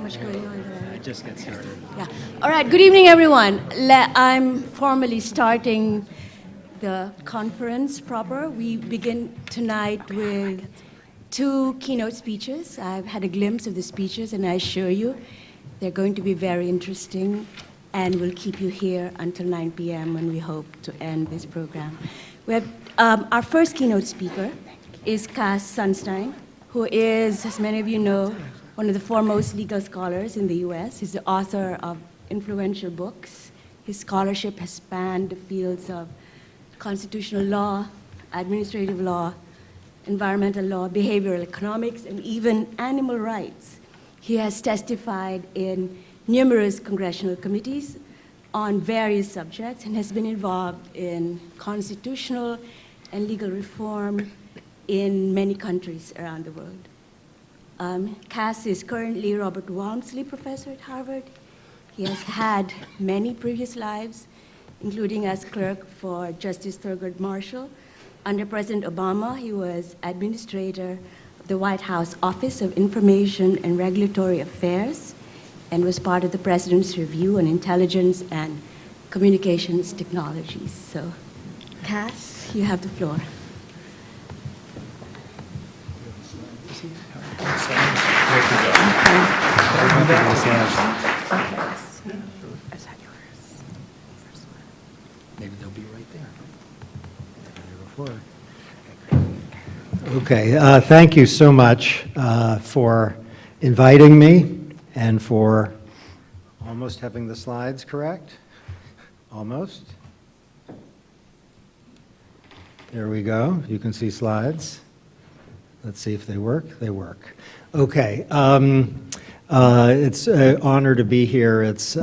much going on there. It just gets started. Yeah. All right. Good evening, everyone. I'm formally starting the conference proper. We begin tonight with two keynote speeches. I've had a glimpse of the speeches, and I assure you they're going to be very interesting, and we'll keep you here until 9 p.m. when we hope to end this program. We have our first keynote speaker is Cass Sunstein, who is, as many of you know, one of the foremost legal scholars in the U.S. He's the author of influential books. His scholarship has spanned the fields of constitutional law, administrative law, environmental law, behavioral economics, and even animal rights. He has testified in numerous congressional committees on various subjects and has been involved in constitutional and legal reform in many countries around the world. Cass is currently Robert Walmsley Professor at Harvard. He has had many previous lives, including as clerk for Justice Thurgood Marshall. Under President Obama, he was administrator of the White House Office of Information and Regulatory Affairs and was part of the President's Review on Intelligence and Communications Technologies. So, Cass, you have the floor. Maybe they'll be right there. Okay, thank you so much for inviting me and for almost having the slides correct. Almost. There we go. You can see slides. Let's see if they work. They work. Okay. It's an honor to be here. It's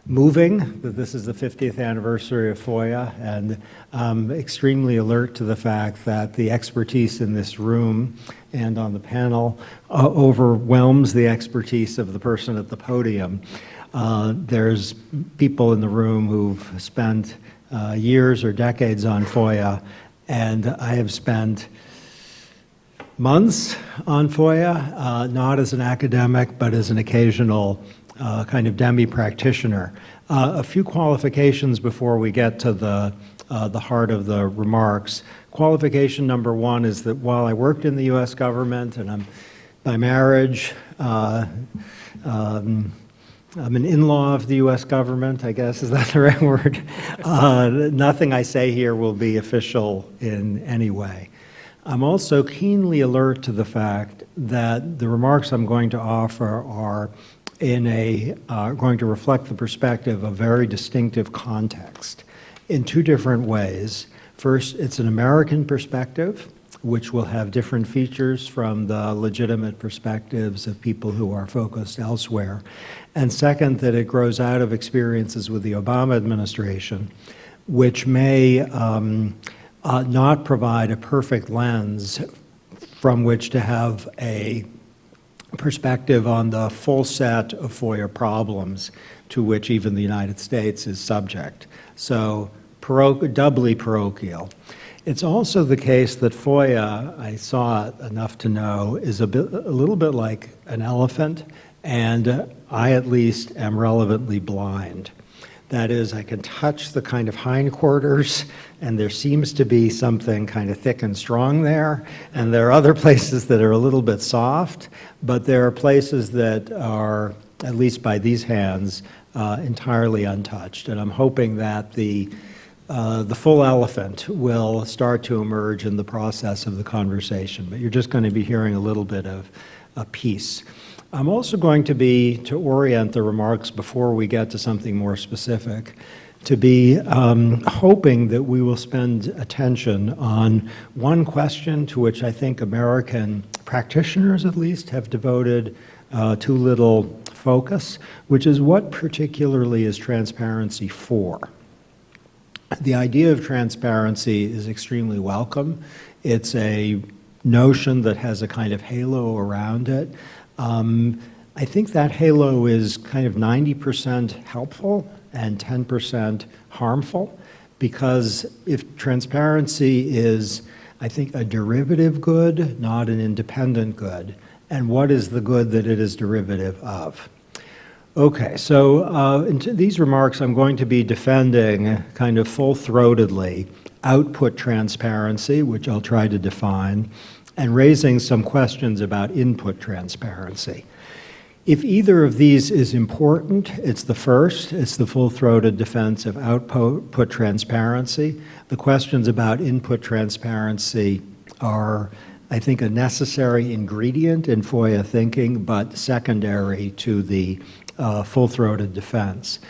moving that this is the 50th anniversary of FOIA, and I'm extremely alert to the fact that the expertise in this room and on the panel overwhelms the expertise of the person at the podium. There's people in the room who've spent years or decades on FOIA, and I have spent months on FOIA, not as an academic, but as an occasional kind of demi-practitioner. A few qualifications before we get to the heart of the remarks. Qualification number one is that while I worked in the U.S. government, and I'm by marriage, I'm an in-law of the U.S. government, I guess, is that the right word? Nothing I say here will be official in any way. I'm also keenly alert to the fact that the remarks I'm going to offer are going to reflect the perspective of a very distinctive context in two different ways. First, it's an American perspective, which will have different features from the legitimate perspectives of people who are focused elsewhere. And second, that it grows out of experiences with the Obama administration, which may not provide a perfect lens from which to have a perspective on the full set of FOIA problems to which even the United States is subject. So doubly parochial. It's also the case that FOIA, I saw it enough to know, is a little bit like an elephant, and I at least am relevantly blind. That is, I can touch the kind of hindquarters, and there seems to be something kind of thick and strong there, and there are other places that are a little bit soft, but there are places that are, at least by these hands, entirely untouched. And I'm hoping that the full elephant will start to emerge in the process of the conversation, but you're just going to be hearing a little bit of a piece. I'm also going to orient the remarks before we get to something more specific, to be hoping that we will spend attention on one question to which I think American practitioners at least have devoted too little focus, which is what particularly is transparency for? The idea of transparency is extremely welcome. It's a notion that has a kind of halo around it. I think that halo is kind of 90% helpful and 10% harmful, because if transparency is, I think, a derivative good, not an independent good, and what is the good that it is derivative of? Okay, so in these remarks, I'm going to be defending kind of full-throatedly output transparency, which I'll try to define, and raising some questions about input transparency. If either of these is important, it's the first. It's the full-throated defense of output transparency. The questions about input transparency are, I think, a necessary ingredient in FOIA thinking, but secondary to the full-throated defense.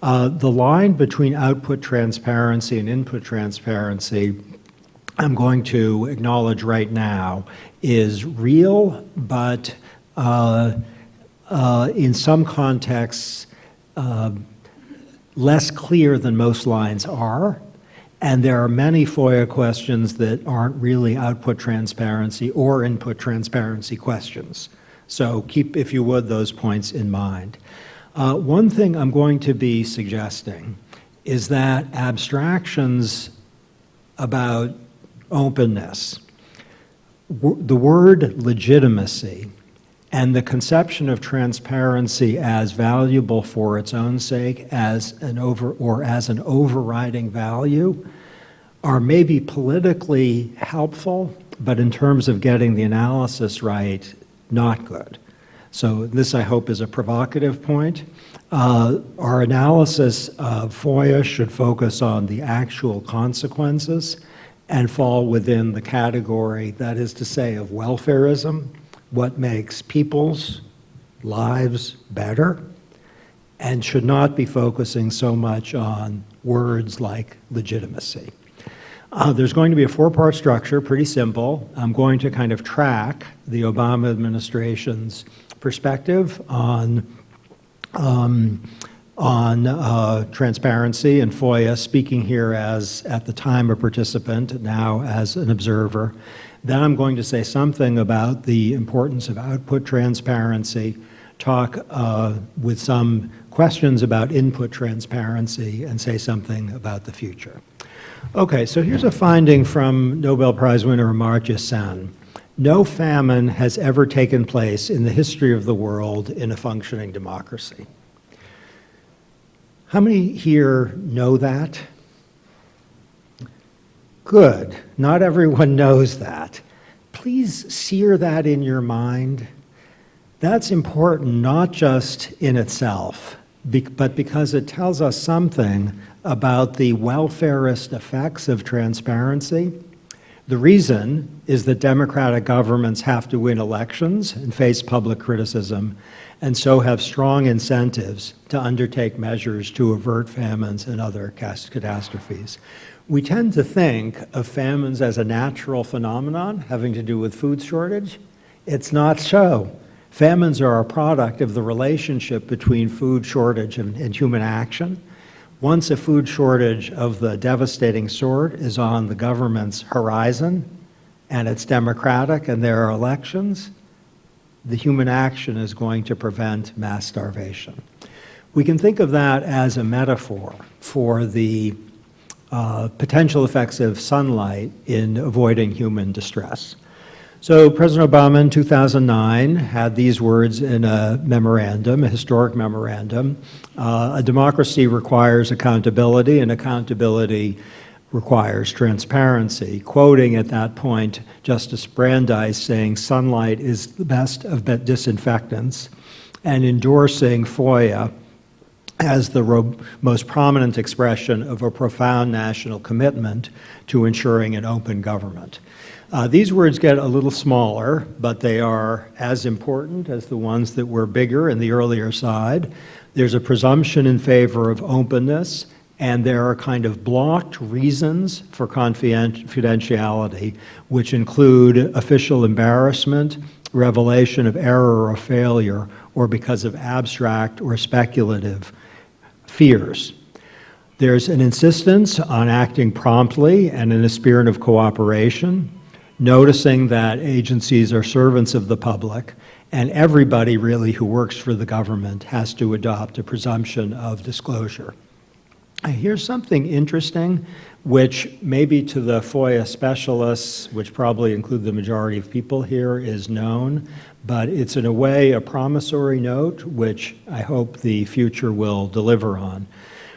The line between output transparency and input transparency, I'm going to acknowledge right now, is real, but in some contexts, less clear than most lines are. And there are many FOIA questions that aren't really output transparency or input transparency questions. So keep, if you would, those points in mind. One thing I'm going to be suggesting is that abstractions about openness, the word legitimacy, and the conception of transparency as valuable for its own sake, as an overriding value, are maybe politically helpful, but in terms of getting the analysis right, not good. So this, I hope, is a provocative point. Our analysis of FOIA should focus on the actual consequences and fall within the category, that is to say, of welfarism, what makes people's lives better, and should not be focusing so much on words like legitimacy. There's going to be a four-part structure, pretty simple. I'm going to kind of track the Obama administration's perspective on transparency and FOIA, speaking here as, at the time, a participant, now as an observer. Then I'm going to say something about the importance of output transparency, talk with some questions about input transparency, and say something about the future. Okay, so here's a finding from Nobel Prize winner Amartya Sen. No famine has ever taken place in the history of the world in a functioning democracy. How many here know that? Good. Not everyone knows that. Please sear that in your mind. That's important not just in itself, but because it tells us something about the welfarist effects of transparency. The reason is that democratic governments have to win elections and face public criticism, and so have strong incentives to undertake measures to avert famines and other catastrophes. We tend to think of famines as a natural phenomenon having to do with food shortage. It's not so. Famines are a product of the relationship between food shortage and human action. Once a food shortage of the devastating sort is on the government's horizon, and it's democratic and there are elections, the human action is going to prevent mass starvation. We can think of that as a metaphor for the potential effects of sunlight in avoiding human distress. So President Obama in 2009 had these words in a memorandum, a historic memorandum. A democracy requires accountability, and accountability requires transparency, quoting at that point Justice Brandeis saying sunlight is the best of disinfectants, and endorsing FOIA as the most prominent expression of a profound national commitment to ensuring an open government. These words get a little smaller, but they are as important as the ones that were bigger in the earlier side. There's a presumption in favor of openness, and there are kind of blocked reasons for confidentiality, which include official embarrassment, revelation of error or failure, or because of abstract or speculative fears. There's an insistence on acting promptly and in a spirit of cooperation, noticing that agencies are servants of the public, and everybody really who works for the government has to adopt a presumption of disclosure. Here's something interesting, which maybe to the FOIA specialists, which probably include the majority of people here, is known, but it's in a way a promissory note, which I hope the future will deliver on,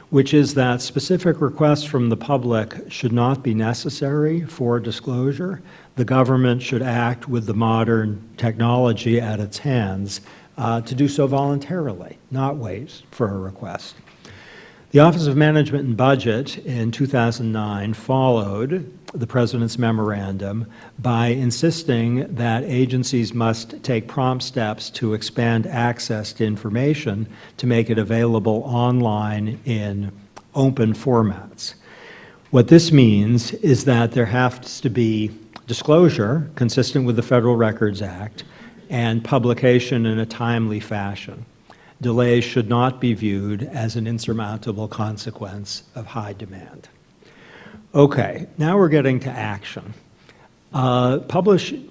which is that specific requests from the public should not be necessary for disclosure. The government should act with the modern technology at its hands to do so voluntarily, not wait for a request. The Office of Management and Budget in 2009 followed the President's memorandum by insisting that agencies must take prompt steps to expand access to information to make it available online in open formats. What this means is that there has to be disclosure consistent with the Federal Records Act and publication in a timely fashion. Delays should not be viewed as an insurmountable consequence of high demand. Okay, now we're getting to action.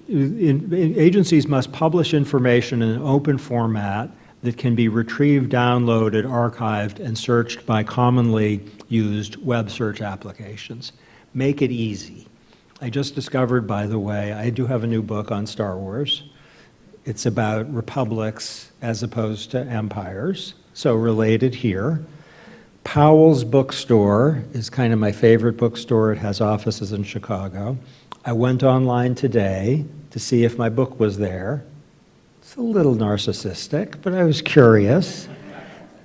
Agencies must publish information in an open format that can be retrieved, downloaded, archived, and searched by commonly used web search applications. Make it easy. I just discovered, by the way, I do have a new book on Star Wars. It's about republics as opposed to empires, so related here. Powell's Bookstore is kind of my favorite bookstore. It has offices in Chicago. I went online today to see if my book was there. It's a little narcissistic, but I was curious.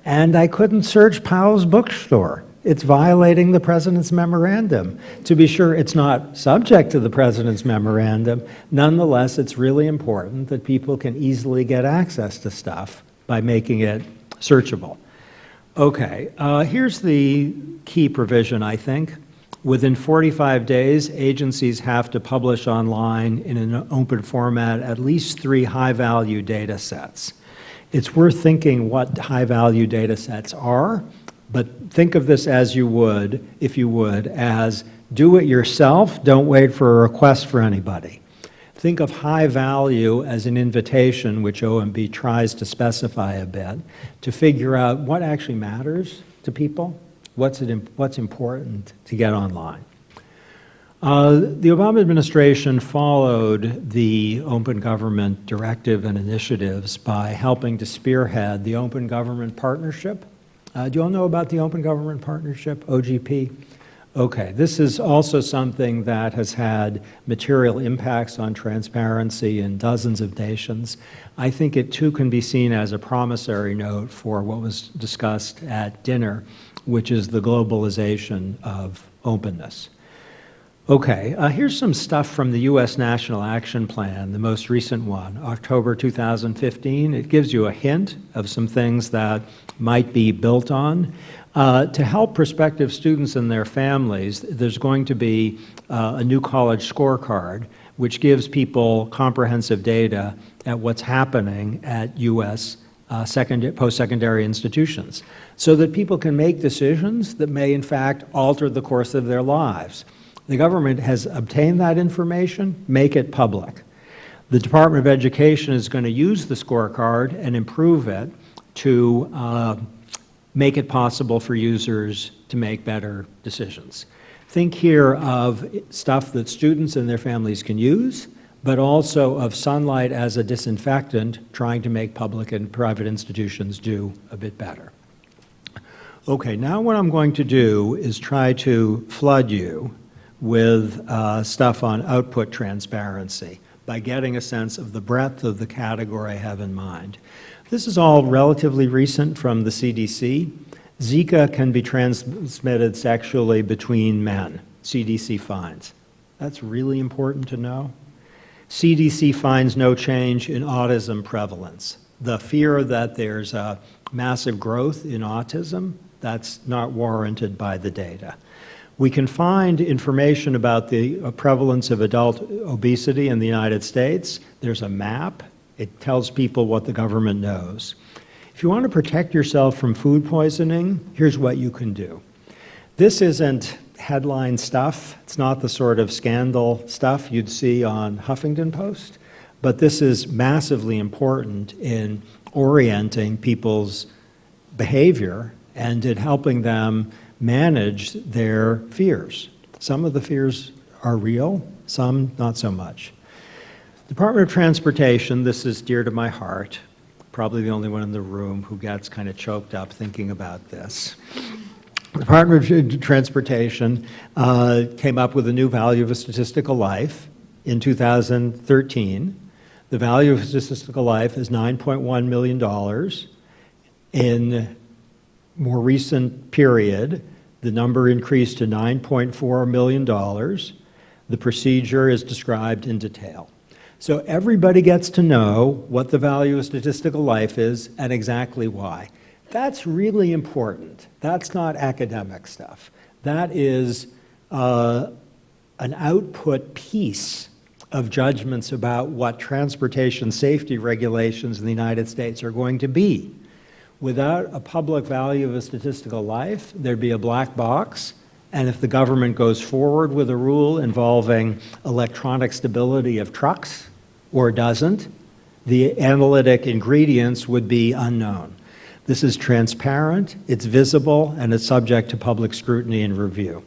And I couldn't search Powell's Bookstore. It's violating the President's memorandum. To be sure, it's not subject to the President's memorandum. Nonetheless, it's really important that people can easily get access to stuff by making it searchable. Okay, here's the key provision, I think. Within 45 days, agencies have to publish online in an open format at least 3 high-value data sets. It's worth thinking what high-value data sets are, but think of this as you would, if you would, as do it yourself, don't wait for a request for anybody. Think of high value as an invitation, which OMB tries to specify a bit, to figure out what actually matters to people, what's important to get online. The Obama administration followed the Open Government Directive and initiatives by helping to spearhead the Open Government Partnership. Do you all know about the Open Government Partnership, OGP? Okay, this is also something that has had material impacts on transparency in dozens of nations. I think it too can be seen as a promissory note for what was discussed at dinner, which is the globalization of openness. Okay, here's some stuff from the U.S. National Action Plan, the most recent one, October 2015. It gives you a hint of some things that might be built on. To help prospective students and their families, there's going to be a new college scorecard, which gives people comprehensive data at what's happening at U.S. Post-secondary institutions, so that people can make decisions that may, in fact, alter the course of their lives. The government has obtained that information, make it public. The Department of Education is going to use the scorecard and improve it to make it possible for users to make better decisions. Think here of stuff that students and their families can use, but also of sunlight as a disinfectant, trying to make public and private institutions do a bit better. Okay, now what I'm going to do is try to flood you with stuff on output transparency by getting a sense of the breadth of the category I have in mind. This is all relatively recent from the CDC. Zika can be transmitted sexually between men, CDC finds. That's really important to know. CDC finds no change in autism prevalence. The fear that there's a massive growth in autism, that's not warranted by the data. We can find information about the prevalence of adult obesity in the United States. There's a map. It tells people what the government knows. If you want to protect yourself from food poisoning, here's what you can do. This isn't headline stuff. It's not the sort of scandal stuff you'd see on Huffington Post, but this is massively important in orienting people's behavior and in helping them manage their fears. Some of the fears are real, some not so much. Department of Transportation, this is dear to my heart, probably the only one in the room who gets kind of choked up thinking about this. The Department of Transportation came up with a new value of a statistical life in 2013. The value of a statistical life is $9.1 million. In more recent period, the number increased to $9.4 million. The procedure is described in detail. So everybody gets to know what the value of statistical life is and exactly why. That's really important. That's not academic stuff. That is an output piece of judgments about what transportation safety regulations in the United States are going to be. Without a public value of a statistical life, there'd be a black box, and if the government goes forward with a rule involving electronic stability of trucks or doesn't, the analytic ingredients would be unknown. This is transparent, it's visible, and it's subject to public scrutiny and review.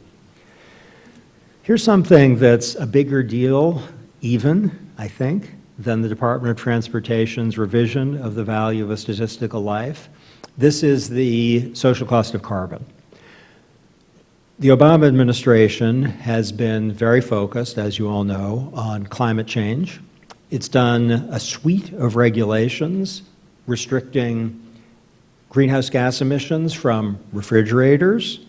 Here's something that's a bigger deal, even, I think, than the Department of Transportation's revision of the value of a statistical life. This is the social cost of carbon. The Obama administration has been very focused, as you all know, on climate change. It's done a suite of regulations restricting greenhouse gas emissions from refrigerators,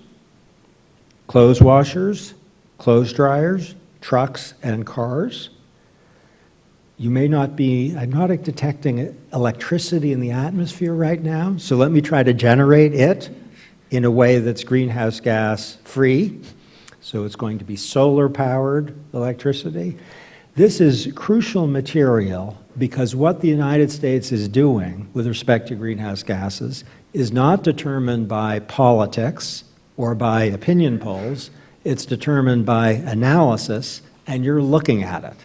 clothes washers, clothes dryers, trucks, and cars. You may not be, I'm not detecting electricity in the atmosphere right now, so let me try to generate it in a way that's greenhouse gas free. So it's going to be solar powered electricity. This is crucial material because what the United States is doing with respect to greenhouse gases is not determined by politics or by opinion polls. It's determined by analysis, and you're looking at it.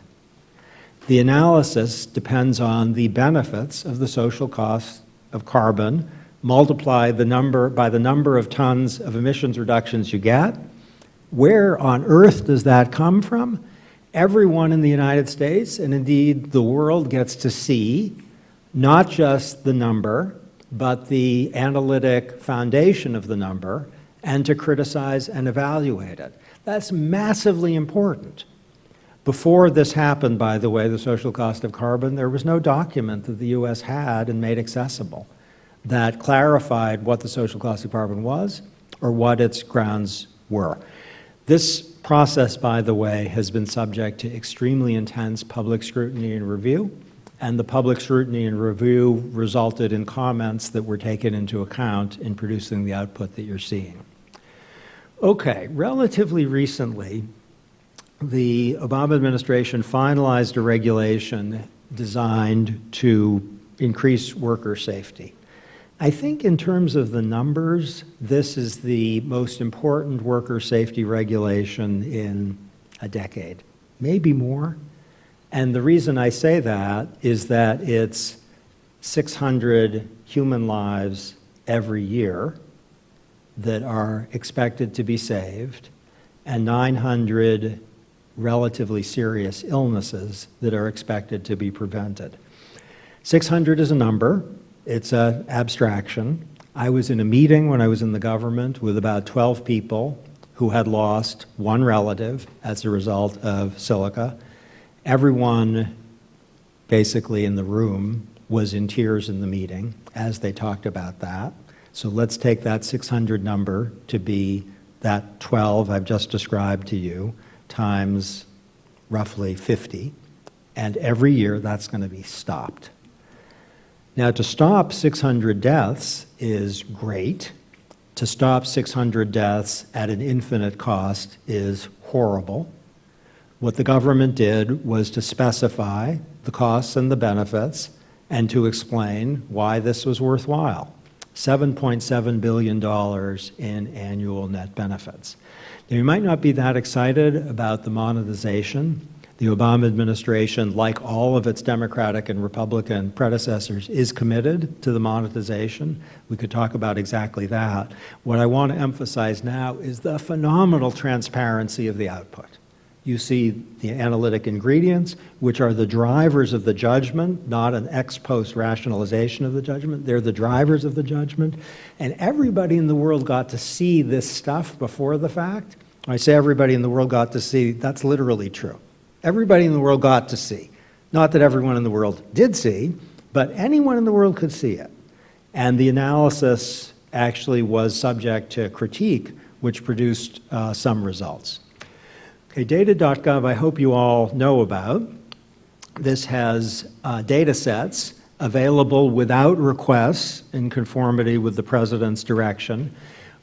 The analysis depends on the benefits of the social cost of carbon, multiply the number by the number of tons of emissions reductions you get. Where on earth does that come from? Everyone in the United States, and indeed the world, gets to see not just the number, but the analytic foundation of the number, and to criticize and evaluate it. That's massively important. Before this happened, by the way, the social cost of carbon, there was no document that the U.S. had and made accessible that clarified what the social cost of carbon was or what its grounds were. This process, by the way, has been subject to extremely intense public scrutiny and review, and the public scrutiny and review resulted in comments that were taken into account in producing the output that you're seeing. Okay, relatively recently, the Obama administration finalized a regulation designed to increase worker safety. I think in terms of the numbers, this is the most important worker safety regulation in a decade, maybe more. And the reason I say that is that it's 600 human lives every year that are expected to be saved, and 900 relatively serious illnesses that are expected to be prevented. 600 is a number. It's an abstraction. I was in a meeting when I was in the government with about 12 people who had lost one relative as a result of silica. Everyone basically in the room was in tears in the meeting as they talked about that. So let's take that 600 number to be that 12 I've just described to you times roughly 50, and every year that's going to be stopped. Now, to stop 600 deaths is great. To stop 600 deaths at an infinite cost is horrible. What the government did was to specify the costs and the benefits and to explain why this was worthwhile. $7.7 billion in annual net benefits. Now, you might not be that excited about the monetization. The Obama administration, like all of its Democratic and Republican predecessors, is committed to the monetization. We could talk about exactly that. What I want to emphasize now is the phenomenal transparency of the output. You see the analytic ingredients, which are the drivers of the judgment, not an ex post rationalization of the judgment. They're the drivers of the judgment. And everybody in the world got to see this stuff before the fact. I say everybody in the world got to see, that's literally true. Everybody in the world got to see. Not that everyone in the world did see, but anyone in the world could see it. And the analysis actually was subject to critique, which produced some results. Okay, data.gov, I hope you all know about. This has data sets available without requests in conformity with the President's direction.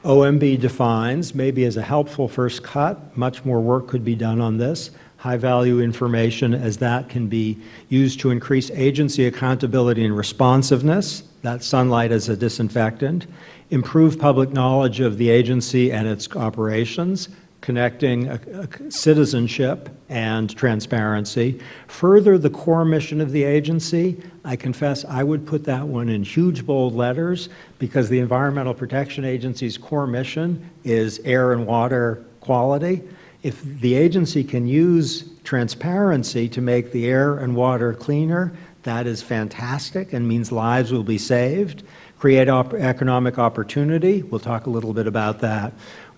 OMB defines, maybe as a helpful first cut, much more work could be done on this, high-value information as that can be used to increase agency accountability and responsiveness, that's sunlight as a disinfectant, improve public knowledge of the agency and its operations, connecting citizenship and transparency, further the core mission of the agency. I confess I would put that one in huge bold letters because the Environmental Protection Agency's core mission is air and water quality. If the agency can use transparency to make the air and water cleaner, that is fantastic and means lives will be saved. Create economic opportunity, we'll talk a little bit about that,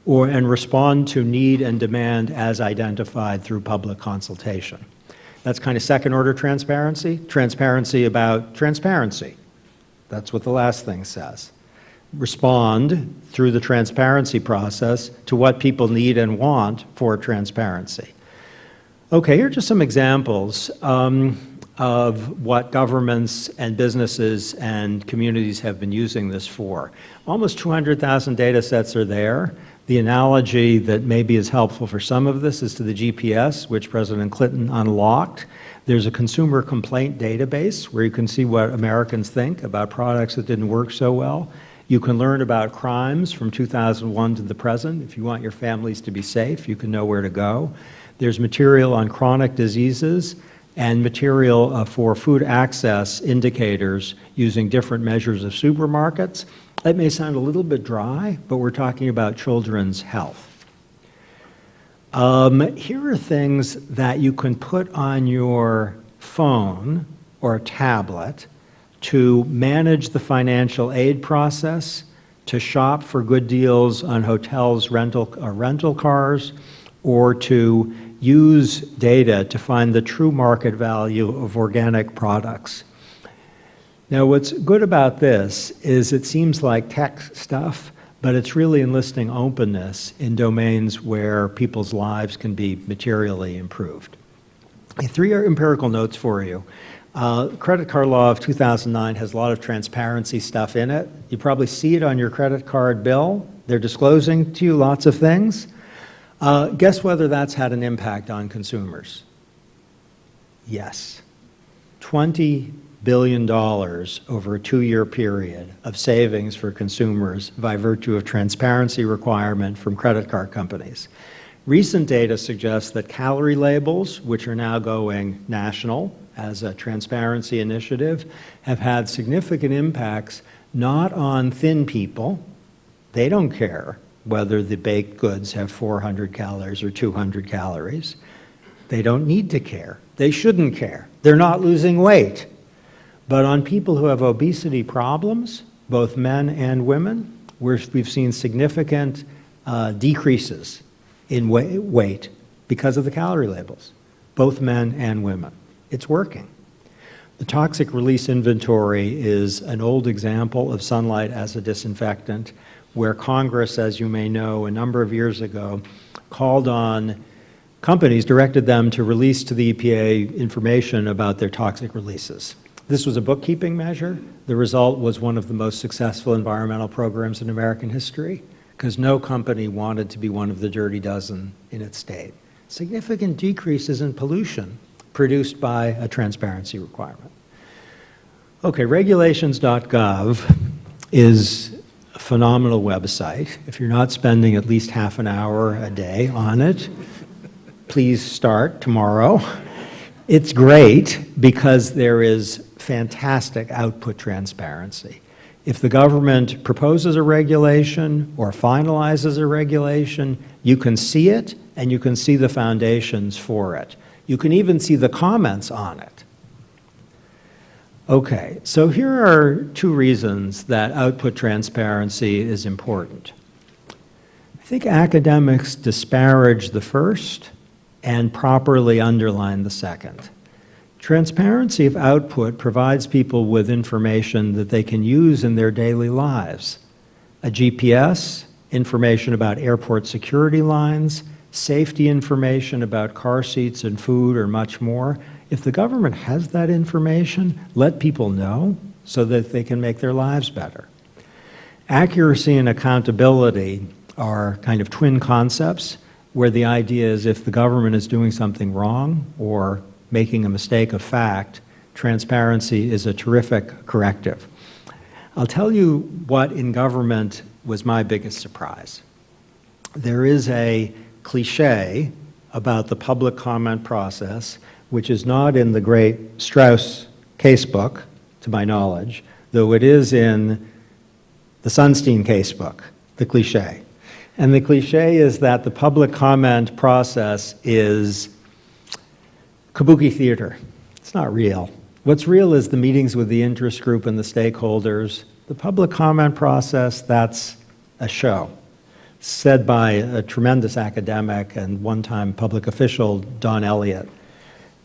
and respond to need and demand as identified through public consultation. That's kind of second-order transparency. Transparency about transparency. That's what the last thing says. Respond through the transparency process to what people need and want for transparency. Okay, here are just some examples of what governments and businesses and communities have been using this for. Almost 200,000 data sets are there. The analogy that maybe is helpful for some of this is to the GPS, which President Clinton unlocked. There's a consumer complaint database where you can see what Americans think about products that didn't work so well. You can learn about crimes from 2001 to the present. If you want your families to be safe, you can know where to go. There's material on chronic diseases and material for food access indicators using different measures of supermarkets. That may sound a little bit dry, but we're talking about children's health. Here are things that you can put on your phone or tablet to manage the financial aid process, to shop for good deals on hotels, rental cars, or to use data to find the true market value of organic products. Now, what's good about this is it seems like tech stuff, but it's really enlisting openness in domains where people's lives can be materially improved. Three empirical notes for you. Credit card law of 2009 has a lot of transparency stuff in it. You probably see it on your credit card bill. They're disclosing to you lots of things. Guess whether that's had an impact on consumers? Yes. $20 billion over a 2-year period of savings for consumers by virtue of transparency requirement from credit card companies. Recent data suggests that calorie labels, which are now going national as a transparency initiative, have had significant impacts not on thin people. They don't care whether the baked goods have 400 calories or 200 calories. They don't need to care. They shouldn't care. They're not losing weight. But on people who have obesity problems, both men and women, we've seen significant decreases in weight because of the calorie labels, both men and women. It's working. The toxic release inventory is an old example of sunlight as a disinfectant, where Congress, as you may know, a number of years ago, called on companies, directed them to release to the EPA information about their toxic releases. This was a bookkeeping measure. The result was one of the most successful environmental programs in American history, because no company wanted to be one of the dirty dozen in its state. Significant decreases in pollution produced by a transparency requirement. Okay, regulations.gov is a phenomenal website. If you're not spending at least half an hour a day on it, please start tomorrow. It's great because there is fantastic output transparency. If the government proposes a regulation or finalizes a regulation, you can see it and you can see the foundations for it. You can even see the comments on it. Okay, so here are two reasons that output transparency is important. I think academics disparage the first and properly underline the second. Transparency of output provides people with information that they can use in their daily lives. A GPS, information about airport security lines, safety information about car seats and food, or much more. If the government has that information, let people know so that they can make their lives better. Accuracy and accountability are kind of twin concepts, where the idea is if the government is doing something wrong or making a mistake of fact, transparency is a terrific corrective. I'll tell you what in government was my biggest surprise. There is a cliche about the public comment process, which is not in the great Strauss casebook, to my knowledge, though it is in the Sunstein casebook, the cliche. And the cliche is that the public comment process is kabuki theater. It's not real. What's real is the meetings with the interest group and the stakeholders. The public comment process, that's a show. Said by a tremendous academic and one-time public official, Don Elliott.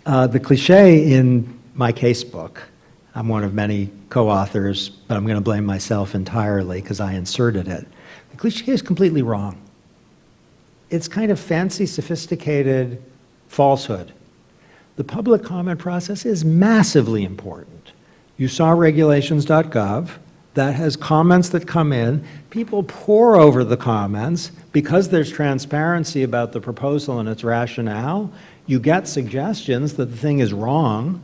The cliche in my casebook, I'm one of many co-authors, but I'm going to blame myself entirely because I inserted it. The cliche is completely wrong. It's kind of fancy, sophisticated falsehood. The public comment process is massively important. You saw regulations.gov. That has comments that come in. People pore over the comments. Because there's transparency about the proposal and its rationale, you get suggestions that the thing is wrong.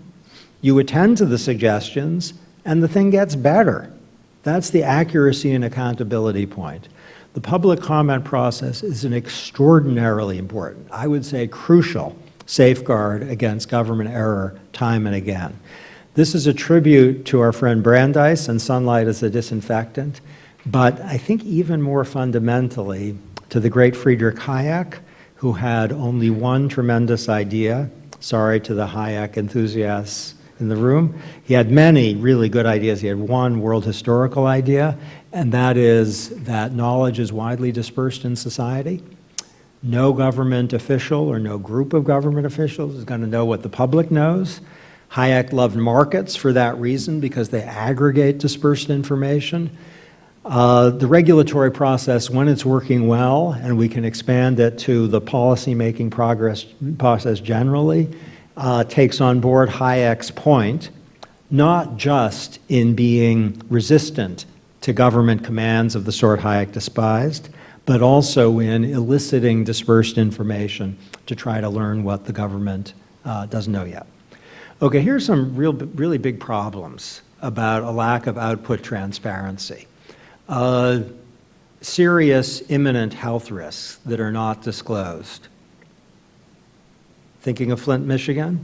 You attend to the suggestions, and the thing gets better. That's the accuracy and accountability point. The public comment process is an extraordinarily important, I would say crucial, safeguard against government error time and again. This is a tribute to our friend Brandeis and sunlight as a disinfectant, but I think even more fundamentally to the great Friedrich Hayek, who had only one tremendous idea. Sorry to the Hayek enthusiasts in the room. He had many really good ideas. He had one world historical idea, and that is that knowledge is widely dispersed in society. No government official or no group of government officials is going to know what the public knows. Hayek loved markets for that reason because they aggregate dispersed information. The regulatory process, when it's working well, and we can expand it to the policy-making process generally, takes on board Hayek's point, not just in being resistant to government commands of the sort Hayek despised, but also in eliciting dispersed information to try to learn what the government doesn't know yet. Okay, here's some really big problems about a lack of output transparency. Serious imminent health risks that are not disclosed. Thinking of Flint, Michigan?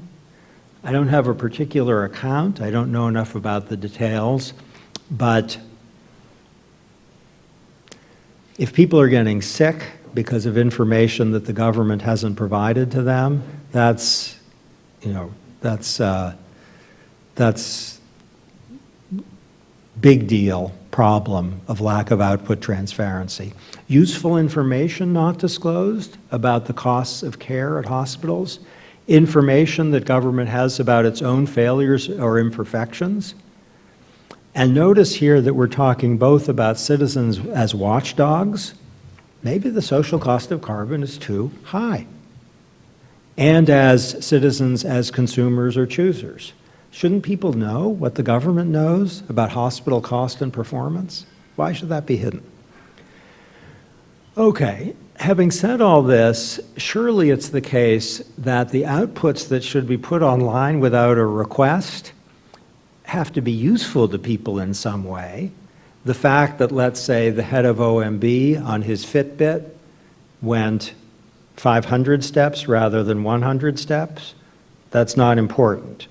I don't have a particular account. I don't know enough about the details, but if people are getting sick because of information that the government hasn't provided to them, that's big deal problem of lack of output transparency. Useful information not disclosed about the costs of care at hospitals, information that government has about its own failures or imperfections. And notice here that we're talking both about citizens as watchdogs, maybe the social cost of carbon is too high, and as citizens as consumers or choosers. Shouldn't people know what the government knows about hospital cost and performance? Why should that be hidden? Okay, having said all this, surely it's the case that the outputs that should be put online without a request have to be useful to people in some way. The fact that, let's say, the head of OMB on his Fitbit went 500 steps rather than 100 steps, That's not important.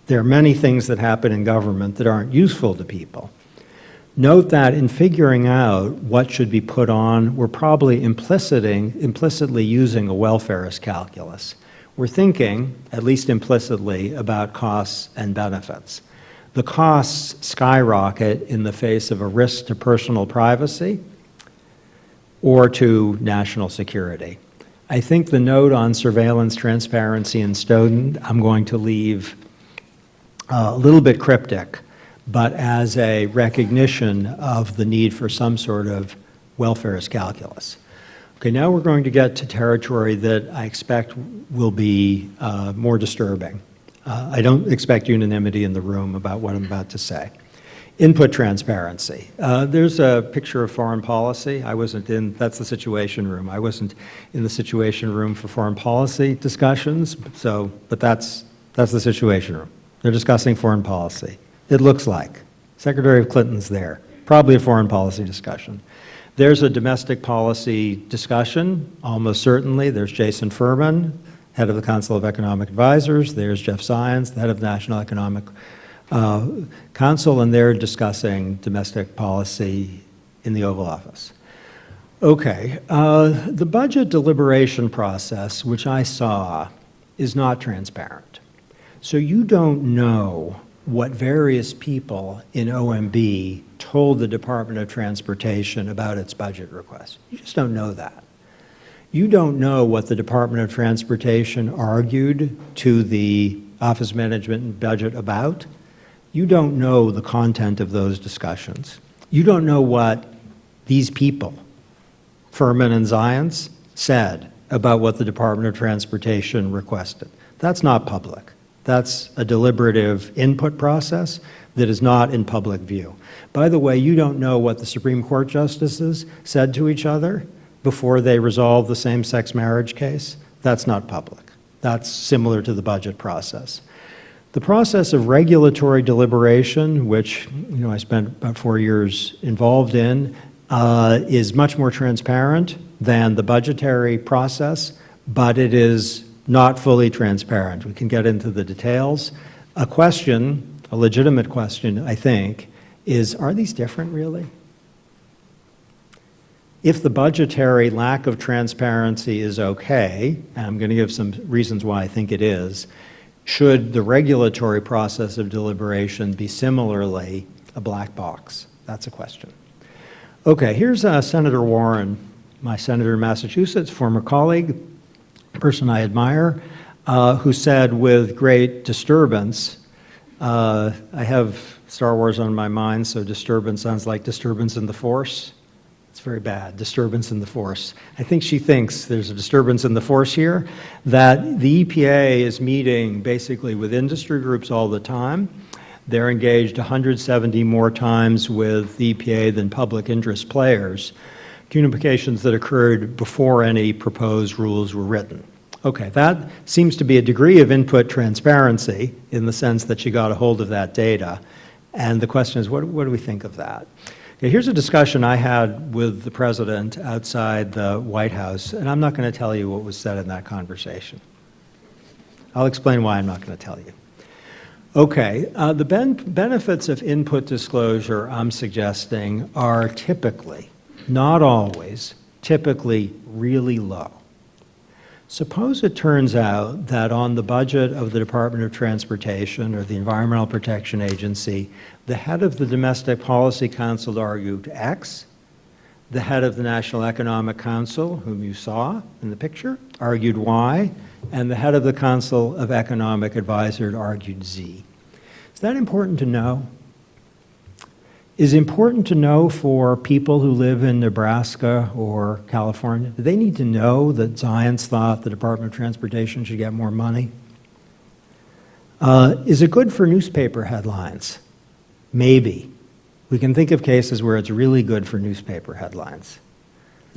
There are many things that happen in government that aren't useful to people. Note that in figuring out what should be put on, we're probably implicitly using a welfarist calculus. We're thinking, at least implicitly, about costs and benefits. The costs skyrocket in the face of a risk to personal privacy or to national security. I think the note on surveillance, transparency, and Snowden I'm going to leave a little bit cryptic, but as a recognition of the need for some sort of welfarist calculus. Okay, now we're going to get to territory that I expect will be more disturbing. I don't expect unanimity in the room about what I'm about to say. Input transparency. There's a picture of foreign policy. I wasn't in, that's the Situation Room. I wasn't in the Situation Room for foreign policy discussions, but that's the Situation Room. They're discussing foreign policy. It looks like. Secretary of Clinton's there. Probably a foreign policy discussion. There's a domestic policy discussion, almost certainly. There's Jason Furman, head of the Council of Economic Advisors. There's Jeff Zients, the head of the National Economic Council, and they're discussing domestic policy in the Oval Office. Okay, the budget deliberation process, which I saw, is not transparent. So you don't know what various people in OMB told the Department of Transportation about its budget request. You just don't know that. You don't know what the Department of Transportation argued to the Office of Management and Budget about. You don't know the content of those discussions. You don't know what these people, Furman and Zients, said about what the Department of Transportation requested. That's not public. That's a deliberative input process that is not in public view. By the way, you don't know what the Supreme Court justices said to each other before they resolved the same-sex marriage case. That's not public. That's similar to the budget process. The process of regulatory deliberation, which I spent about 4 years involved in, is much more transparent than the budgetary process, but it is not fully transparent. We can get into the details. A legitimate question, I think, is, are these different really? If the budgetary lack of transparency is okay, and I'm going to give some reasons why I think it is, should the regulatory process of deliberation be similarly a black box? That's a question. Okay, here's Senator Warren, my senator in Massachusetts, former colleague, person I admire, who said with great disturbance, I have Star Wars on my mind, so disturbance sounds like disturbance in the Force. It's very bad, disturbance in the Force. I think she thinks there's a disturbance in the Force here, that the EPA is meeting basically with industry groups all the time. They're engaged 170 more times with the EPA than public interest players, communications that occurred before any proposed rules were written. Okay, that seems to be a degree of input transparency in the sense that she got a hold of that data. And the question is, what do we think of that? Okay, here's a discussion I had with the president outside the White House, and I'm not going to tell you what was said in that conversation. I'll explain why I'm not going to tell you. Okay, the benefits of input disclosure, I'm suggesting, are typically, not always, typically really low. Suppose it turns out that on the budget of the Department of Transportation or the Environmental Protection Agency, the head of the Domestic Policy Council argued X, the head of the National Economic Council, whom you saw in the picture, argued Y, and the head of the Council of Economic Advisors argued Z. Is that important to know? Is important to know for people who live in Nebraska or California? Do they need to know that Zients thought the Department of Transportation should get more money? Is it good for newspaper headlines? Maybe. We can think of cases where it's really good for newspaper headlines.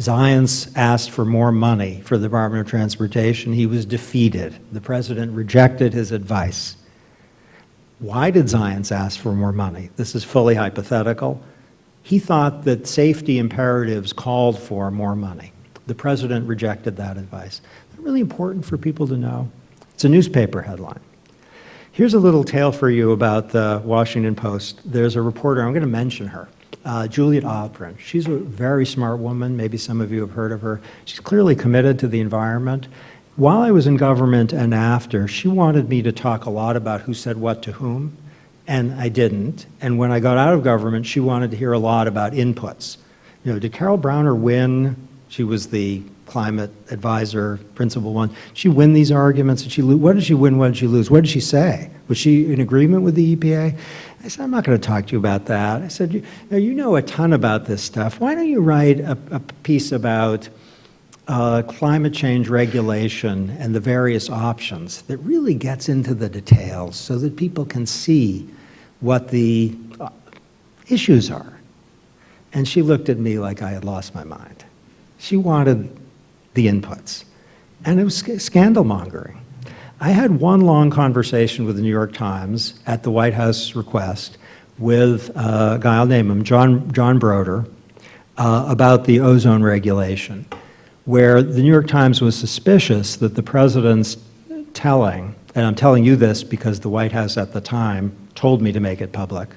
Zients asked for more money for the Department of Transportation. He was defeated. The president rejected his advice. Why did Zients ask for more money? This is fully hypothetical. He thought that safety imperatives called for more money. The president rejected that advice. Is that really important for people to know? It's a newspaper headline. Here's a little tale for you about the Washington Post. There's a reporter, I'm going to mention her, Juliet Alprin. She's a very smart woman. Maybe some of you have heard of her. She's clearly committed to the environment. While I was in government and after, she wanted me to talk a lot about who said what to whom, and I didn't. And when I got out of government, she wanted to hear a lot about inputs. You know, did Carol Browner win? She was the climate advisor, principal one. Did she win these arguments? Did she lose? What did she win? What did she lose? What did she say? Was she in agreement with the EPA? I said, I'm not going to talk to you about that. I said, you know a ton about this stuff. Why don't you write a piece about climate change regulation and the various options that really gets into the details so that people can see what the issues are? And she looked at me like I had lost my mind. She wanted the inputs. And it was scandal mongering. I had one long conversation with the New York Times at the White House request with a guy, I'll name him, John Broder, about the ozone regulation, where the New York Times was suspicious that the president's telling, and I'm telling you this because the White House at the time told me to make it public,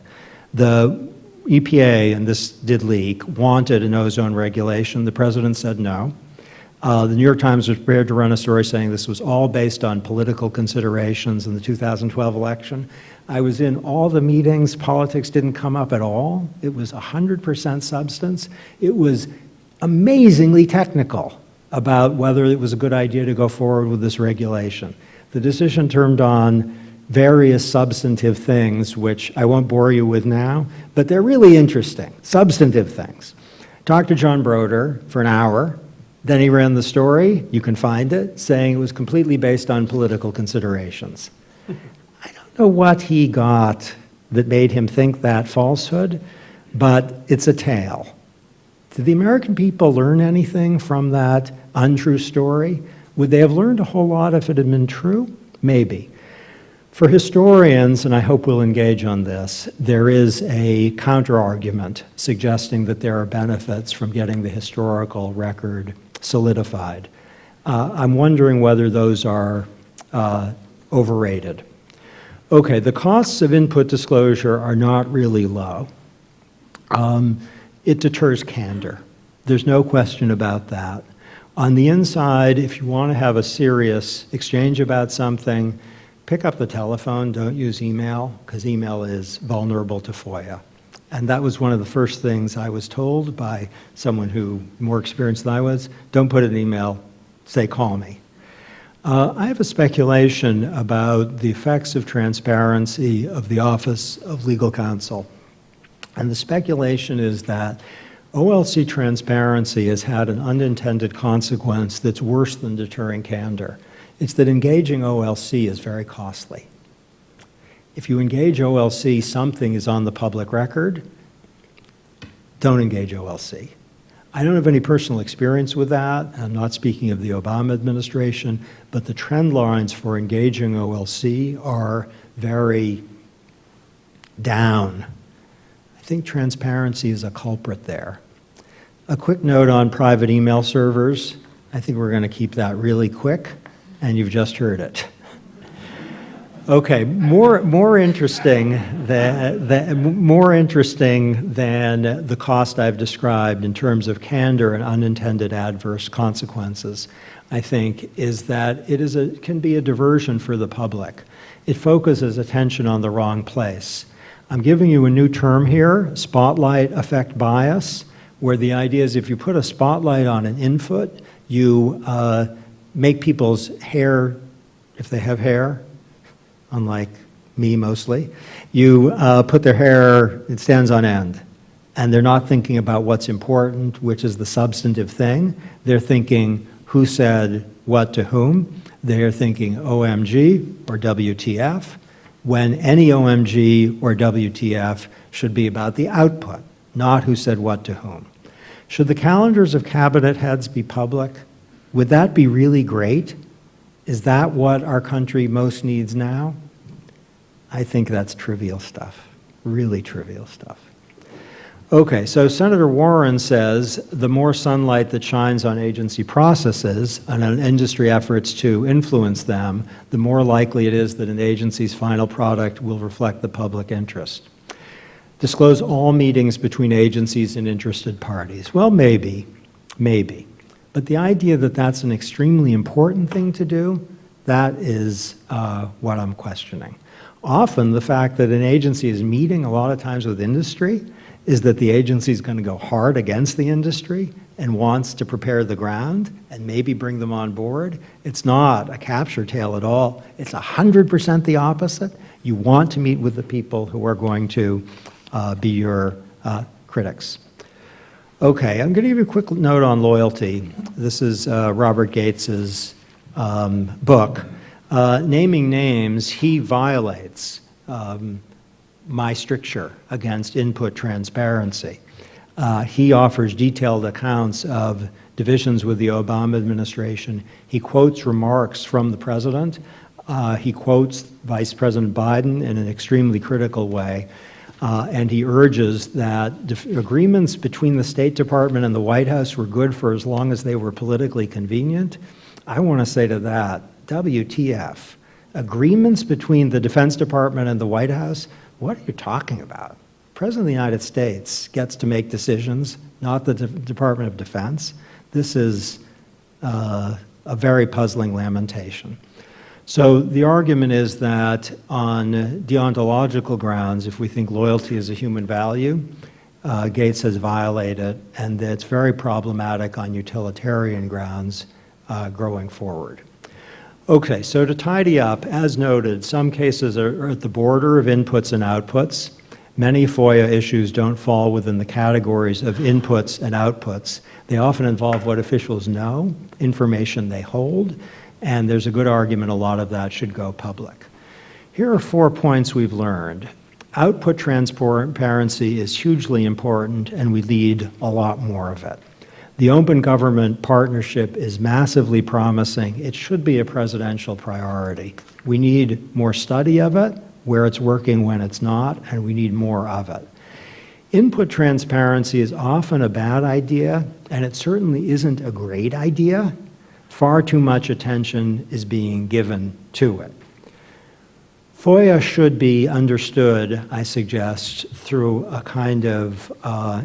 the EPA, and this did leak, wanted an ozone regulation. The president said no. The New York Times was prepared to run a story saying this was all based on political considerations in the 2012 election. I was in all the meetings. Politics didn't come up at all. It was 100% substance. It was amazingly technical about whether it was a good idea to go forward with this regulation. The decision turned on various substantive things, which I won't bore you with now, but they're really interesting, substantive things. Talked to John Broder for an hour. Then he ran the story, you can find it, saying it was completely based on political considerations. I don't know what he got that made him think that falsehood, but it's a tale. Did the American people learn anything from that untrue story? Would they have learned a whole lot if it had been true? Maybe. For historians, and I hope we'll engage on this, there is a counter-argument suggesting that there are benefits from getting the historical record solidified. I'm wondering whether those are overrated. Okay, the costs of input disclosure are not really low. It deters candor. There's no question about that. On the inside, if you want to have a serious exchange about something, pick up the telephone, don't use email, because email is vulnerable to FOIA. And that was one of the first things I was told by someone who more experienced than I was. Don't put an email, say call me. I have a speculation about the effects of transparency of the Office of Legal Counsel. And the speculation is that OLC transparency has had an unintended consequence that's worse than deterring candor. It's that engaging OLC is very costly. If you engage OLC, something is on the public record. Don't engage OLC. I don't have any personal experience with that. I'm not speaking of the Obama administration, but the trend lines for engaging OLC are very down. I think transparency is a culprit there. A quick note on private email servers. I think we're going to keep that really quick, and you've just heard it. Okay, more interesting than the cost I've described in terms of candor and unintended adverse consequences, I think, is that it can be a diversion for the public. It focuses attention on the wrong place. I'm giving you a new term here, spotlight effect bias, where the idea is if you put a spotlight on an input, you make people's hair, if they have hair, unlike me mostly, you put their hair, it stands on end. And they're not thinking about what's important, which is the substantive thing. They're thinking who said what to whom. They're thinking OMG or WTF, when any OMG or WTF should be about the output, not who said what to whom. Should the calendars of cabinet heads be public? Would that be really great? Is that what our country most needs now? I think that's trivial stuff, really trivial stuff. Okay, so Senator Warren says the more sunlight that shines on agency processes and on industry efforts to influence them, the more likely it is that an agency's final product will reflect the public interest. Disclose all meetings between agencies and interested parties. Well, maybe. But the idea that that's an extremely important thing to do, that is what I'm questioning. Often the fact that an agency is meeting a lot of times with industry is that the agency is going to go hard against the industry and wants to prepare the ground and maybe bring them on board. It's not a capture tale at all. It's 100% the opposite. You want to meet with the people who are going to be your critics. Okay, I'm going to give you a quick note on loyalty. This is Robert Gates's book. Naming names, he violates my stricture against input transparency. He offers detailed accounts of divisions with the Obama administration. He quotes remarks from the president. He quotes Vice President Biden in an extremely critical way. And he urges that agreements between the State Department and the White House were good for as long as they were politically convenient. I want to say to that, WTF. Agreements between the Defense Department and the White House? What are you talking about? The President of the United States gets to make decisions, not the Department of Defense. This is a very puzzling lamentation. So the argument is that on deontological grounds, if we think loyalty is a human value, Gates has violated, and that it's very problematic on utilitarian grounds going forward. Okay, so to tidy up, as noted, some cases are at the border of inputs and outputs. Many FOIA issues don't fall within the categories of inputs and outputs. They often involve what officials know, information they hold, and there's a good argument a lot of that should go public. Here are 4 points we've learned. Output transparency is hugely important, and we need a lot more of it. The open government partnership is massively promising. It should be a presidential priority. We need more study of it, where it's working when it's not, and we need more of it. Input transparency is often a bad idea, and it certainly isn't a great idea. Far too much attention is being given to it. FOIA should be understood, I suggest, through a kind of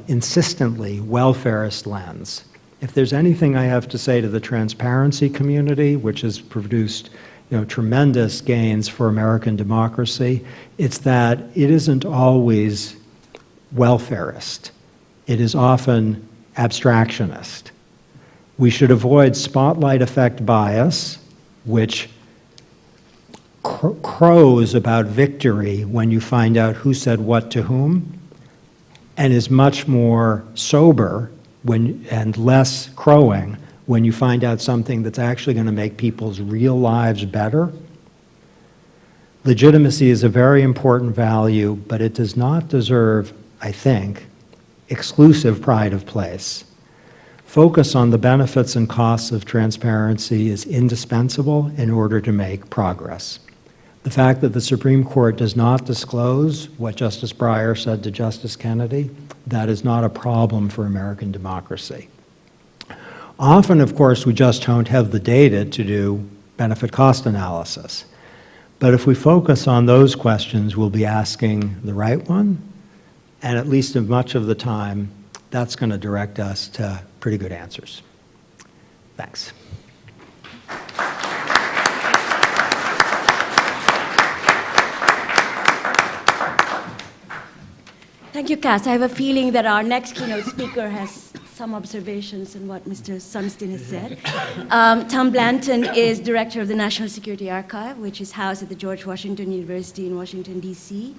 insistently welfarist lens. If there's anything I have to say to the transparency community, which has produced tremendous gains for American democracy, it's that it isn't always welfarist. It is often abstractionist. We should avoid spotlight effect bias, which crows about victory when you find out who said what to whom, and is much more sober and less crowing when you find out something that's actually going to make people's real lives better. Legitimacy is a very important value, but it does not deserve, I think, exclusive pride of place. Focus on the benefits and costs of transparency is indispensable in order to make progress. The fact that the Supreme Court does not disclose what Justice Breyer said to Justice Kennedy, that is not a problem for American democracy. Often, of course, we just don't have the data to do benefit-cost analysis. But if we focus on those questions, we'll be asking the right one, and at least much of the time, that's going to direct us to pretty good answers. Thanks. Thank you, Cass. I have a feeling that our next keynote speaker has some observations on what Mr. Sunstein has said. Tom Blanton is director of the National Security Archive, which is housed at the George Washington University in Washington, D.C.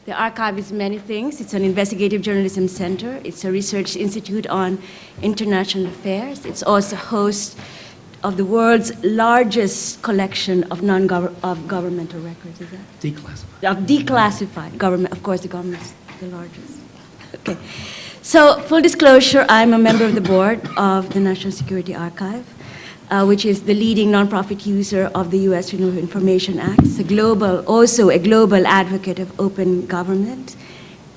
The archive is many things. It's an investigative journalism center. It's a research institute on international affairs. It's also host of the world's largest collection of governmental records. Is that? Declassified. Of declassified government. Of course, the government is the largest. Okay. So, full disclosure, I'm a member of the board of the National Security Archive, which is the leading nonprofit user of the U.S. Freedom of Information Act. It's also a global advocate of open government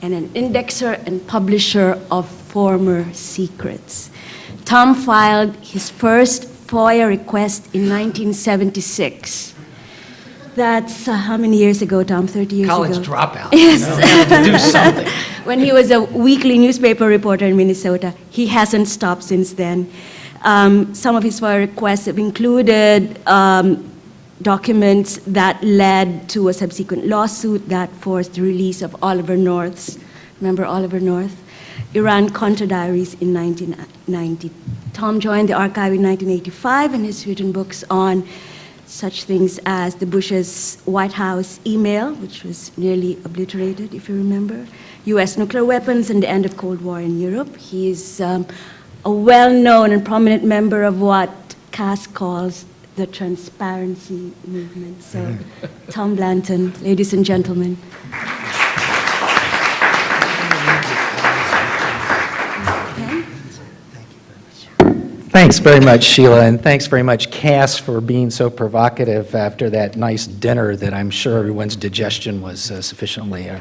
and an indexer and publisher of former secrets. Tom filed his first FOIA request in 1976. That's how many years ago, Tom? 30 years College ago? dropout. Yes. You know, have to do something. When he was a weekly newspaper reporter in Minnesota. He hasn't stopped since then. Some of his FOIA requests have included documents that led to a subsequent lawsuit that forced the release of Oliver North's, remember Oliver North? Iran-Contra Diaries in 1990. Tom joined the archive in 1985 and has written books on such things as the Bush's White House email, which was nearly obliterated, if you remember, US nuclear weapons and the end of Cold War in Europe. He is a well-known and prominent member of what Cass calls the transparency movement. So, Tom Blanton, ladies and gentlemen. Thanks very much, Sheila, and thanks very much, Cass, for being so provocative after that nice dinner that I'm sure everyone's digestion was sufficiently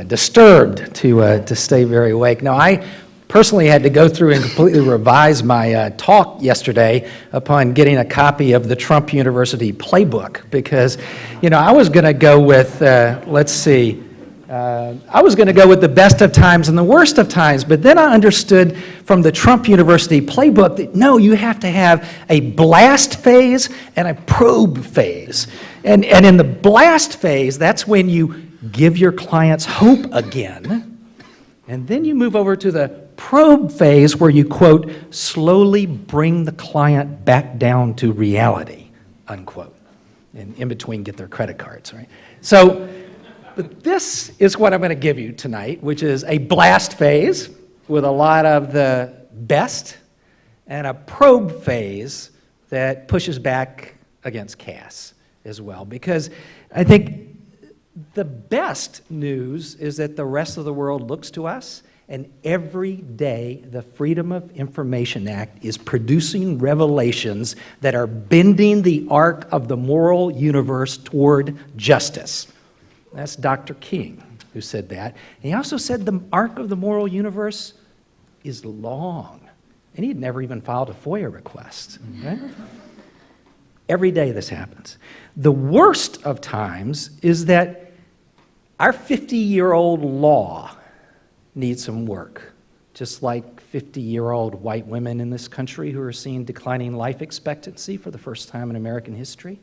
disturbed to stay very awake. Now, I personally had to go through and completely revise my talk yesterday upon getting a copy of the Trump University playbook because, you know, I was going to go with, I was going to go with the best of times and the worst of times, but then I understood from the Trump University playbook that no, you have to have a blast phase and a probe phase. And in the blast phase, that's when you give your clients hope again, and then you move over to the probe phase where you, quote, slowly bring the client back down to reality, unquote, and in between get their credit cards, right? So, but this is what I'm going to give you tonight, which is a blast phase with a lot of the best and a probe phase that pushes back against Cass as well. Because I think the best news is that the rest of the world looks to us, and every day the Freedom of Information Act is producing revelations that are bending the arc of the moral universe toward justice. That's Dr. King who said that. And he also said the arc of the moral universe is long. And he'd never even filed a FOIA request. Right? Every day this happens. The worst of times is that our 50-year-old law needs some work, just like 50-year-old white women in this country who are seeing declining life expectancy for the first time in American history.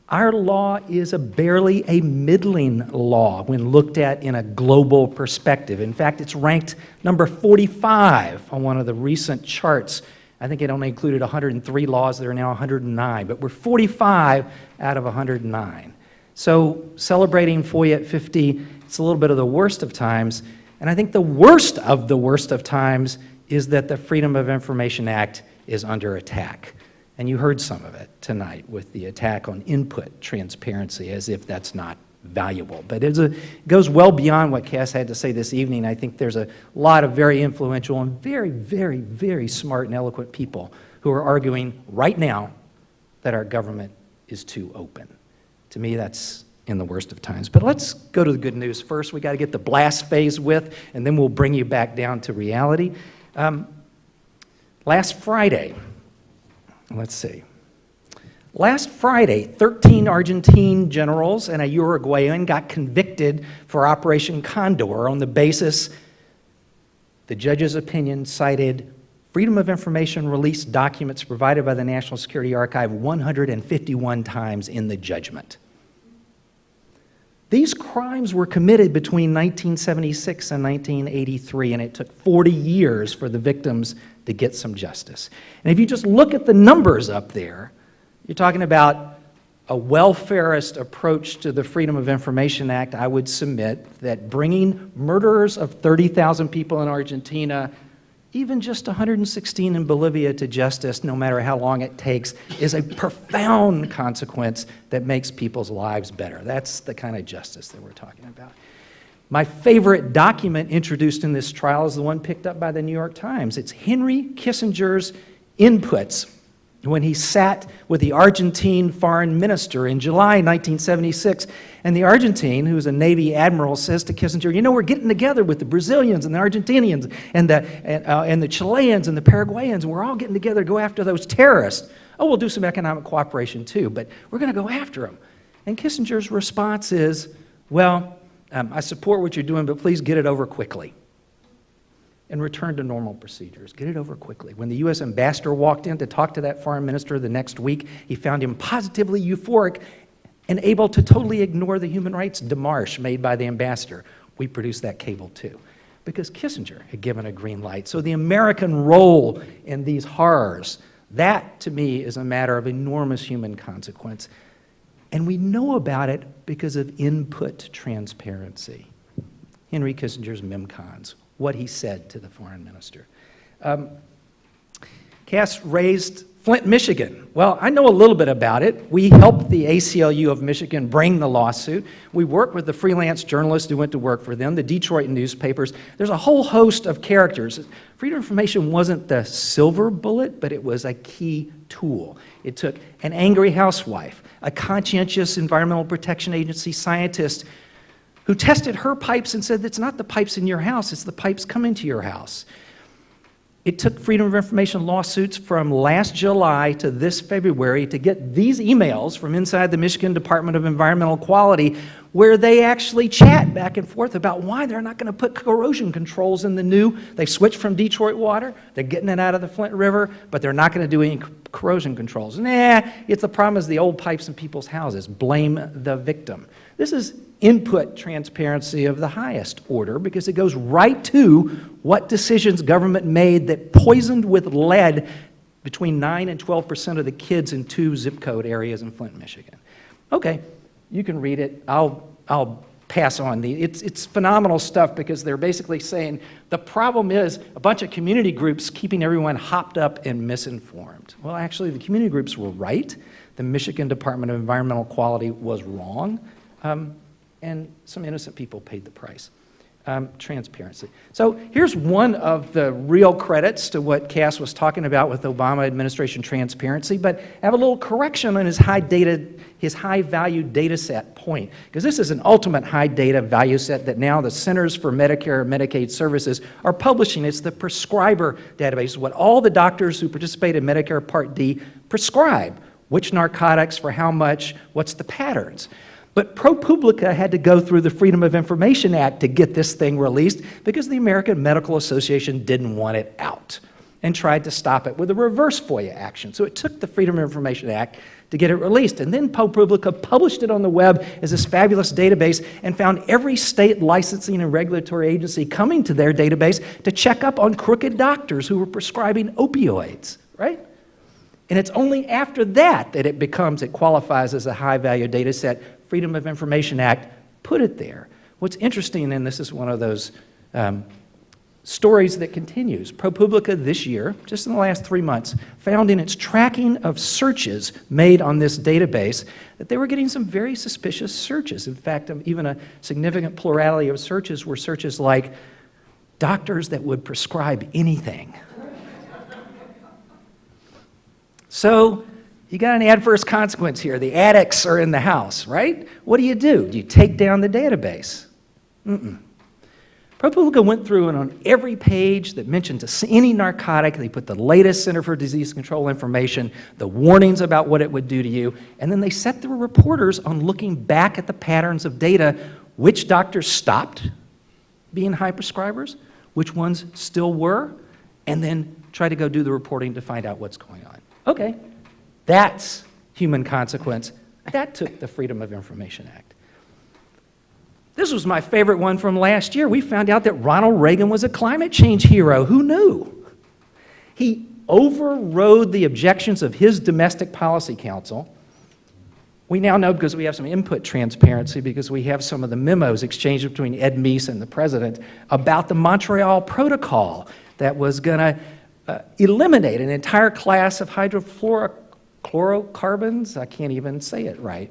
Our law is barely a middling law when looked at in a global perspective. In fact, it's ranked number 45 on one of the recent charts. I think it only included 103 laws. There are now 109, but we're 45 out of 109. So celebrating FOIA at 50, it's a little bit of the worst of times. And I think the worst of times is that the Freedom of Information Act is under attack. And you heard some of it tonight with the attack on input transparency, as if that's not valuable. But it goes well beyond what Cass had to say this evening. I think there's a lot of very influential and very, very, very smart and eloquent people who are arguing right now that our government is too open. To me, that's in the worst of times. But let's go to the good news first. We got to get the blast phase with, and then we'll bring you back down to reality. Last Friday, 13 Argentine generals and a Uruguayan got convicted for Operation Condor on the basis the judge's opinion cited Freedom of Information released documents provided by the National Security Archive 151 times in the judgment. These crimes were committed between 1976 and 1983, and it took 40 years for the victims to get some justice. And if you just look at the numbers up there, you're talking about a welfarist approach to the Freedom of Information Act. I would submit that bringing murderers of 30,000 people in Argentina, even just 116 in Bolivia to justice, no matter how long it takes, is a profound consequence that makes people's lives better. That's the kind of justice that we're talking about. My favorite document introduced in this trial is the one picked up by the New York Times. It's Henry Kissinger's inputs when he sat with the Argentine foreign minister in July 1976. And the Argentine, who's a Navy admiral, says to Kissinger, you know, we're getting together with the Brazilians and the Argentinians and the Chileans and the Paraguayans, and we're all getting together to go after those terrorists. Oh, we'll do some economic cooperation too, but we're going to go after them. And Kissinger's response is, well, I support what you're doing, but please get it over quickly and return to normal procedures. Get it over quickly. When the U.S. ambassador walked in to talk to that foreign minister the next week, he found him positively euphoric and able to totally ignore the human rights démarche made by the ambassador. We produced that cable too, because Kissinger had given a green light. So the American role in these horrors, that to me is a matter of enormous human consequence. And we know about it because of input transparency. Henry Kissinger's MemCons, what he said to the foreign minister. Cass raised Flint, Michigan. Well, I know a little bit about it. We helped the ACLU of Michigan bring the lawsuit. We worked with the freelance journalists who went to work for them, the Detroit newspapers. There's a whole host of characters. Freedom of information wasn't the silver bullet, but it was a key tool. It took an angry housewife, a conscientious Environmental Protection Agency scientist who tested her pipes and said, it's not the pipes in your house, it's the pipes coming to your house. It took Freedom of Information lawsuits from last July to this February to get these emails from inside the Michigan Department of Environmental Quality, where they actually chat back and forth about why they're not going to put corrosion controls in the new. They've switched from Detroit water, they're getting it out of the Flint River, but they're not going to do any corrosion controls. Nah, it's the problem is the old pipes in people's houses. Blame the victim. This is input transparency of the highest order because it goes right to what decisions government made that poisoned with lead between 9 and 12% of the kids in 2 zip code areas in Flint, Michigan. Okay, you can read it. I'll pass on. It's phenomenal stuff because they're basically saying the problem is a bunch of community groups keeping everyone hopped up and misinformed. Well, actually, the community groups were right. The Michigan Department of Environmental Quality was wrong. And some innocent people paid the price. Transparency. So here's one of the real credits to what Cass was talking about with Obama administration transparency, but I have a little correction on his high value data set point, because this is an ultimate high data value set that now the Centers for Medicare and Medicaid Services are publishing. It's the prescriber database, what all the doctors who participate in Medicare Part D prescribe, which narcotics for how much, what's the patterns. But ProPublica had to go through the Freedom of Information Act to get this thing released because the American Medical Association didn't want it out and tried to stop it with a reverse FOIA action. So it took the Freedom of Information Act to get it released. And then ProPublica published it on the web as this fabulous database and found every state licensing and regulatory agency coming to their database to check up on crooked doctors who were prescribing opioids, right? And it's only after that that it qualifies as a high-value data set. Freedom of Information Act put it there. What's interesting, and this is one of those stories that continues, ProPublica this year, just in the last 3 months, found in its tracking of searches made on this database that they were getting some very suspicious searches. In fact, even a significant plurality of searches were searches like doctors that would prescribe anything. So you got an adverse consequence here. The addicts are in the house, right? What do? Do you take down the database? ProPublica went through and on every page that mentioned any narcotic, they put the latest Center for Disease Control information, the warnings about what it would do to you, and then they set the reporters on looking back at the patterns of data, which doctors stopped being high prescribers, which ones still were, and then try to go do the reporting to find out what's going on. Okay, that's human consequence. That took the Freedom of Information Act. This was my favorite one from last year. We found out that Ronald Reagan was a climate change hero. Who knew? He overrode the objections of his domestic policy council. We now know because we have some input transparency because we have some of the memos exchanged between Ed Meese and the president about the Montreal Protocol that was going to eliminate an entire class of hydrofluorocarbons, I can't even say it right,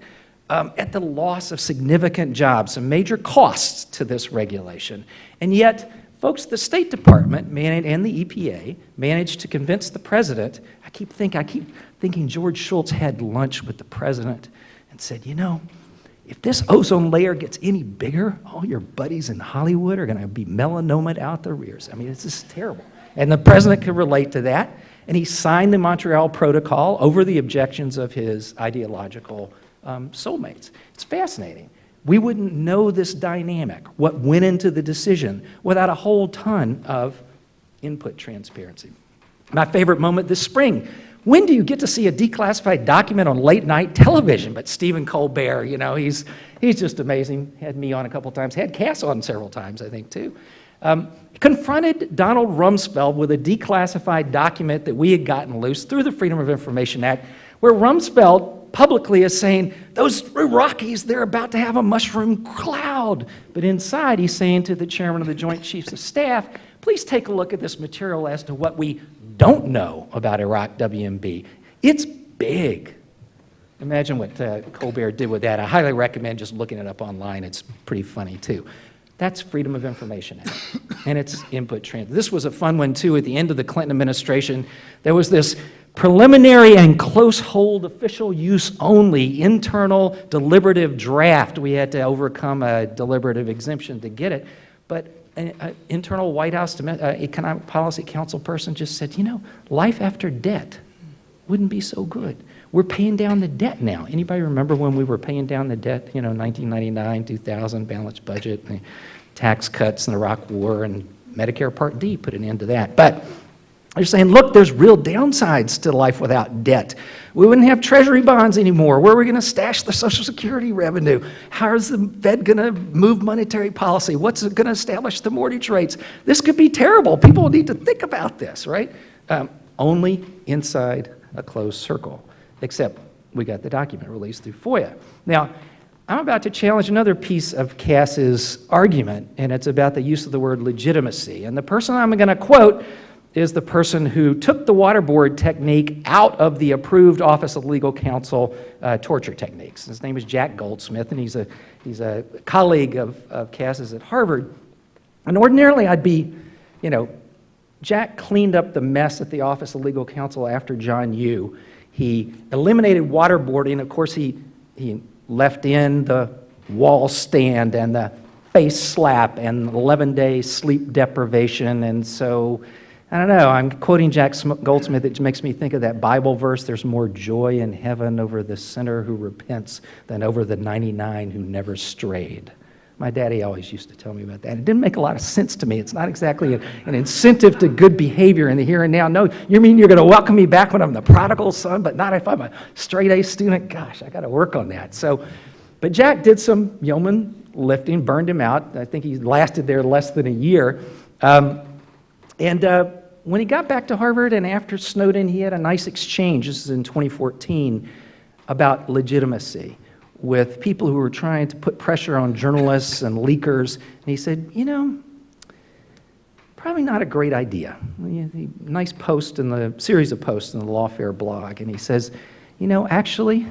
at the loss of significant jobs, some major costs to this regulation. And yet, folks, the State Department and the EPA managed to convince the president, I keep thinking thinking George Shultz had lunch with the president and said, you know, if this ozone layer gets any bigger, all your buddies in Hollywood are going to be melanomaed out the rears. I mean, it's just terrible. And the president could relate to that, and he signed the Montreal Protocol over the objections of his ideological soulmates. It's fascinating. We wouldn't know this dynamic, what went into the decision, without a whole ton of input transparency. My favorite moment this spring, when do you get to see a declassified document on late night television? But Stephen Colbert, you know, he's just amazing. Had me on a couple times, had Cass on several times, I think, too. Confronted Donald Rumsfeld with a declassified document that we had gotten loose through the Freedom of Information Act, where Rumsfeld publicly is saying, those Iraqis, they're about to have a mushroom cloud. But inside, he's saying to the chairman of the Joint Chiefs of Staff, please take a look at this material as to what we don't know about Iraq WMB. It's big. Imagine what Colbert did with that. I highly recommend just looking it up online. It's pretty funny, too. That's Freedom of Information Act, and it's input transfer. This was a fun one, too. At the end of the Clinton administration, there was this preliminary and close hold official use only internal deliberative draft. We had to overcome a deliberative exemption to get it, but an internal White House Economic Policy Council person just said, you know, life after debt wouldn't be so good. We're paying down the debt now. Anybody remember when we were paying down the debt, you know, 1999, 2000, balanced budget, the tax cuts and the Iraq War, and Medicare Part D put an end to that. But they're saying, look, there's real downsides to life without debt. We wouldn't have treasury bonds anymore. Where are we going to stash the Social Security revenue? How is the Fed going to move monetary policy? What's it going to establish the mortgage rates? This could be terrible. People need to think about this, right? Only inside a closed circle, except we got the document released through FOIA. Now, I'm about to challenge another piece of Cass's argument, and it's about the use of the word legitimacy. And the person I'm going to quote is the person who took the waterboard technique out of the approved Office of Legal Counsel torture techniques. His name is Jack Goldsmith, and he's a colleague of Cass's at Harvard. And ordinarily I'd be, you know, Jack cleaned up the mess at the Office of Legal Counsel after John Yoo. He eliminated waterboarding. Of course, he left in the wall stand and the face slap and 11-day sleep deprivation, and so I don't know, I'm quoting Jack Goldsmith. It makes me think of that Bible verse, there's more joy in heaven over the sinner who repents than over the 99 who never strayed. My daddy always used to tell me about that. It didn't make a lot of sense to me. It's not exactly an incentive to good behavior in the here and now. No, you mean you're going to welcome me back when I'm the prodigal son, but not if I'm a straight-A student? Gosh, I got to work on that. But Jack did some yeoman lifting, burned him out. I think he lasted there less than a year. When he got back to Harvard and after Snowden, he had a nice exchange, this is in 2014, about legitimacy with people who were trying to put pressure on journalists and leakers. And he said, you know, probably not a great idea. Nice post in the series of posts in the Lawfare blog. And he says, you know, actually,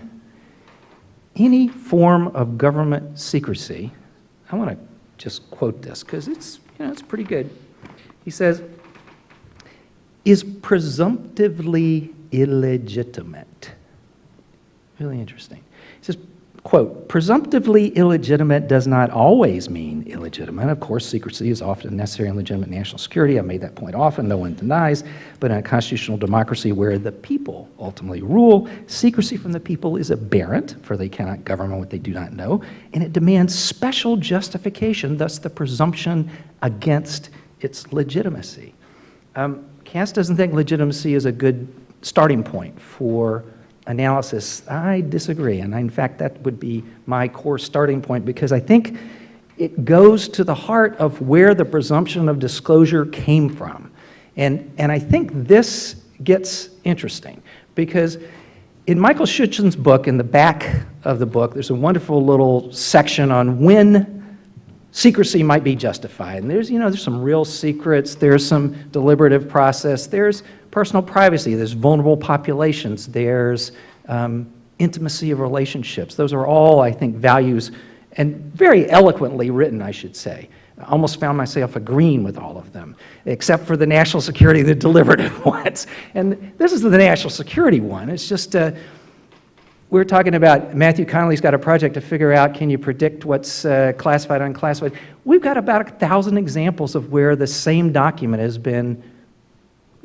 any form of government secrecy, I want to just quote this because it's, you know, it's pretty good. He says, is presumptively illegitimate. Really interesting. He says, quote, presumptively illegitimate does not always mean illegitimate. Of course, secrecy is often necessary in legitimate national security. I've made that point often, no one denies. But in a constitutional democracy where the people ultimately rule, secrecy from the people is aberrant, for they cannot govern what they do not know, and it demands special justification, thus the presumption against its legitimacy. Cass doesn't think legitimacy is a good starting point for analysis. I disagree, and in fact, that would be my core starting point because I think it goes to the heart of where the presumption of disclosure came from. And I think this gets interesting because in Michael Schuetzen's book, in the back of the book, there's a wonderful little section on when secrecy might be justified. And there's some real secrets, there's some deliberative process, there's personal privacy, there's vulnerable populations, there's intimacy of relationships. Those are all, I think, values, and very eloquently written, I should say, I almost found myself agreeing with all of them, except for the national security, the deliberative ones. And this is the national security one. It's just, we're talking about, Matthew Connolly's got a project to figure out, can you predict what's classified, unclassified? We've got about 1,000 examples of where the same document has been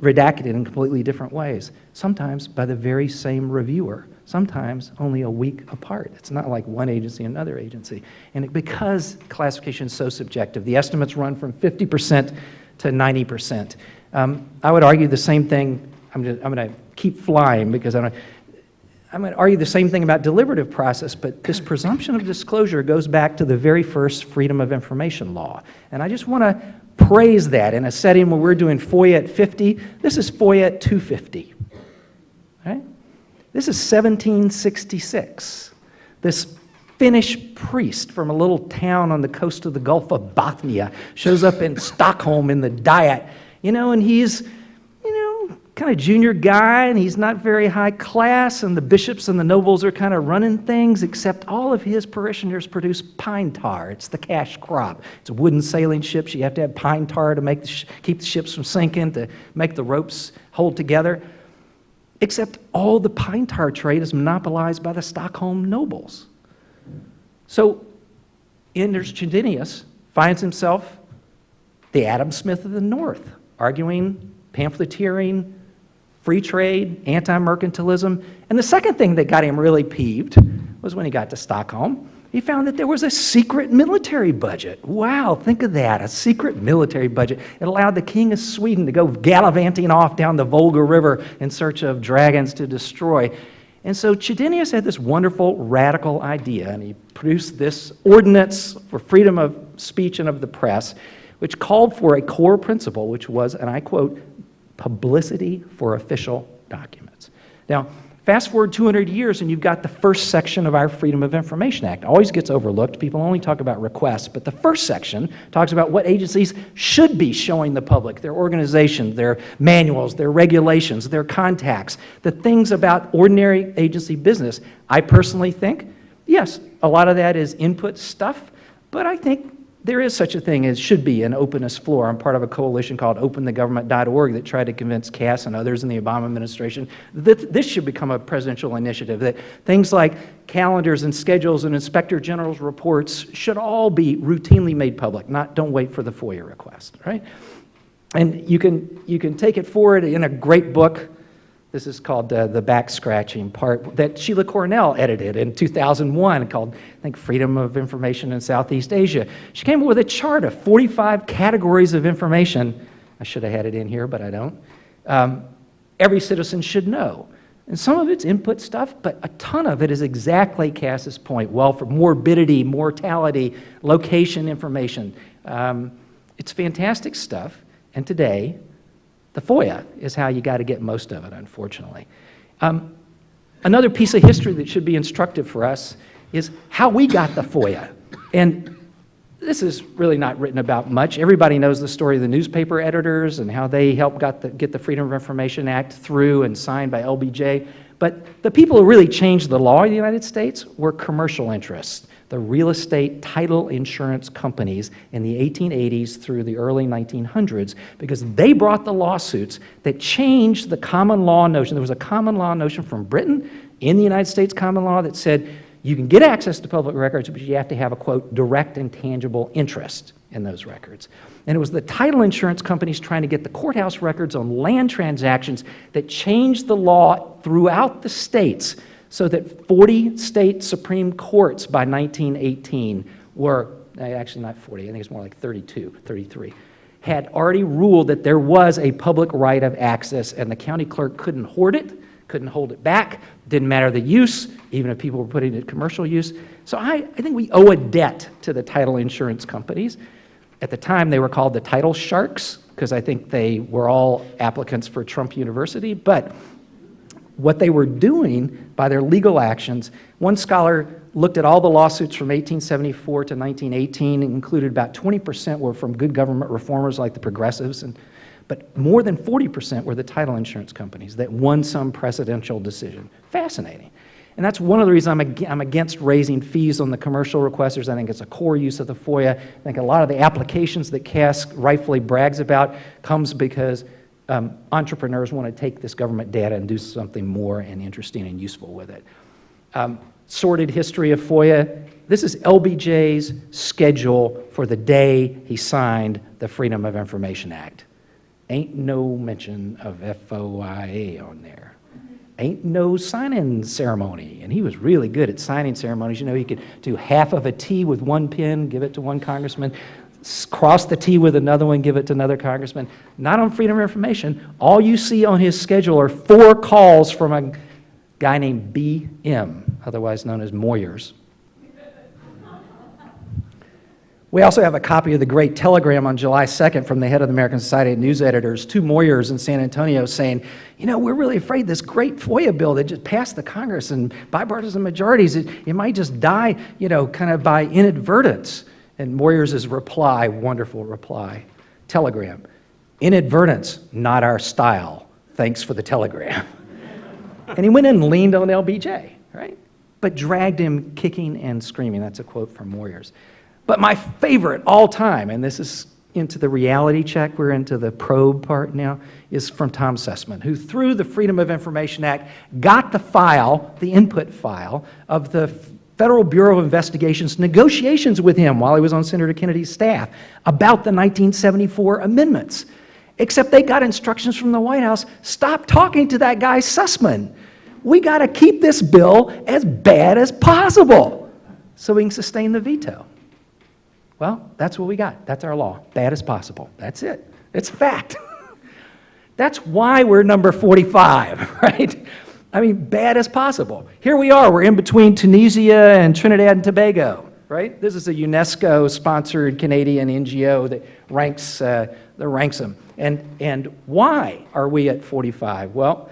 redacted in completely different ways, sometimes by the very same reviewer, sometimes only a week apart. It's not like one agency and another agency. And because classification is so subjective, the estimates run from 50% to 90%. I would argue the same thing. I'm going to keep flying because I'm going to argue the same thing about deliberative process, but this presumption of disclosure goes back to the very first Freedom of Information law. And I just want to praise that in a setting where we're doing FOIA at 50. This is FOIA at 250. Right? This is 1766. This Finnish priest from a little town on the coast of the Gulf of Bothnia shows up in Stockholm in the Diet, and he's, kind of junior guy, and he's not very high class, and the bishops and the nobles are kind of running things, except all of his parishioners produce pine tar. It's the cash crop. It's a wooden sailing ships. You have to have pine tar to make keep the ships from sinking, to make the ropes hold together. Except all the pine tar trade is monopolized by the Stockholm nobles. So Anders Chydenius finds himself the Adam Smith of the North, arguing pamphleteering, free trade, anti-mercantilism. And the second thing that got him really peeved was when he got to Stockholm, he found that there was a secret military budget. Wow, think of that, a secret military budget. It allowed the King of Sweden to go gallivanting off down the Volga River in search of dragons to destroy. And so Chydenius had this wonderful, radical idea, and he produced this ordinance for freedom of speech and of the press, which called for a core principle, which was, and I quote, publicity for official documents. Now, fast forward 200 years and you've got the first section of our Freedom of Information Act. Always gets overlooked. People only talk about requests, but the first section talks about what agencies should be showing the public, their organizations, their manuals, their regulations, their contacts, the things about ordinary agency business. I personally think, yes, a lot of that is input stuff, but I think there is such a thing as should be an openness floor. I'm part of a coalition called OpenTheGovernment.org that tried to convince Cass and others in the Obama administration that this should become a presidential initiative, that things like calendars and schedules and Inspector General's reports should all be routinely made public, don't wait for the FOIA request, right? And you can take it forward in a great book. This is called the back scratching part that Sheila Cornell edited in 2001 called, I think, Freedom of Information in Southeast Asia. She came up with a chart of 45 categories of information. I should have had it in here, but I don't. Every citizen should know. And some of it's input stuff, but a ton of it is exactly Cass's point. Well, for morbidity, mortality, location information. It's fantastic stuff. And today, the FOIA is how you got to get most of it, unfortunately. Another piece of history that should be instructive for us is how we got the FOIA. And this is really not written about much. Everybody knows the story of the newspaper editors and how they helped get the Freedom of Information Act through and signed by LBJ. But the people who really changed the law in the United States were commercial interests, the real estate title insurance companies in the 1880s through the early 1900s, because they brought the lawsuits that changed the common law notion. There was a common law notion from Britain in the United States common law that said you can get access to public records, but you have to have a, quote, direct and tangible interest in those records. And it was the title insurance companies trying to get the courthouse records on land transactions that changed the law throughout the states so that 40 state Supreme Courts by 1918 were, actually not 40, I think it's more like 32, 33, had already ruled that there was a public right of access and the county clerk couldn't hoard it, couldn't hold it back, didn't matter the use, even if people were putting it in commercial use. So I think we owe a debt to the title insurance companies. At the time, they were called the title sharks, because I think they were all applicants for Trump University, but what they were doing by their legal actions, one scholar looked at all the lawsuits from 1874 to 1918 and included about 20% were from good government reformers like the progressives, but more than 40% were the title insurance companies that won some presidential decision. Fascinating. And that's one of the reasons I'm against raising fees on the commercial requesters. I think it's a core use of the FOIA. I think a lot of the applications that Cass rightfully brags about comes because entrepreneurs want to take this government data and do something more and interesting and useful with it. Sordid history of FOIA. This is LBJ's schedule for the day he signed the Freedom of Information Act. Ain't no mention of FOIA on there. Ain't no sign-in ceremony. And he was really good at signing ceremonies. You know, he could do half of a T with one pen, give it to one congressman, cross the T with another one, give it to another congressman. Not on Freedom of Information. All you see on his schedule are 4 calls from a guy named B.M., otherwise known as Moyers. We also have a copy of the great telegram on July 2nd from the head of the American Society of News Editors to Moyers in San Antonio saying, you know, we're really afraid this great FOIA bill that just passed the Congress and bipartisan majorities, it might just die, you know, kind of by inadvertence. And Moyers' reply, wonderful reply, telegram, inadvertence, not our style. Thanks for the telegram. And he went in and leaned on LBJ, right? But dragged him kicking and screaming. That's a quote from Moyers. But my favorite all time, and this is into the reality check, we're into the probe part now, is from Tom Sussman, who through the Freedom of Information Act got the file, the input file, of the Federal Bureau of Investigation's negotiations with him while he was on Senator Kennedy's staff about the 1974 amendments. Except they got instructions from the White House, stop talking to that guy Sussman. We got to keep this bill as bad as possible so we can sustain the veto. Well, that's what we got. That's our law. Bad as possible. That's it. It's fact. That's why we're number 45, right? I mean, bad as possible. Here we are. We're in between Tunisia and Trinidad and Tobago, right? This is a UNESCO-sponsored Canadian NGO that ranks them. And why are we at 45? Well,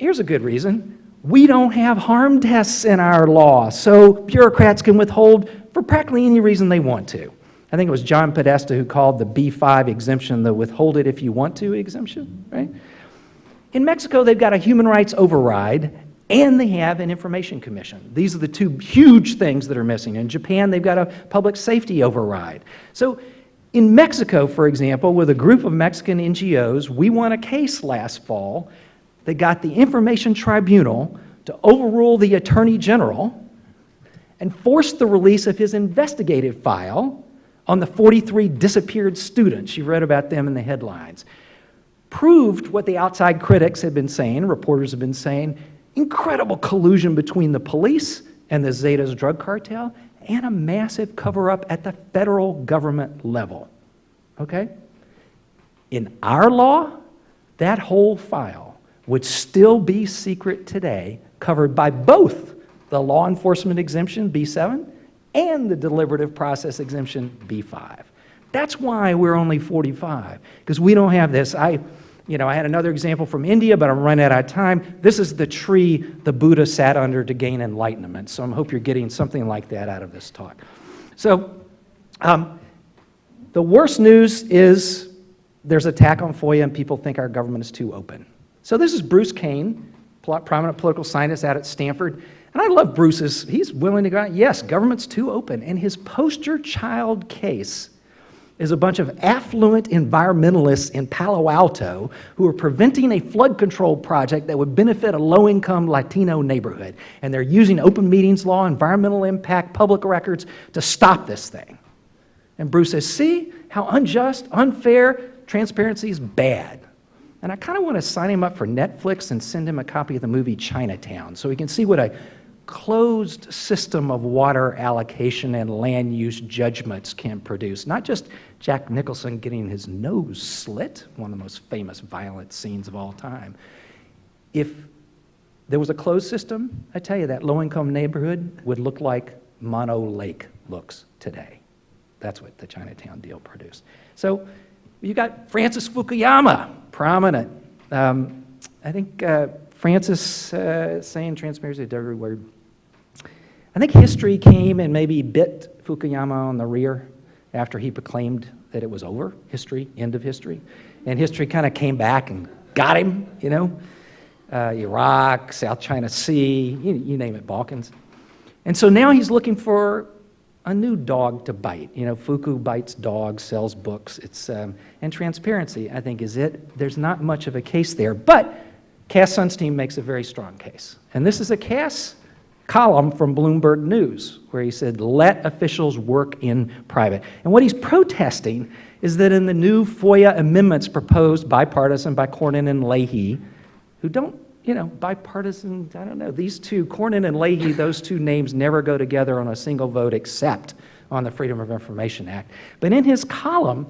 here's a good reason. We don't have harm tests in our law, so bureaucrats can withhold for practically any reason they want to. I think it was John Podesta who called the B5 exemption the withhold it if you want to exemption, right? In Mexico, they've got a human rights override, and they have an information commission. These are the 2 huge things that are missing. In Japan, they've got a public safety override. So in Mexico, for example, with a group of Mexican NGOs, we won a case last fall that got the Information Tribunal to overrule the Attorney General and forced the release of his investigative file on the 43 disappeared students. You read about them in the headlines. Proved what the outside critics had been saying, reporters have been saying, incredible collusion between the police and the Zetas drug cartel, and a massive cover-up at the federal government level, okay? In our law, that whole file would still be secret today, covered by both the law enforcement exemption, B7, and the deliberative process exemption, B5. That's why we're only 45, because we don't have this. I had another example from India, but I'm running out of time. This is the tree the Buddha sat under to gain enlightenment, so I hope you're getting something like that out of this talk. So the worst news is there's attack on FOIA and people think our government is too open. So this is Bruce Kane, prominent political scientist out at Stanford. And I love Bruce's, he's willing to go out, yes, government's too open. And his poster child case is a bunch of affluent environmentalists in Palo Alto who are preventing a flood control project that would benefit a low-income Latino neighborhood. And they're using open meetings law, environmental impact, public records to stop this thing. And Bruce says, see how unjust, unfair, transparency is bad. And I kind of want to sign him up for Netflix and send him a copy of the movie Chinatown so he can see what a closed system of water allocation and land use judgments can produce. Not just Jack Nicholson getting his nose slit, one of the most famous violent scenes of all time. If there was a closed system, I tell you, that low-income neighborhood would look like Mono Lake looks today. That's what the Chinatown deal produced. So you got Francis Fukuyama, prominent. I think Francis saying transparency is every word. I think history came and maybe bit Fukuyama on the rear after he proclaimed that it was over, history, end of history. And history kind of came back and got him, you know. Iraq, South China Sea, you name it, Balkans. And so now he's looking for a new dog to bite. You know, Fuku bites dogs, sells books. And transparency, I think, is it. There's not much of a case there, but Cass Sunstein makes a very strong case. And this is a Cass column from Bloomberg News, where he said, let officials work in private. And what he's protesting is that in the new FOIA amendments proposed bipartisan by Cornyn and Leahy, who don't, bipartisan, I don't know, these two, Cornyn and Leahy, those two names never go together on a single vote except on the Freedom of Information Act. But in his column,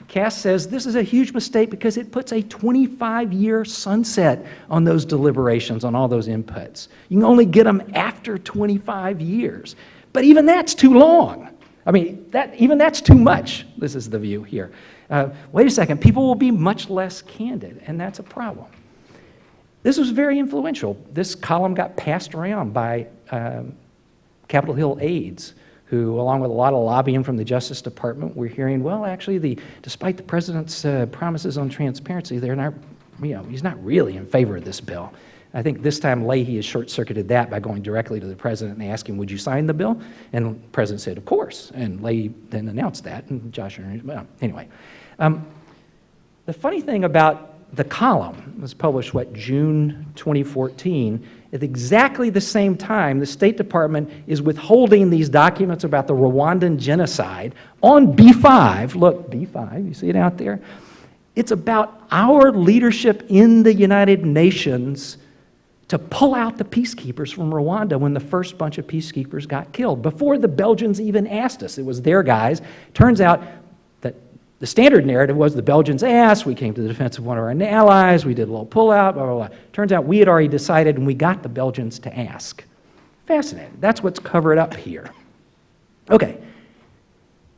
Cass says this is a huge mistake because it puts a 25-year sunset on those deliberations, on all those inputs. You can only get them after 25 years. But even that's too long. I mean, even that's too much. This is the view here. Wait a second, people will be much less candid, and that's a problem. This was very influential. This column got passed around by Capitol Hill aides, who, along with a lot of lobbying from the Justice Department, were hearing, well, actually, despite the president's promises on transparency, they're not, he's not really in favor of this bill. I think this time Leahy has short-circuited that by going directly to the president and asking, would you sign the bill? And the president said, of course. And Leahy then announced that, and Josh, well, anyway. The funny thing about the column was published, June 2014. At exactly the same time, the State Department is withholding these documents about the Rwandan genocide on B5. Look, B5, you see it out there? It's about our leadership in the United Nations to pull out the peacekeepers from Rwanda when the first bunch of peacekeepers got killed, before the Belgians even asked us. It was their guys. Turns out that the standard narrative was the Belgians asked, we came to the defense of one of our allies, we did a little pullout, blah, blah, blah. Turns out we had already decided and we got the Belgians to ask. Fascinating. That's what's covered up here. Okay.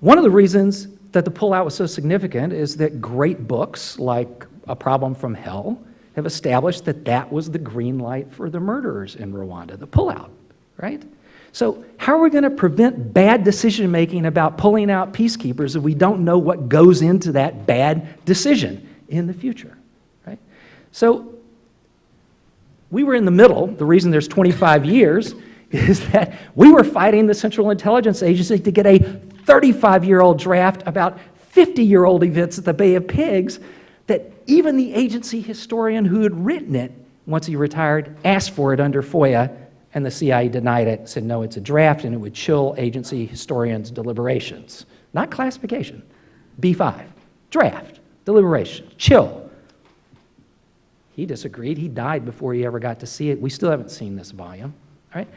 One of the reasons that the pullout was so significant is that great books like A Problem from Hell have established that that was the green light for the murderers in Rwanda, the pullout, right? So how are we going to prevent bad decision-making about pulling out peacekeepers if we don't know what goes into that bad decision in the future, right? So we were in the middle. The reason there's 25 years is that we were fighting the Central Intelligence Agency to get a 35-year-old draft about 50-year-old events at the Bay of Pigs that even the agency historian who had written it, once he retired, asked for it under FOIA, and the CIA denied it, said, no, it's a draft, and it would chill agency historians' deliberations. Not classification. B5. Draft. Deliberation. Chill. He disagreed. He died before he ever got to see it. We still haven't seen this volume. All right?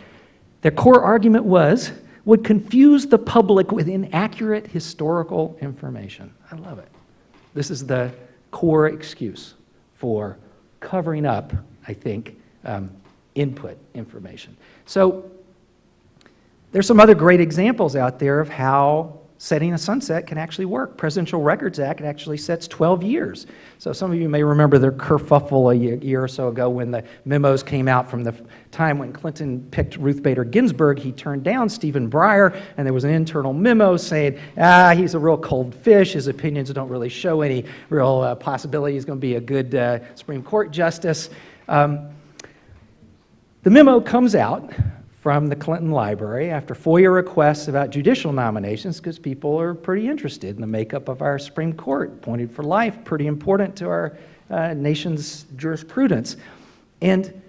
Their core argument would confuse the public with inaccurate historical information. I love it. This is the core excuse for covering up, I think, input information. So there's some other great examples out there of how setting a sunset can actually work. Presidential Records Act actually sets 12 years. So some of you may remember the kerfuffle a year or so ago when the memos came out from the time when Clinton picked Ruth Bader Ginsburg. He turned down Stephen Breyer, and there was an internal memo saying, he's a real cold fish. His opinions don't really show any real possibility he's going to be a good Supreme Court justice. The memo comes out from the Clinton Library after FOIA requests about judicial nominations, because people are pretty interested in the makeup of our Supreme Court, appointed for life, pretty important to our nation's jurisprudence. And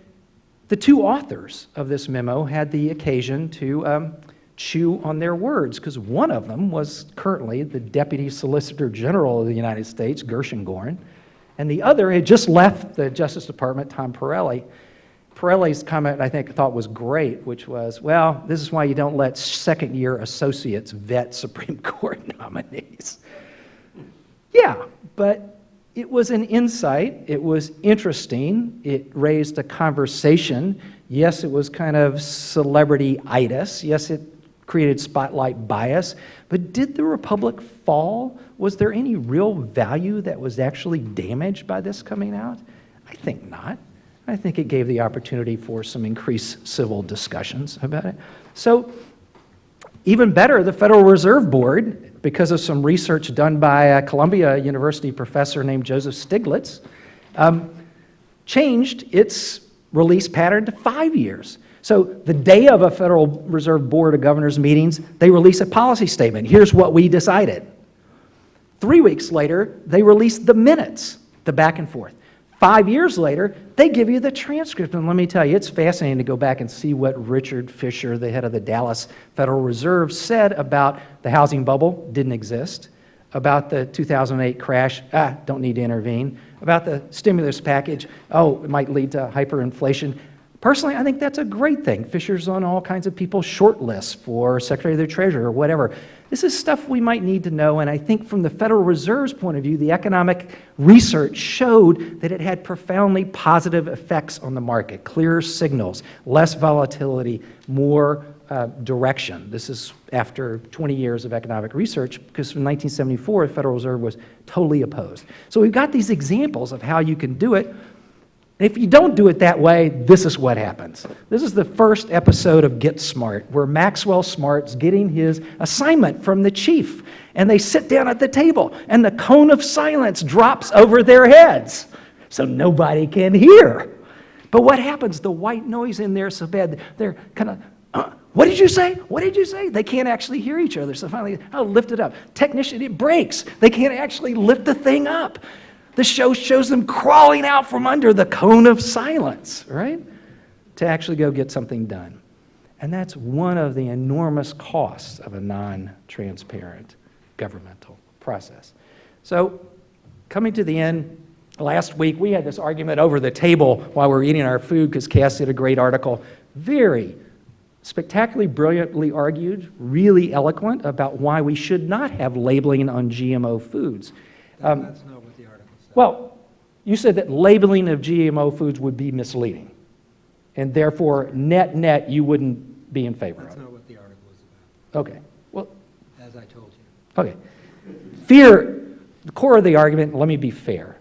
the two authors of this memo had the occasion to chew on their words, because one of them was currently the Deputy Solicitor General of the United States, Gershengorn, and the other had just left the Justice Department, Tom Pirelli. Pirelli's comment, I thought was great, which was, well, this is why you don't let second-year associates vet Supreme Court nominees. Yeah, but it was an insight. It was interesting. It raised a conversation. Yes, it was kind of celebrity-itis. Yes, it created spotlight bias. But did the Republic fall? Was there any real value that was actually damaged by this coming out? I think not. I think it gave the opportunity for some increased civil discussions about it. So even better, the Federal Reserve Board, because of some research done by a Columbia University professor named Joseph Stiglitz, changed its release pattern to 5 years. So the day of a Federal Reserve Board of Governors meetings, they release a policy statement. Here's what we decided. 3 weeks later, they release the minutes, the back and forth. 5 years later, they give you the transcript. And let me tell you, it's fascinating to go back and see what Richard Fisher, the head of the Dallas Federal Reserve, said about the housing bubble, didn't exist, about the 2008 crash, don't need to intervene, about the stimulus package, it might lead to hyperinflation. Personally, I think that's a great thing. Fisher's on all kinds of people's short lists for Secretary of the Treasury or whatever. This is stuff we might need to know, and I think from the Federal Reserve's point of view, the economic research showed that it had profoundly positive effects on the market, clearer signals, less volatility, more direction. This is after 20 years of economic research, because from 1974, the Federal Reserve was totally opposed. So we've got these examples of how you can do it. If you don't do it that way, this is what happens. This is the first episode of Get Smart, where Maxwell Smart's getting his assignment from the chief, and they sit down at the table, and the cone of silence drops over their heads, so nobody can hear. But what happens? The white noise in there is so bad, they're kind of, what did you say? What did you say? They can't actually hear each other, so finally, lift it up. Technician, it breaks. They can't actually lift the thing up. The show shows them crawling out from under the cone of silence, right? To actually go get something done. And that's one of the enormous costs of a non-transparent governmental process. So, coming to the end, last week we had this argument over the table while we were eating our food, because Cass did a great article, very spectacularly, brilliantly argued, really eloquent about why we should not have labeling on GMO foods. That's not what the article said. Well, you said that labeling of GMO foods would be misleading, and therefore, net, you wouldn't be in favor of it. That's not what the article was about, Okay. Well, as I told you. okay. Fear, the core of the argument, let me be fair,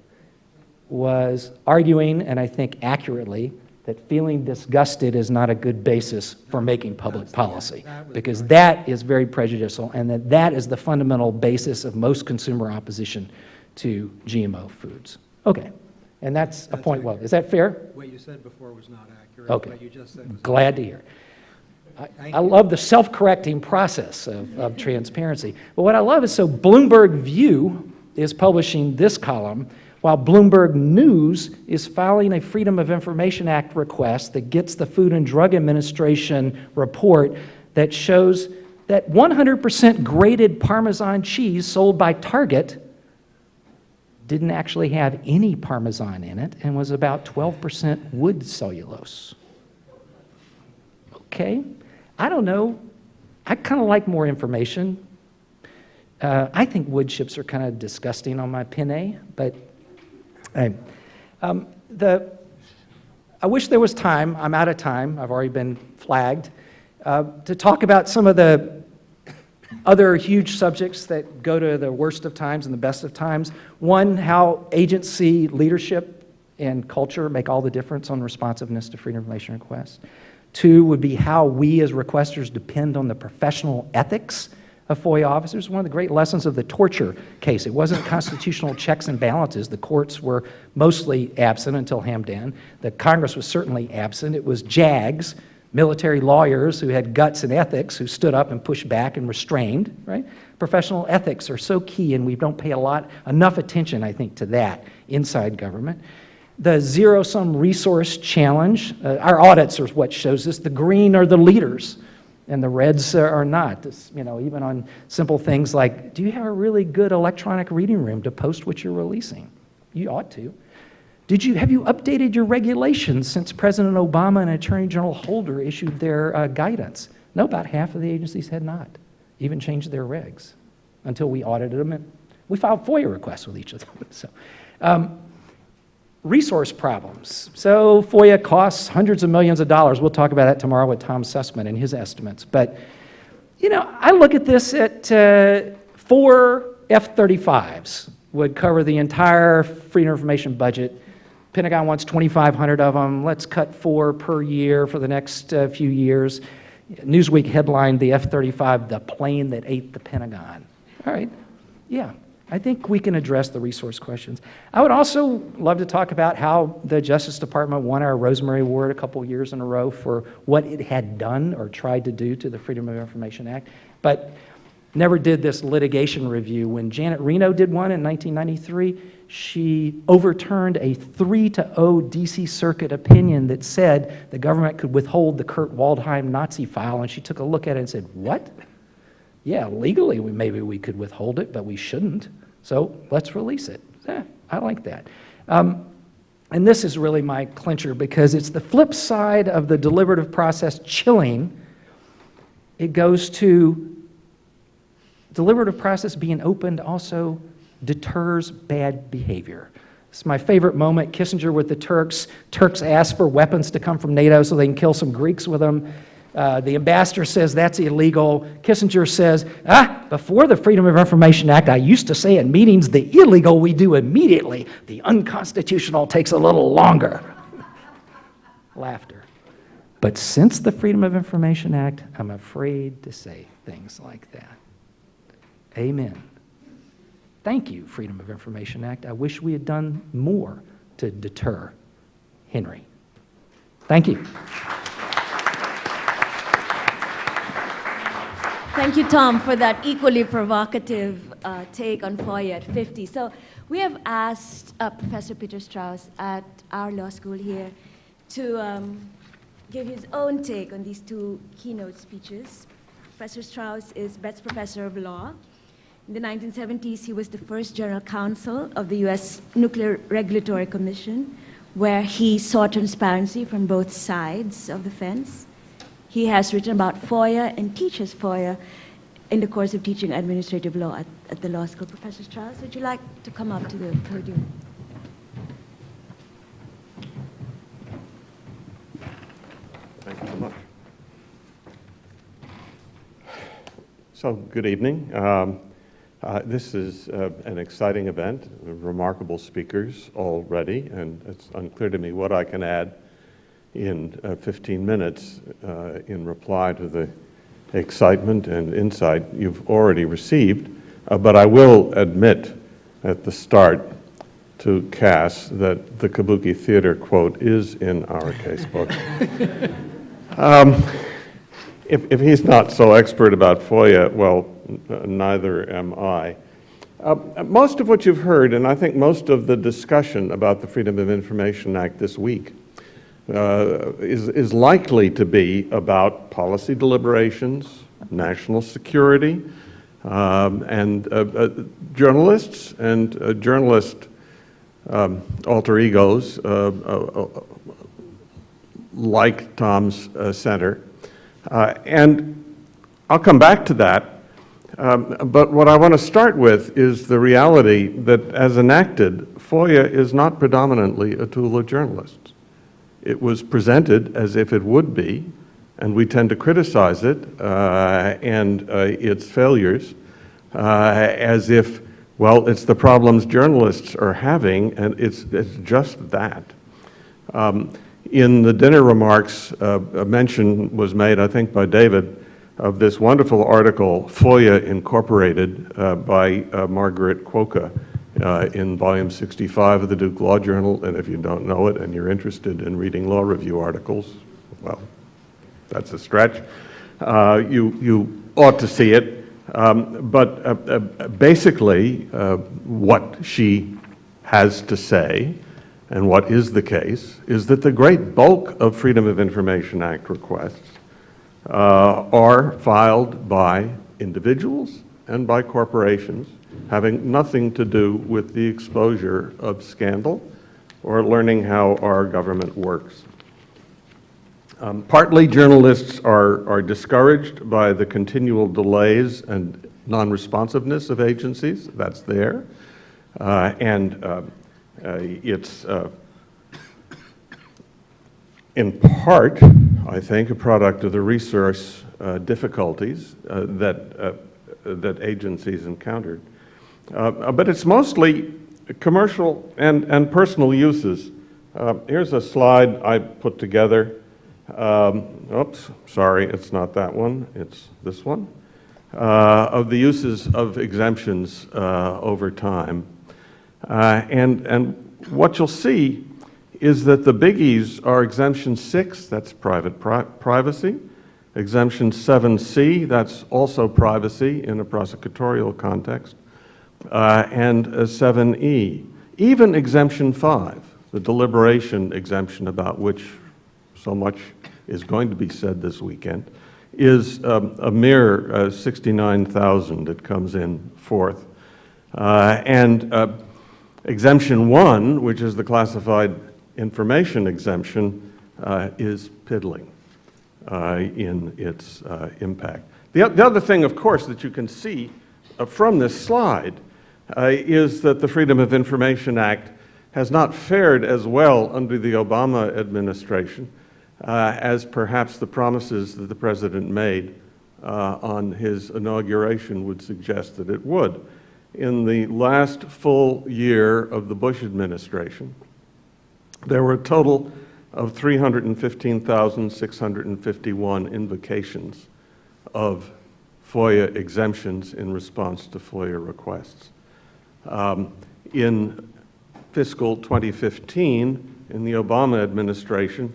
was arguing, and I think accurately, that feeling disgusted is not a good basis for making public policy, because that is very prejudicial, and that is the fundamental basis of most consumer opposition to GMO foods. Okay, and that's a point well. Is that fair? What you said before was not accurate. Okay. What you just said was Glad to hear. I love the self-correcting process of transparency. But what I love is, so Bloomberg View is publishing this column, while Bloomberg News is filing a Freedom of Information Act request that gets the Food and Drug Administration report that shows that 100% grated Parmesan cheese sold by Target didn't actually have any Parmesan in it and was about 12% wood cellulose. Okay, I don't know. I kind of like more information. I think wood chips are kind of disgusting on my penne, but I wish there was time. I'm out of time. I've already been flagged. To talk about some of the other huge subjects that go to the worst of times and the best of times. One, how agency leadership and culture make all the difference on responsiveness to freedom of information requests. Two would be how we as requesters depend on the professional ethics of FOIA officers. One of the great lessons of the torture case, it wasn't constitutional checks and balances. The courts were mostly absent until Hamdan. The Congress was certainly absent. It was JAGs, military lawyers who had guts and ethics, who stood up and pushed back and restrained, right? Professional ethics are so key, and we don't pay enough attention, I think, to that inside government. The zero-sum resource challenge, our audits are what shows this. The green are the leaders, and the reds are not. This, even on simple things like, do you have a really good electronic reading room to post what you're releasing? You ought to. Have you updated your regulations since President Obama and Attorney General Holder issued their guidance? No, about half of the agencies had not even changed their regs until we audited them, and we filed FOIA requests with each of them. So, resource problems. So FOIA costs hundreds of millions of dollars. We'll talk about that tomorrow with Tom Sussman and his estimates. But, I look at this at 4 F-35s would cover the entire Freedom of Information budget. Pentagon wants 2,500 of them. Let's cut 4 per year for the next few years. Newsweek headlined the F-35, the plane that ate the Pentagon. All right, yeah. I think we can address the resource questions. I would also love to talk about how the Justice Department won our Rosemary Award a couple years in a row for what it had done or tried to do to the Freedom of Information Act, but never did this litigation review. When Janet Reno did one in 1993, she overturned a 3-0 D.C. Circuit opinion that said the government could withhold the Kurt Waldheim Nazi file, and she took a look at it and said, what? Yeah, legally maybe we could withhold it, but we shouldn't. So let's release it. I like that. And this is really my clincher because it's the flip side of the deliberative process chilling. It goes to deliberative process being opened also deters bad behavior. It's my favorite moment. Kissinger with the Turks. Turks ask for weapons to come from NATO so they can kill some Greeks with them. The ambassador says that's illegal. Kissinger says, before the Freedom of Information Act, I used to say in meetings, the illegal we do immediately. The unconstitutional takes a little longer. Laughter. But since the Freedom of Information Act, I'm afraid to say things like that. Amen. Thank you, Freedom of Information Act. I wish we had done more to deter Henry. Thank you. Thank you, Tom, for that equally provocative take on FOIA at 50. So we have asked Professor Peter Strauss at our law school here to give his own take on these two keynote speeches. Professor Strauss is Betts Professor of Law. In the 1970s, he was the first general counsel of the U.S. Nuclear Regulatory Commission, where he sought transparency from both sides of the fence. He has written about FOIA and teaches FOIA in the course of teaching administrative law at the law school. Professor Strauss, would you like to come up to the podium? Thank you so much. So, good evening. This is an exciting event, remarkable speakers already, and it's unclear to me what I can add in 15 minutes in reply to the excitement and insight you've already received, but I will admit at the start to Cass that the Kabuki Theater quote is in our casebook. If he's not so expert about FOIA, well, neither am I. Most of what you've heard, and I think most of the discussion about the Freedom of Information Act this week, is likely to be about policy deliberations, national security, and journalists and journalist alter egos like Tom's center. And I'll come back to that. But what I want to start with is the reality that, as enacted, FOIA is not predominantly a tool of journalists. It was presented as if it would be, and we tend to criticize it and its failures as if, well, it's the problems journalists are having, and it's just that. In the dinner remarks, a mention was made, I think, by David, of this wonderful article, FOIA Incorporated, by Margaret Quokka, in volume 65 of the Duke Law Journal, and if you don't know it and you're interested in reading law review articles, well, that's a stretch. You ought to see it, but basically what she has to say and what is the case is that the great bulk of Freedom of Information Act requests are filed by individuals and by corporations having nothing to do with the exposure of scandal or learning how our government works. Partly, journalists are discouraged by the continual delays and non-responsiveness of agencies. That's there. It's in part, I think, a product of the resource difficulties that agencies encountered. But it's mostly commercial and personal uses. Here's a slide I put together. Oops, sorry, it's not that one, it's this one. of the uses of exemptions over time. And what you'll see is that the biggies are exemption 6, that's private privacy, exemption 7C, that's also privacy in a prosecutorial context, and 7E. Even exemption 5, the deliberation exemption about which so much is going to be said this weekend, is a mere 69,000 that comes in fourth. Exemption 1, which is the classified information exemption, is piddling in its impact. The other thing, of course, that you can see from this slide is that the Freedom of Information Act has not fared as well under the Obama administration as perhaps the promises that the president made on his inauguration would suggest that it would. In the last full year of the Bush administration, there were a total of 315,651 invocations of FOIA exemptions in response to FOIA requests. In fiscal 2015, in the Obama administration,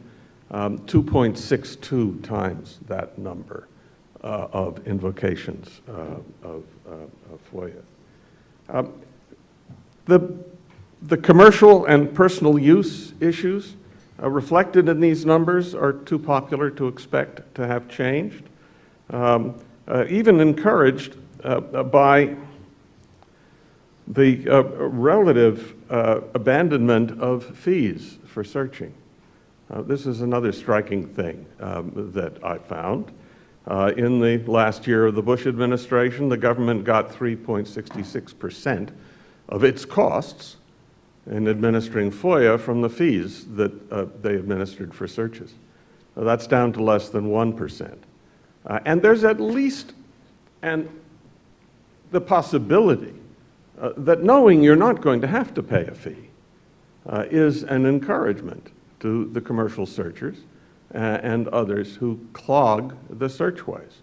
2.62 times that number of invocations of FOIA. The commercial and personal use issues reflected in these numbers are too popular to expect to have changed, even encouraged by the relative abandonment of fees for searching. This is another striking thing that I found. In the last year of the Bush administration, the government got 3.66% of its costs in administering FOIA from the fees that they administered for searches. That's down to less than 1%. And there's at least the possibility that knowing you're not going to have to pay a fee is an encouragement to the commercial searchers and others who clog the searchways.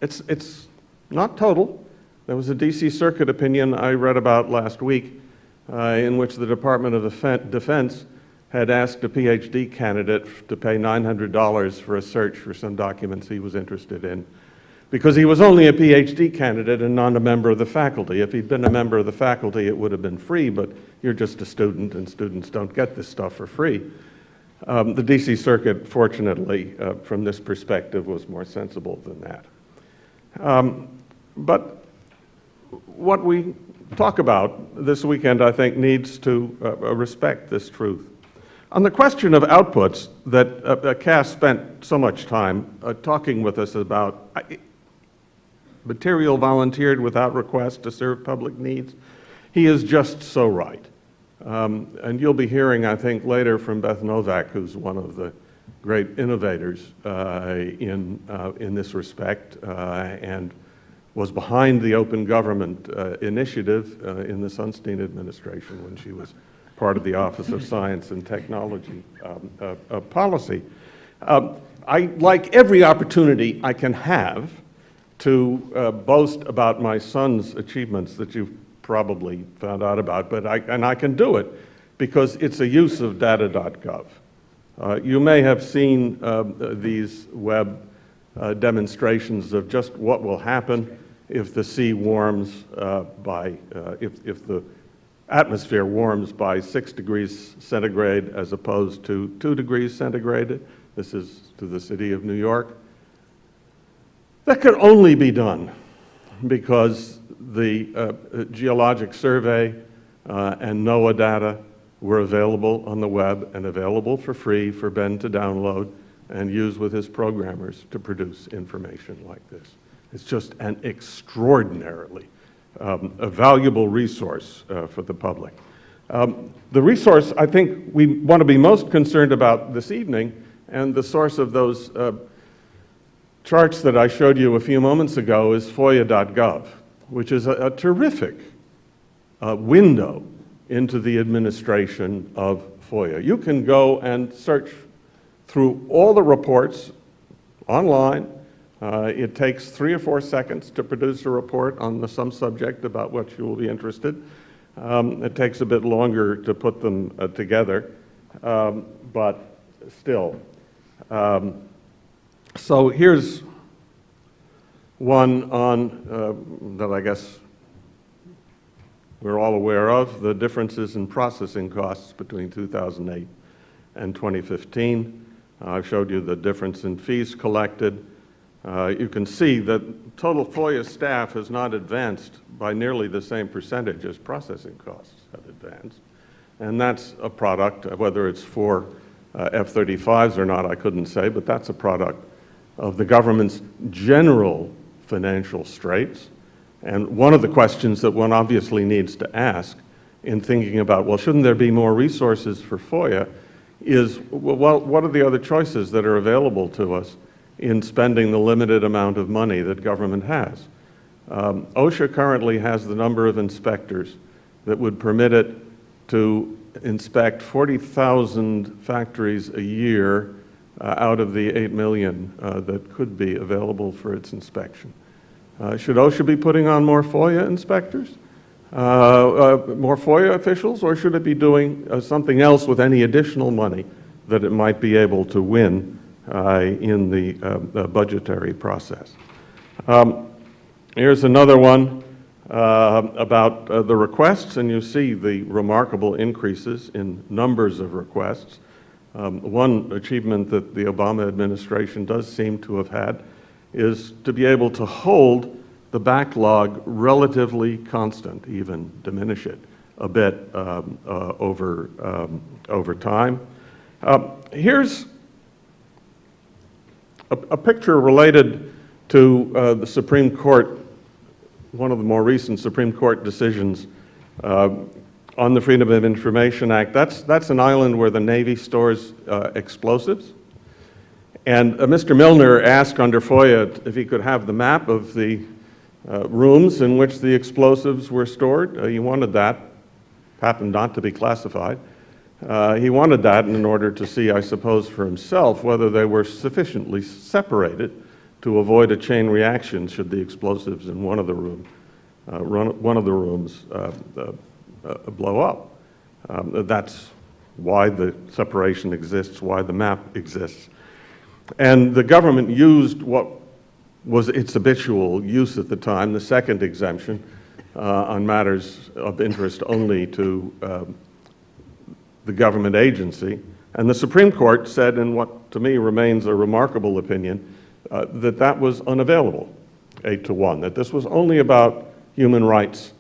It's not total. There was a DC Circuit opinion I read about last week in which the Department of Defense had asked a PhD candidate to pay $900 for a search for some documents he was interested in because he was only a PhD candidate and not a member of the faculty. If he'd been a member of the faculty, it would have been free, but you're just a student and students don't get this stuff for free. The DC Circuit, fortunately, from this perspective, was more sensible than that. But what we talk about this weekend, I think, needs to respect this truth. On the question of outputs that Cass spent so much time talking with us about, material volunteered without request to serve public needs, he is just so right. And you'll be hearing, I think, later from Beth Novak, who's one of the great innovators in this respect and was behind the Open Government Initiative in the Sunstein administration when she was part of the Office of Science and Technology Policy. I like every opportunity I can have to boast about my son's achievements that you've probably found out about, but I can do it because it's a use of data.gov. You may have seen these web demonstrations of just what will happen if the sea warms if the atmosphere warms by 6 degrees centigrade as opposed to 2 degrees centigrade. This is to the city of New York. That could only be done because the Geologic Survey and NOAA data were available on the web and available for free for Ben to download and use with his programmers to produce information like this. It's just an extraordinarily a valuable resource for the public. The resource I think we want to be most concerned about this evening, and the source of those charts that I showed you a few moments ago, is FOIA.gov, which is a terrific window into the administration of FOIA. You can go and search through all the reports online It takes 3 or 4 seconds to produce a report on some subject about which you will be interested. It takes a bit longer to put them together, but still. So here's one on that I guess we're all aware of, the differences in processing costs between 2008 and 2015. I've showed you the difference in fees collected. You can see that total FOIA staff has not advanced by nearly the same percentage as processing costs have advanced. And that's a product, whether it's for F-35s or not, I couldn't say, but that's a product of the government's general financial straits. And one of the questions that one obviously needs to ask in thinking about, well, shouldn't there be more resources for FOIA, is, well, what are the other choices that are available to us in spending the limited amount of money that government has? OSHA currently has the number of inspectors that would permit it to inspect 40,000 factories a year out of the 8 million that could be available for its inspection. Should OSHA be putting on more FOIA inspectors, more FOIA officials, or should it be doing something else with any additional money that it might be able to win in the budgetary process? Here's another one about the requests, and you see the remarkable increases in numbers of requests. One achievement that the Obama administration does seem to have had is to be able to hold the backlog relatively constant, even diminish it a bit over time. Here's a picture related to the Supreme Court, one of the more recent Supreme Court decisions on the Freedom of Information Act. That's an island where the Navy stores explosives. And Mr. Milner asked under FOIA if he could have the map of the rooms in which the explosives were stored. He wanted that, happened not to be classified. He wanted that in order to see, I suppose, for himself whether they were sufficiently separated to avoid a chain reaction should the explosives in one of the rooms blow up. That's why the separation exists, why the map exists. And the government used what was its habitual use at the time, the second exemption, on matters of interest only to the government agency. And the Supreme Court said, in what to me remains a remarkable opinion, that that was unavailable, 8-1, that this was only about human rights,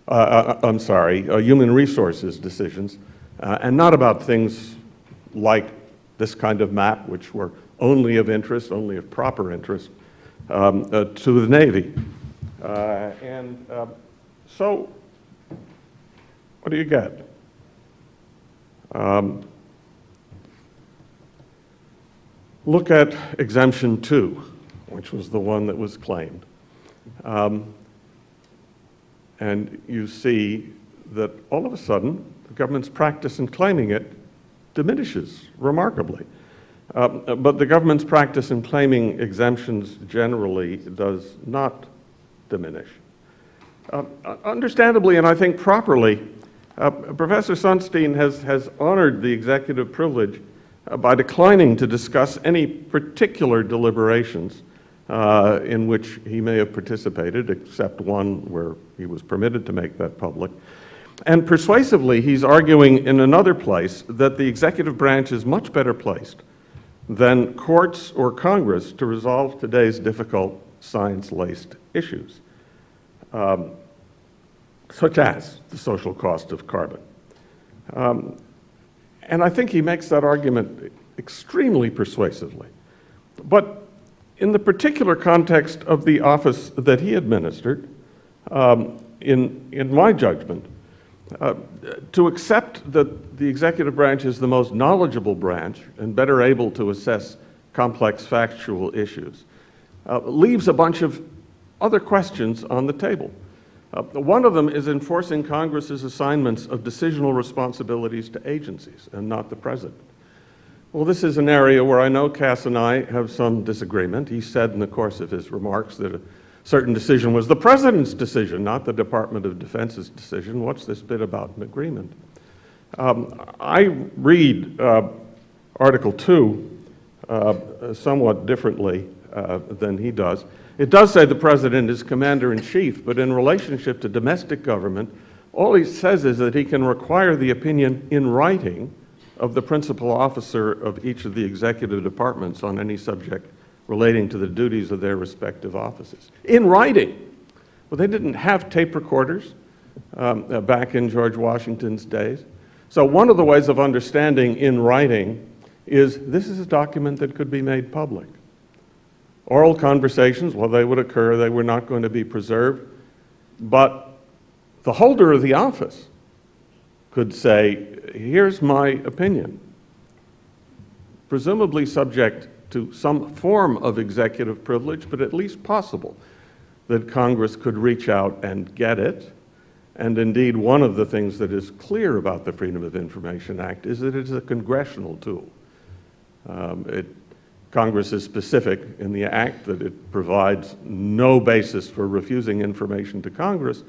human resources decisions, and not about things like this kind of map, which were only of interest, only of proper interest, to the Navy. So what do you get? Look at Exemption 2, which was the one that was claimed. And you see that all of a sudden, the government's practice in claiming it diminishes remarkably. But the government's practice in claiming exemptions generally does not diminish. Understandably, and I think properly, Professor Sunstein has honored the executive privilege by declining to discuss any particular deliberations in which he may have participated, except one where he was permitted to make that public. And persuasively, he's arguing in another place that the executive branch is much better placed than courts or Congress to resolve today's difficult science-laced issues, such as the social cost of carbon. And I think he makes that argument extremely persuasively. But in the particular context of the office that he administered, in my judgment, to accept that the executive branch is the most knowledgeable branch and better able to assess complex factual issues leaves a bunch of other questions on the table. One of them is enforcing Congress's assignments of decisional responsibilities to agencies and not the president. Well, this is an area where I know Cass and I have some disagreement. He said in the course of his remarks that a certain decision was the President's decision, not the Department of Defense's decision. What's this bit about an agreement? I read Article 2 somewhat differently than he does. It does say the President is Commander-in-Chief, but in relationship to domestic government, all he says is that he can require the opinion in writing of the principal officer of each of the executive departments on any subject relating to the duties of their respective offices. In writing. Well, they didn't have tape recorders back in George Washington's days. So one of the ways of understanding in writing is this is a document that could be made public. Oral conversations, well, they would occur, they were not going to be preserved, but the holder of the office could say, here's my opinion, presumably subject to some form of executive privilege, but at least possible that Congress could reach out and get it. And indeed, one of the things that is clear about the Freedom of Information Act is that it is a congressional tool. Congress is specific in the act that it provides no basis for refusing information to Congress,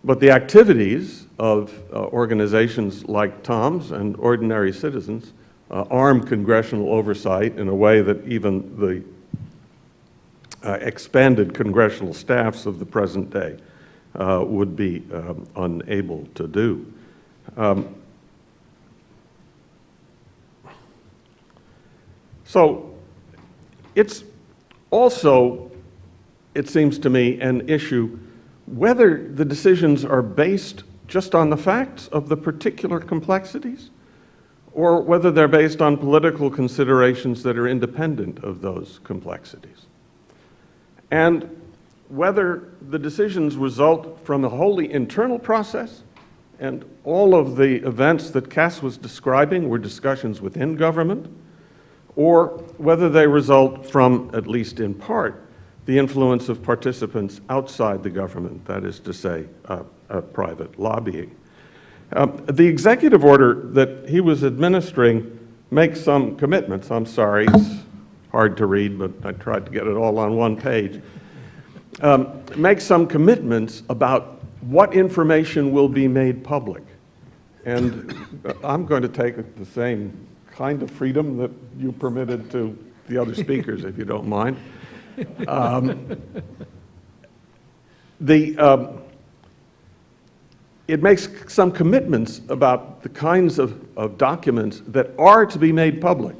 but the activities of organizations like Tom's and ordinary citizens arm congressional oversight in a way that even the expanded congressional staffs of the present day would be unable to do. So it's also, it seems to me, an issue whether the decisions are based just on the facts of the particular complexities or whether they're based on political considerations that are independent of those complexities. And whether the decisions result from a wholly internal process, and all of the events that Cass was describing were discussions within government, or whether they result from, at least in part, the influence of participants outside the government, that is to say, private lobbying. The executive order that he was administering makes some commitments. I'm sorry, it's hard to read, but I tried to get it all on one page. Makes some commitments about what information will be made public. And I'm going to take the same kind of freedom that you permitted to the other speakers, if you don't mind. It makes some commitments about the kinds of documents that are to be made public.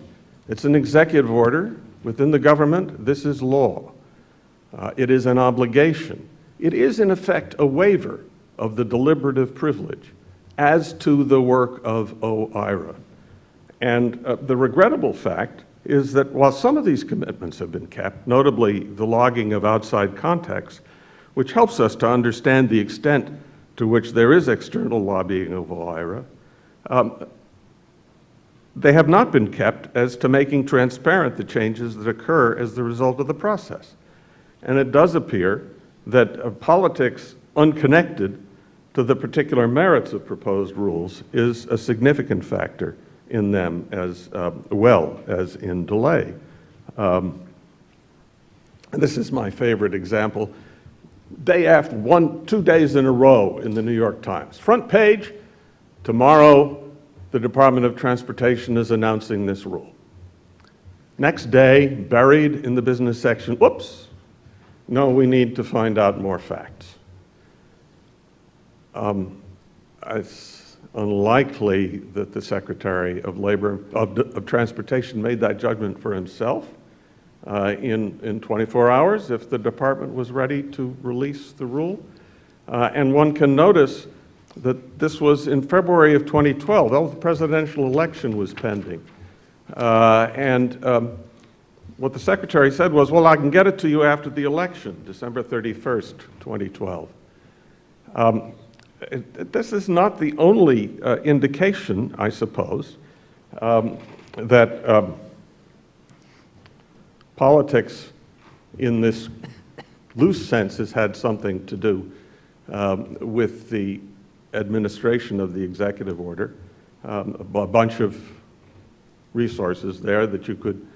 It's an executive order within the government. This is law. It is an obligation. It is, in effect, a waiver of the deliberative privilege as to the work of OIRA. And the regrettable fact is that while some of these commitments have been kept, notably the logging of outside contacts, which helps us to understand the extent to which there is external lobbying of OIRA, they have not been kept as to making transparent the changes that occur as the result of the process. And it does appear that politics unconnected to the particular merits of proposed rules is a significant factor in them as well as in delay. And this is my favorite example. Day after, 2 days in a row in the New York Times. Front page, tomorrow the Department of Transportation is announcing this rule. Next day, buried in the business section, whoops, no, we need to find out more facts. It's unlikely that the Secretary of Transportation made that judgment for himself in 24 hours if the department was ready to release the rule. And one can notice that this was in February of 2012. The presidential election was pending. What the Secretary said was, well, I can get it to you after the election, December 31st, 2012. This is not the only indication, I suppose, that politics in this loose sense has had something to do with the administration of the executive order. A bunch of resources there that you could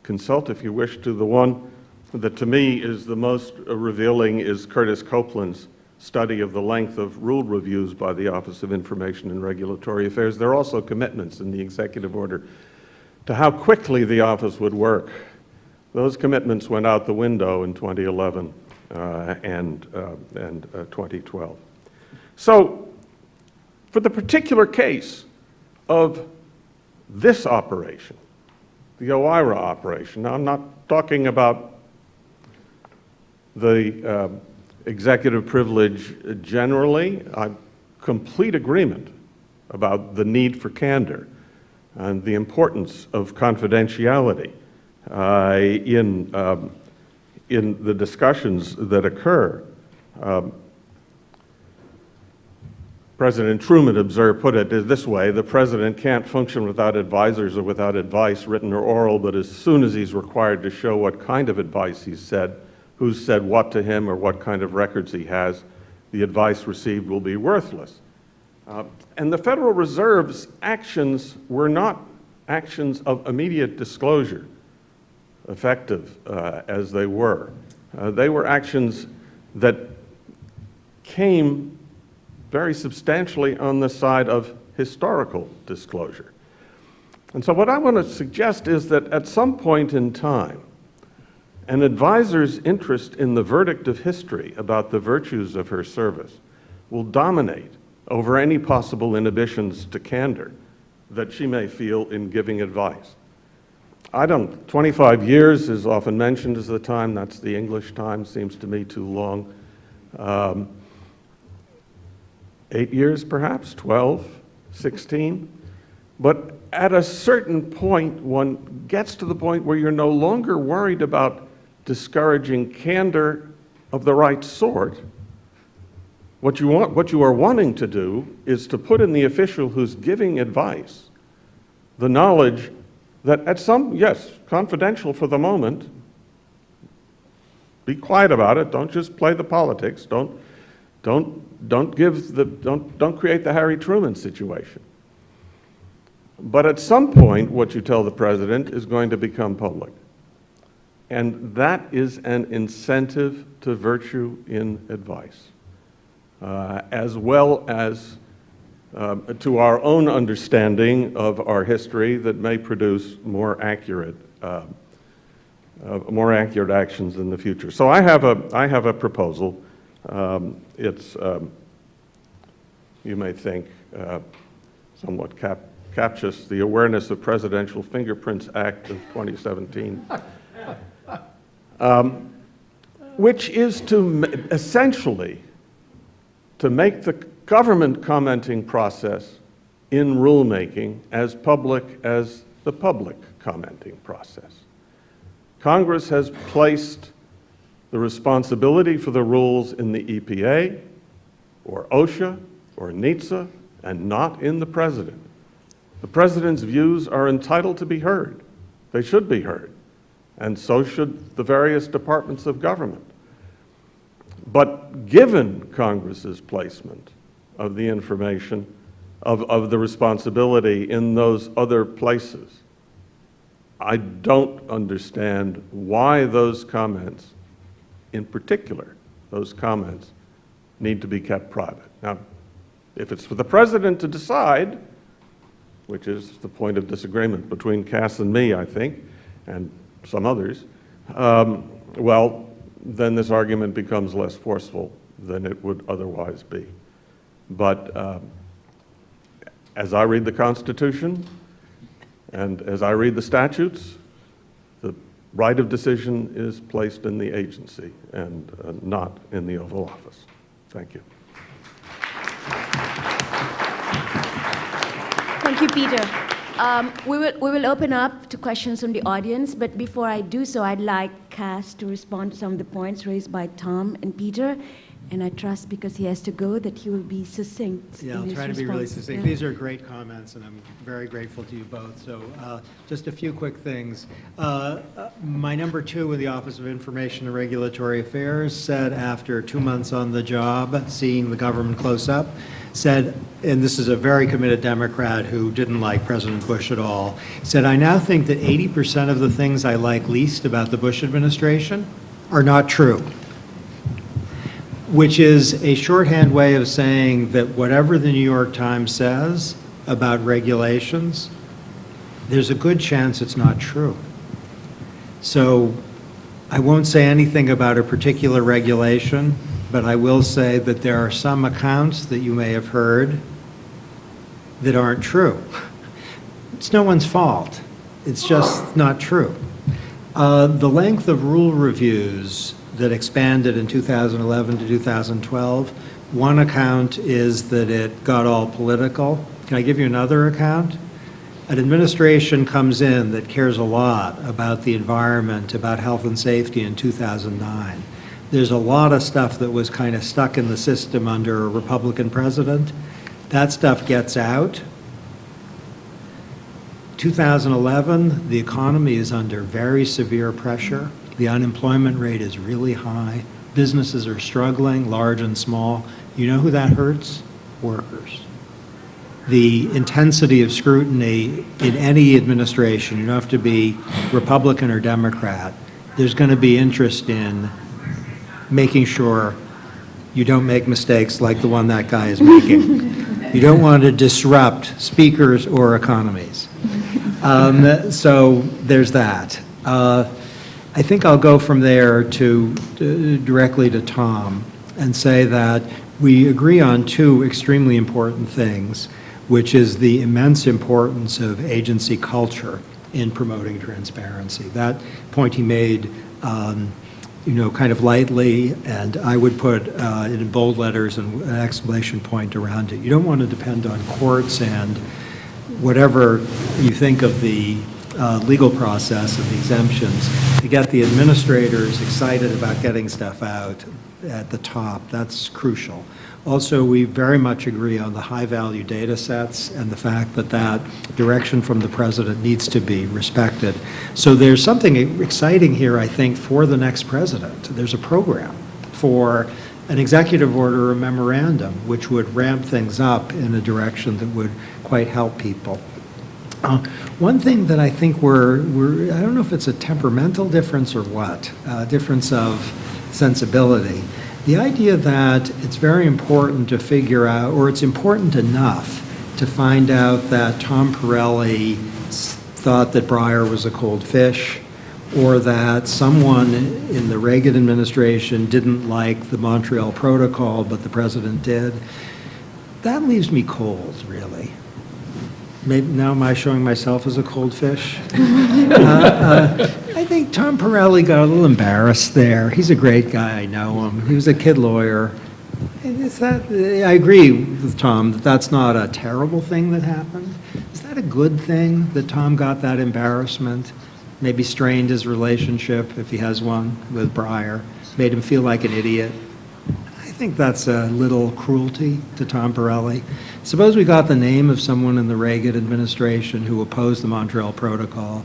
consult if you wish to. The one that to me is the most revealing is Curtis Copeland's study of the length of rule reviews by the Office of Information and Regulatory Affairs. There are also commitments in the executive order to how quickly the office would work. Those commitments went out the window in 2011 and 2012. So, for the particular case of this operation, the OIRA operation, now I'm not talking about the executive privilege generally. I'm complete agreement about the need for candor and the importance of confidentiality in the discussions that occur. President Truman put it this way: the president can't function without advisors or without advice, written or oral, but as soon as he's required to show what kind of advice he's said, who's said what to him, or what kind of records he has, the advice received will be worthless. And the Federal Reserve's actions were not actions of immediate disclosure, effective as they were. They were actions that came very substantially on the side of historical disclosure. And so what I want to suggest is that at some point in time, an advisor's interest in the verdict of history about the virtues of her service will dominate over any possible inhibitions to candor that she may feel in giving advice. 25 years is often mentioned as the time. That's the English time, seems to me too long. 8 years perhaps, 12, 16. But at a certain point, one gets to the point where you're no longer worried about discouraging candor of the right sort. What you are wanting to do is to put in the official who's giving advice the knowledge that yes, confidential for the moment, be quiet about it, don't just play the politics, don't create the Harry Truman situation. But at some point, what you tell the president is going to become public. And that is an incentive to virtue in advice, as well as to our own understanding of our history that may produce more accurate actions in the future. So I have a proposal. It's, you may think, somewhat captious, the Awareness of Presidential Fingerprints Act of 2017, which is essentially to make the government commenting process in rulemaking as public as the public commenting process. Congress has placed the responsibility for the rules in the EPA or OSHA or NHTSA and not in the president. The president's views are entitled to be heard. They should be heard. And so should the various departments of government. But given Congress's placement of the information, of the responsibility in those other places, I don't understand why those comments, in particular, those comments, need to be kept private. Now, if it's for the president to decide, which is the point of disagreement between Cass and me, I think, and some others, well, then this argument becomes less forceful than it would otherwise be. But as I read the Constitution and as I read the statutes, the right of decision is placed in the agency and not in the Oval Office. Thank you. Thank you, Peter. We will open up to questions from the audience, but before I do so, I'd like Cass to respond to some of the points raised by Tom and Peter. And I trust because he has to go that he will be succinct Yeah, in I'll his try to be really responses. succinct. Yeah. These are great comments, and I'm very grateful to you both. So just a few quick things. My number 2 in the Office of Information and Regulatory Affairs said after 2 months on the job, seeing the government close up, said, and this is a very committed Democrat who didn't like President Bush at all, said, I now think that 80% of the things I like least about the Bush administration are not true, which is a shorthand way of saying that whatever the New York Times says about regulations, there's a good chance it's not true. So I won't say anything about a particular regulation, but I will say that there are some accounts that you may have heard that aren't true. It's no one's fault. It's just not true. The length of rule reviews that expanded in 2011 to 2012, one account is that it got all political. Can I give you another account? An administration comes in that cares a lot about the environment, about health and safety in 2009. There's a lot of stuff that was kind of stuck in the system under a Republican president. That stuff gets out. 2011, the economy is under very severe pressure. The unemployment rate is really high. Businesses are struggling, large and small. You know who that hurts? Workers. The intensity of scrutiny in any administration, you don't have to be Republican or Democrat, there's going to be interest in making sure you don't make mistakes like the one that guy is making. You don't want to disrupt speakers or economies. So there's that. I think I'll go from there to directly to Tom and say that we agree on 2 extremely important things, which is the immense importance of agency culture in promoting transparency. That point he made, kind of lightly, and I would put it in bold letters and an exclamation point around it. You don't want to depend on courts and whatever you think of the legal process and the exemptions to get the administrators excited about getting stuff out at the top. That's crucial. Also, we very much agree on the high-value data sets and the fact that that direction from the president needs to be respected. So there's something exciting here, I think, for the next president. There's a program for an executive order or memorandum which would ramp things up in a direction that would quite help people. One thing that I think I don't know if it's a temperamental difference or what, difference of sensibility. The idea that it's very important to figure out, or it's important enough to find out that Tom Pirelli thought that Breyer was a cold fish, or that someone in the Reagan administration didn't like the Montreal Protocol, but the president did. That leaves me cold, really. Maybe now am I showing myself as a cold fish? I think Tom Pirelli got a little embarrassed there. He's a great guy, I know him. He was a kid lawyer. I agree with Tom that that's not a terrible thing that happened. Is that a good thing that Tom got that embarrassment? Maybe strained his relationship, if he has one, with Breyer, made him feel like an idiot. I think that's a little cruelty to Tom Pirelli. Suppose we got the name of someone in the Reagan administration who opposed the Montreal Protocol.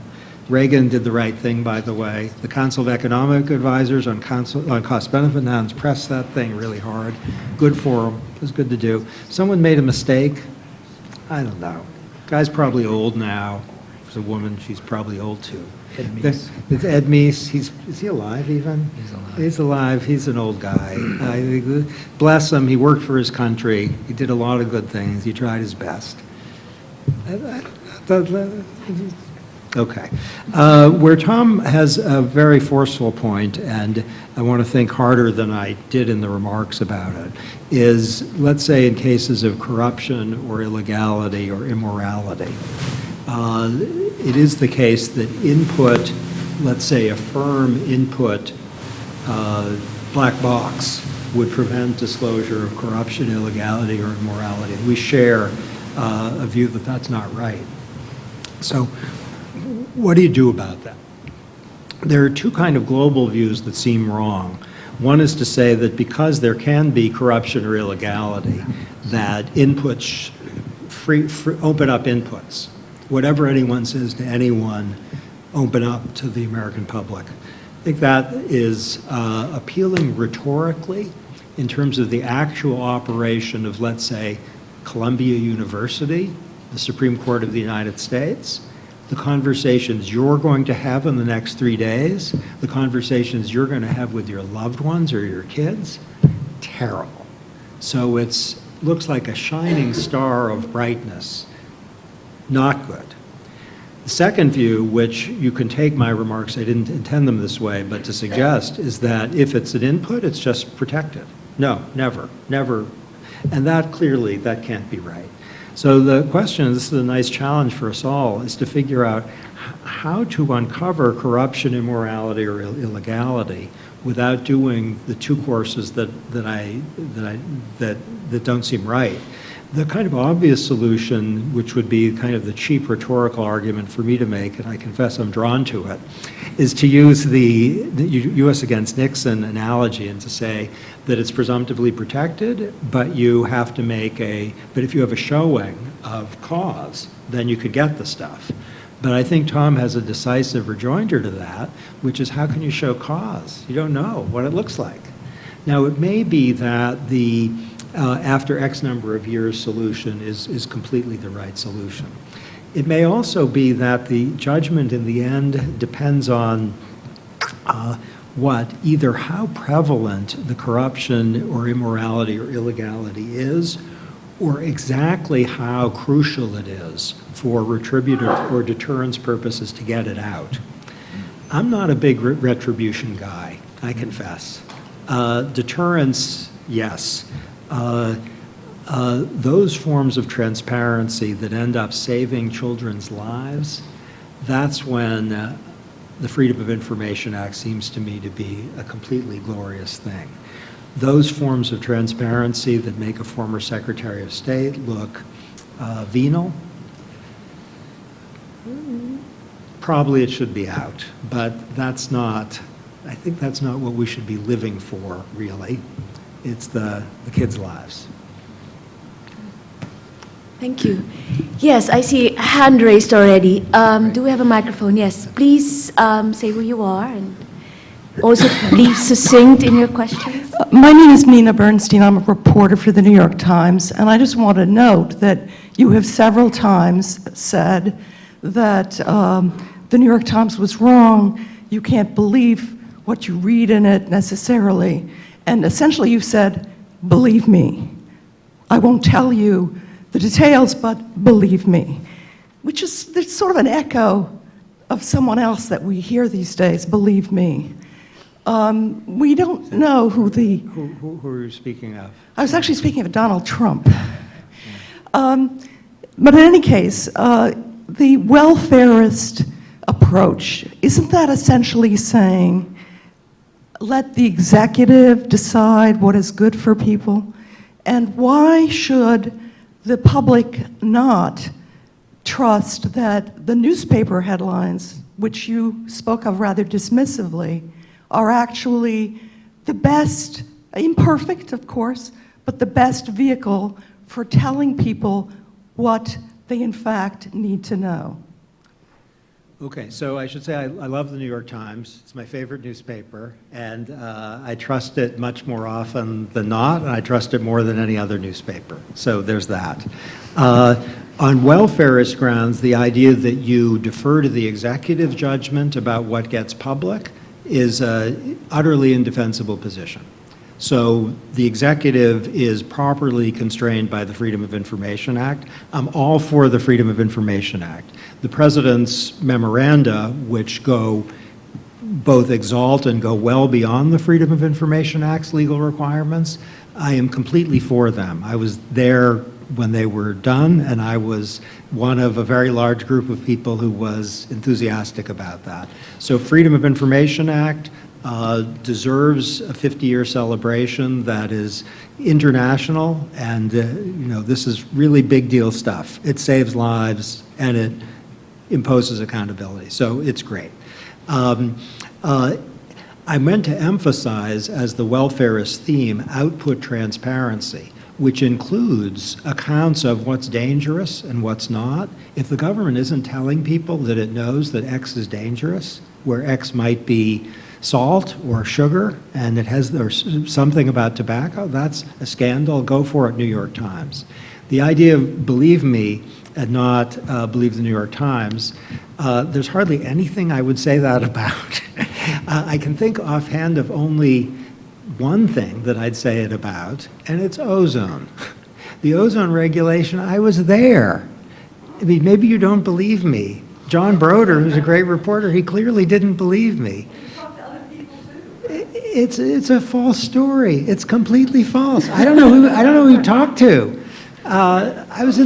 Reagan did the right thing, by the way. The Council of Economic Advisors on cost-benefit analysis pressed that thing really hard. Good for him. It was good to do. Someone made a mistake. I don't know. Guy's probably old now. If it's a woman, she's probably old too. Ed Meese. It's Ed Meese. Is he alive even? He's alive. He's alive. He's an old guy. Bless him. He worked for his country. He did a lot of good things. He tried his best. Okay. Where Tom has a very forceful point, and I want to think harder than I did in the remarks about it, is, let's say, in cases of corruption or illegality or immorality, it is the case that input, let's say a firm input black box would prevent disclosure of corruption, illegality, or immorality. We share a view that that's not right. So what do you do about that? There are 2 kind of global views that seem wrong. One is to say that because there can be corruption or illegality, that inputs, open up inputs. Whatever anyone says to anyone, open up to the American public. I think that is appealing rhetorically in terms of the actual operation of, let's say, Columbia University, the Supreme Court of the United States, the conversations you're going to have in the next 3 days, the conversations you're going to have with your loved ones or your kids, terrible. So it looks like a shining star of brightness, not good. The second view, which you can take my remarks, I didn't intend them this way, but to suggest, is that if it's an input, it's just protected. No, never, never. And that clearly, that can't be right. So the question, this is a nice challenge for us all, is to figure out how to uncover corruption, immorality, or illegality without doing the two courses that don't seem right. The kind of obvious solution, which would be kind of the cheap rhetorical argument for me to make, and I confess I'm drawn to it, is to use the U.S. against Nixon analogy and to say that it's presumptively protected, but you have to but if you have a showing of cause, then you could get the stuff. But I think Tom has a decisive rejoinder to that, which is how can you show cause? You don't know what it looks like. Now, it may be that the after X number of years solution is completely the right solution. It may also be that the judgment in the end depends on either how prevalent the corruption or immorality or illegality is, or exactly how crucial it is for retributive or deterrence purposes to get it out. I'm not a big retribution guy, I confess. Deterrence, yes. Those forms of transparency that end up saving children's lives, that's when the Freedom of Information Act seems to me to be a completely glorious thing. Those forms of transparency that make a former Secretary of State look venal, probably it should be out, but I think that's not what we should be living for, really. It's the kids' lives. Thank you. Yes, I see a hand raised already. Do we have a microphone? Yes, please say who you are and also be succinct in your questions. My name is Mina Bernstein. I'm a reporter for the New York Times, and I just want to note that you have several times said that the New York Times was wrong. You can't believe what you read in it necessarily. And essentially you said, believe me. I won't tell you the details, but believe me, which is there's sort of an echo of someone else that we hear these days, believe me. We don't know who Who are you speaking of? I was actually speaking of Donald Trump. But in any case, the welfarist approach, isn't that essentially saying, let the executive decide what is good for people? And why should the public not trust that the newspaper headlines, which you spoke of rather dismissively, are actually the best, imperfect of course, but the best vehicle for telling people what they in fact need to know? Okay, so I should say I love the New York Times. It's my favorite newspaper, and I trust it much more often than not, and I trust it more than any other newspaper. So there's that. On welfarist grounds, the idea that you defer to the executive judgment about what gets public is an utterly indefensible position. So the executive is properly constrained by the Freedom of Information Act. I'm all for the Freedom of Information Act. The President's memoranda, which go both exalt and go well beyond the Freedom of Information Act's legal requirements, I am completely for them. I was there when they were done, and I was one of a very large group of people who was enthusiastic about that. So Freedom of Information Act deserves a 50-year celebration that is international, and this is really big deal stuff. It saves lives and it imposes accountability, so it's great. I I meant to emphasize as the welfarist theme output transparency, which includes accounts of what's dangerous and what's not. If the government isn't telling people that it knows that X is dangerous, where X might be salt or sugar, and it has there's something about tobacco, that's a scandal. Go for it, New York Times. The idea of believe me and not believe the New York Times, there's hardly anything I would say that about. I can think offhand of only one thing that I'd say it about, and it's ozone. The ozone regulation, I was there. I mean, maybe you don't believe me. John Broder, who's a great reporter, he clearly didn't believe me. It's a false story. It's completely false. I don't know who he talked to. I was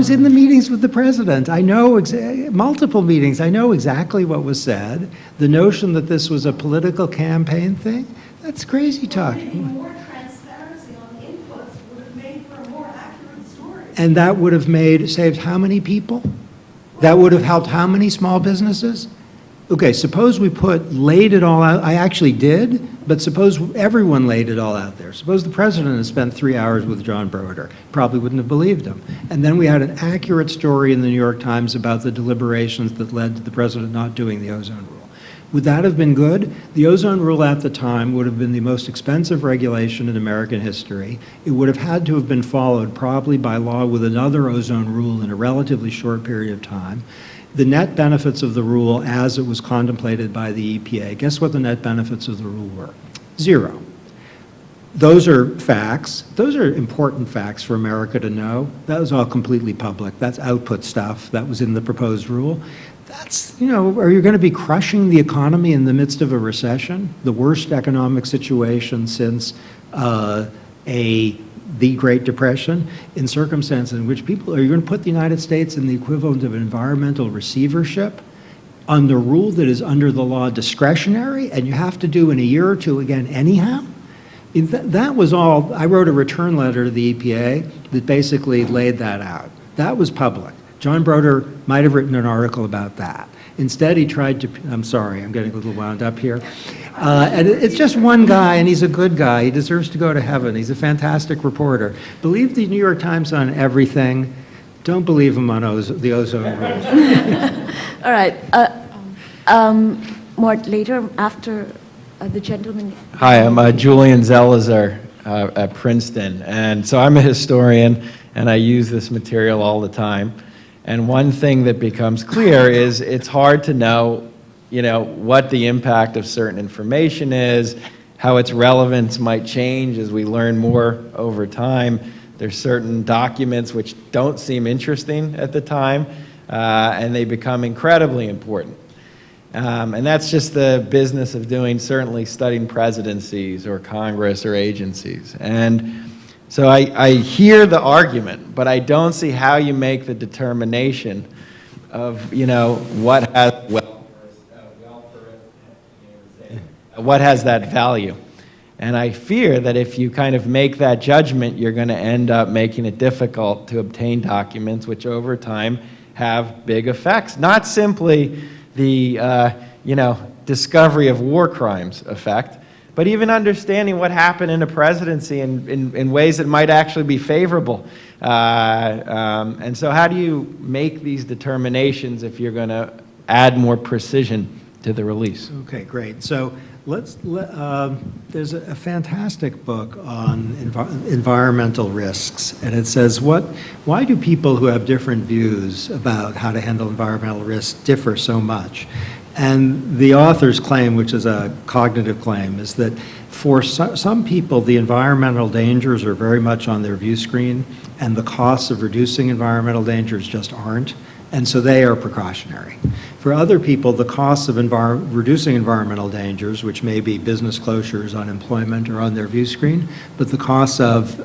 in the meetings with the president. I know multiple meetings. I know exactly what was said. The notion that this was a political campaign thing, that's crazy talk. More transparency on the inputs would have made for a more accurate story. And that would have saved how many people? That would have helped how many small businesses? Okay, suppose we laid it all out. I actually did, but suppose everyone laid it all out there. Suppose the president had spent 3 hours with John Broder. Probably wouldn't have believed him. And then we had an accurate story in the New York Times about the deliberations that led to the president not doing the ozone rule. Would that have been good? The ozone rule at the time would have been the most expensive regulation in American history. It would have had to have been followed probably by law with another ozone rule in a relatively short period of time. The net benefits of the rule as it was contemplated by the EPA, guess what the net benefits of the rule were? 0. Those are facts. Those are important facts for America to know. That was all completely public. That's output stuff that was in the proposed rule. That's, are you going to be crushing the economy in the midst of a recession? The worst economic situation since the Great Depression, in circumstances in which are you going to put the United States in the equivalent of environmental receivership on the rule that is under the law discretionary and you have to do in a year or two again anyhow? That was all. I wrote a return letter to the EPA that basically laid that out. That was public. John Broder might have written an article about that. Instead, he tried to, I'm sorry, I'm getting a little wound up here. And it's just one guy, and he's a good guy. He deserves to go to heaven. He's a fantastic reporter. Believe the New York Times on everything. Don't believe him on the ozone rule. All right. Mort, later, after the gentleman. Hi, I'm Julian Zelizer at Princeton. And so I'm a historian, and I use this material all the time. And one thing that becomes clear is it's hard to know, what the impact of certain information is, how its relevance might change as we learn more over time. There's certain documents which don't seem interesting at the time, and they become incredibly important. And that's just the business of certainly studying presidencies or Congress or agencies. And so I hear the argument, but I don't see how you make the determination of, what has that value. And I fear that if you kind of make that judgment, you're going to end up making it difficult to obtain documents which over time have big effects. Not simply the, discovery of war crimes effect, but even understanding what happened in a presidency in ways that might actually be favorable. And so how do you make these determinations if you're going to add more precision to the release? Okay, great. So there's a fantastic book on environmental risks, and it says, why do people who have different views about how to handle environmental risks differ so much? And the author's claim, which is a cognitive claim, is that for some people, the environmental dangers are very much on their view screen, and the costs of reducing environmental dangers just aren't, and so they are precautionary. For other people, the costs of reducing environmental dangers, which may be business closures, unemployment, are on their view screen, but the costs of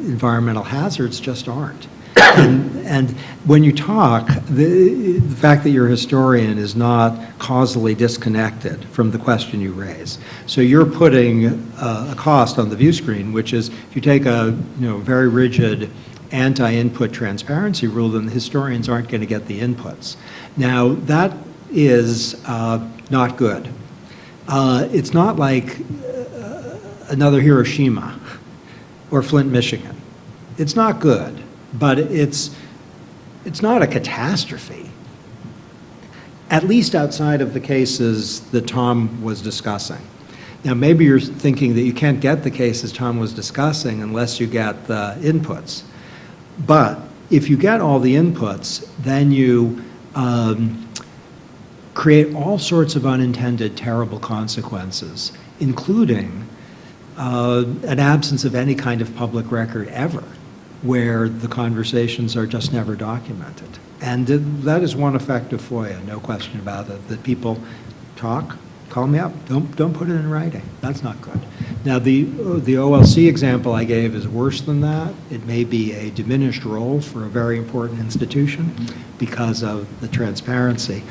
environmental hazards just aren't. And when you talk, the fact that you're a historian is not causally disconnected from the question you raise. So you're putting a cost on the view screen, which is if you take a very rigid anti-input transparency rule, then the historians aren't going to get the inputs. Now, that is not good. It's not like another Hiroshima or Flint, Michigan. It's not good, but it's not a catastrophe, at least outside of the cases that Tom was discussing. Now, maybe you're thinking that you can't get the cases Tom was discussing unless you get the inputs. But if you get all the inputs, then you create all sorts of unintended terrible consequences, including an absence of any kind of public record ever, where the conversations are just never documented. And that is one effect of FOIA, no question about it, that people talk, call me up, don't put it in writing. That's not good. Now, the OLC example I gave is worse than that. It may be a diminished role for a very important institution because of the transparency.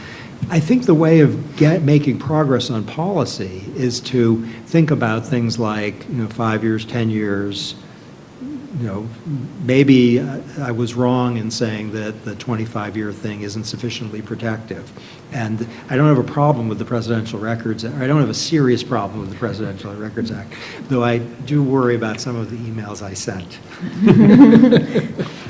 I think the way of making progress on policy is to think about things like, 5 years, 10 years. Maybe I was wrong in saying that the 25-year thing isn't sufficiently protective. And I don't have a problem with the Presidential Records Act, or I don't have a serious problem with the Presidential Records Act, though I do worry about some of the emails I sent.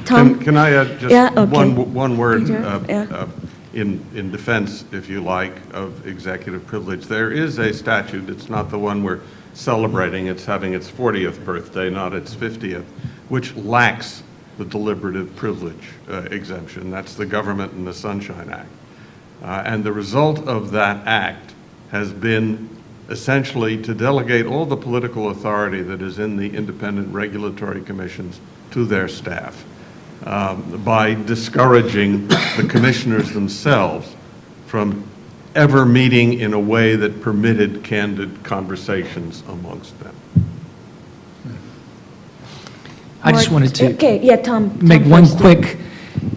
Tom? Can I add just Yeah, okay. one word Peter, yeah. in defense, if you like, of executive privilege? There is a statute, it's not the one we're celebrating, it's having its 40th birthday, not its 50th, which lacks the deliberative privilege exemption. That's the Government and the Sunshine Act. And the result of that act has been essentially to delegate all the political authority that is in the independent regulatory commissions to their staff by discouraging the commissioners themselves from ever meeting in a way that permitted candid conversations amongst them. I just wanted to Okay, yeah, Tom. make Tom one first. quick,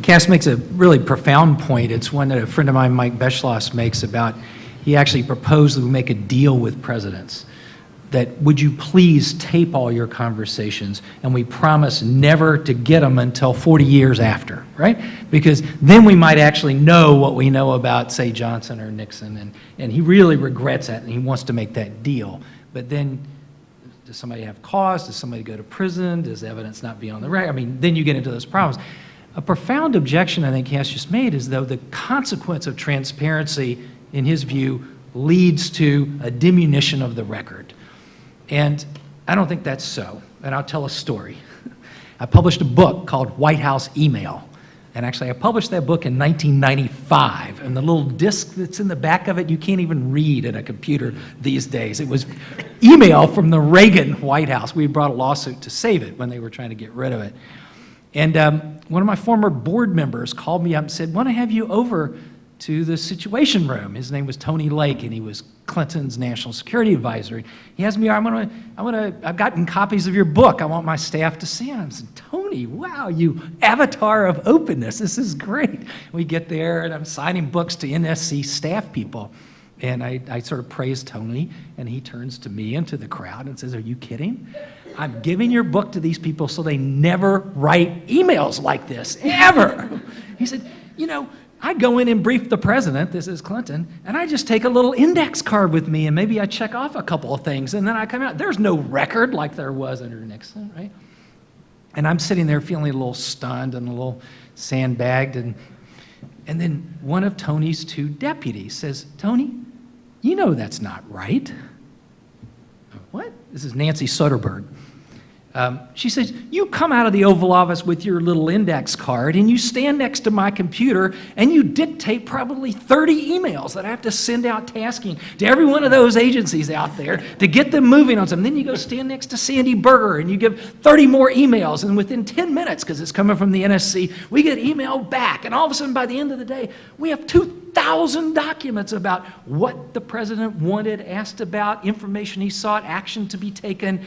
Cass makes a really profound point. It's one that a friend of mine, Mike Beschloss, makes about, he actually proposed that we make a deal with presidents, that would you please tape all your conversations, and we promise never to get them until 40 years after, right? Because then we might actually know what we know about, say, Johnson or Nixon, and he really regrets that, and he wants to make that deal. But then, does somebody have cause? Does somebody go to prison? Does evidence not be on the record? I mean, then you get into those problems. A profound objection I think Cass just made is, though, the consequence of transparency, in his view, leads to a diminution of the record. And I don't think that's so, and I'll tell a story. I published a book called White House Email, and actually I published that book in 1995, and the little disc that's in the back of it you can't even read in a computer these days. It was email from the Reagan White House. We brought a lawsuit to save it when they were trying to get rid of it. And one of my former board members called me up and said, "Want to have you over to the Situation Room." His name was Tony Lake, and he was Clinton's national security advisor. He asked me, I've gotten copies of your book. I want my staff to see them. I said, "Tony, wow, you avatar of openness. This is great." We get there, and I'm signing books to NSC staff people. And I sort of praise Tony, and he turns to me and to the crowd and says, "Are you kidding? I'm giving your book to these people so they never write emails like this, ever." He said, I go in and brief the president, this is Clinton, and I just take a little index card with me, and maybe I check off a couple of things, and then I come out. There's no record like there was under Nixon, right? And I'm sitting there feeling a little stunned and a little sandbagged, and then one of Tony's two deputies says, "Tony, you know that's not right." "What?" This is Nancy Soderberg. She says, "You come out of the Oval Office with your little index card, and you stand next to my computer, and you dictate probably 30 emails that I have to send out tasking to every one of those agencies out there to get them moving on something. Then you go stand next to Sandy Berger, and you give 30 more emails, and within 10 minutes, because it's coming from the NSC, we get email back, and all of a sudden, by the end of the day, we have 2,000 documents about what the president wanted, asked about, information he sought, action to be taken."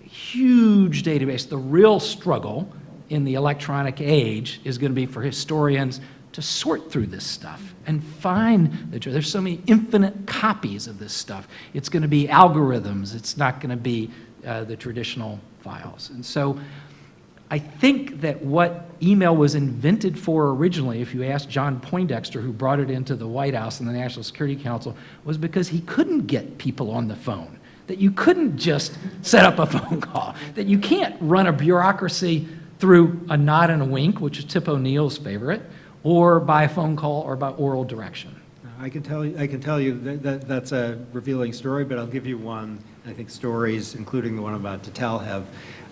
Huge database. The real struggle in the electronic age is going to be for historians to sort through this stuff and find the truth. There's so many infinite copies of this stuff. It's going to be algorithms. It's not going to be the traditional files. And so I think that what email was invented for originally, if you ask John Poindexter, who brought it into the White House and the National Security Council, was because he couldn't get people on the phone. That you couldn't just set up a phone call. That you can't run a bureaucracy through a nod and a wink, which is Tip O'Neill's favorite, or by a phone call or by oral direction. I can tell you that that's a revealing story, but I'll give you one. I think stories, including the one I'm about to tell,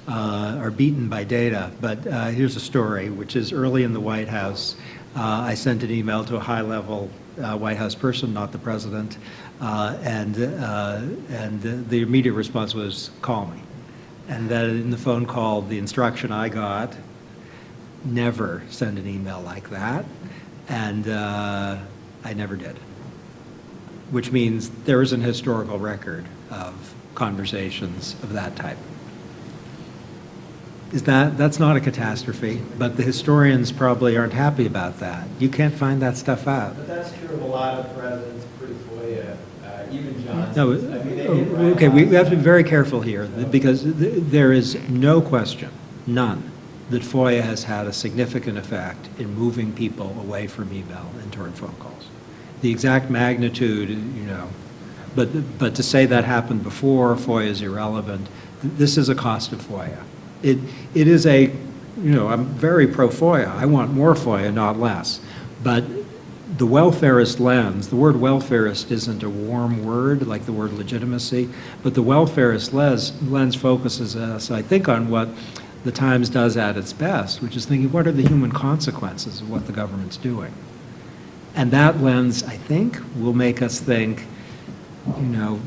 are beaten by data. But here's a story, which is early in the White House. I sent an email to a high-level White House person, not the president, and the immediate response was, call me. And then in the phone call, the instruction I got, never send an email like that. And I never did, which means there is an historical record of conversations of that type. That's not a catastrophe, but the historians probably aren't happy about that. You can't find that stuff out. But that's true of a lot of presidents pre-FOIA, even Johnson. No, I mean, they did write okay, we have to be down- very careful here, because there is no question, none, that FOIA has had a significant effect in moving people away from email and toward phone calls. The exact magnitude, but to say that happened before FOIA is irrelevant. This is a cost of FOIA. It is I'm very pro FOIA. I want more FOIA, not less. But the welfarist lens, the word welfarist isn't a warm word like the word legitimacy, but the welfarist lens focuses us, I think, on what the Times does at its best, which is thinking, what are the human consequences of what the government's doing? And that lens, I think, will make us think,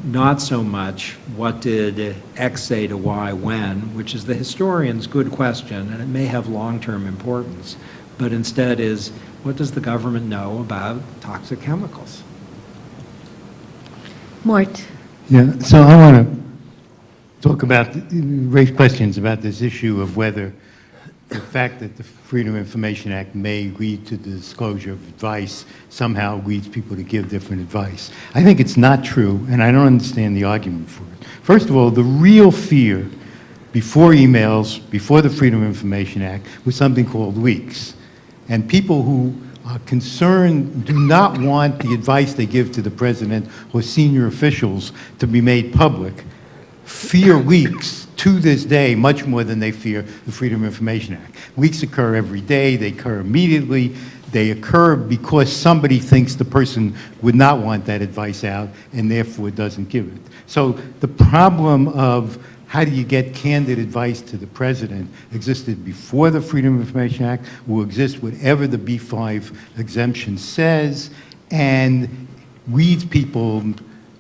not so much what did X say to Y when, which is the historian's good question, and it may have long-term importance, but instead is, what does the government know about toxic chemicals? Mort. Yeah, so I want to talk about, raise questions about this issue of whether the fact that the Freedom of Information Act may lead to the disclosure of advice somehow leads people to give different advice. I think it's not true, and I don't understand the argument for it. First of all, the real fear before emails, before the Freedom of Information Act, was something called leaks. And people who are concerned do not want the advice they give to the president or senior officials to be made public, fear leaks to this day much more than they fear the Freedom of Information Act. Leaks occur every day, they occur immediately, they occur because somebody thinks the person would not want that advice out and therefore doesn't give it. So the problem of how do you get candid advice to the president existed before the Freedom of Information Act, will exist whatever the B5 exemption says, and leads people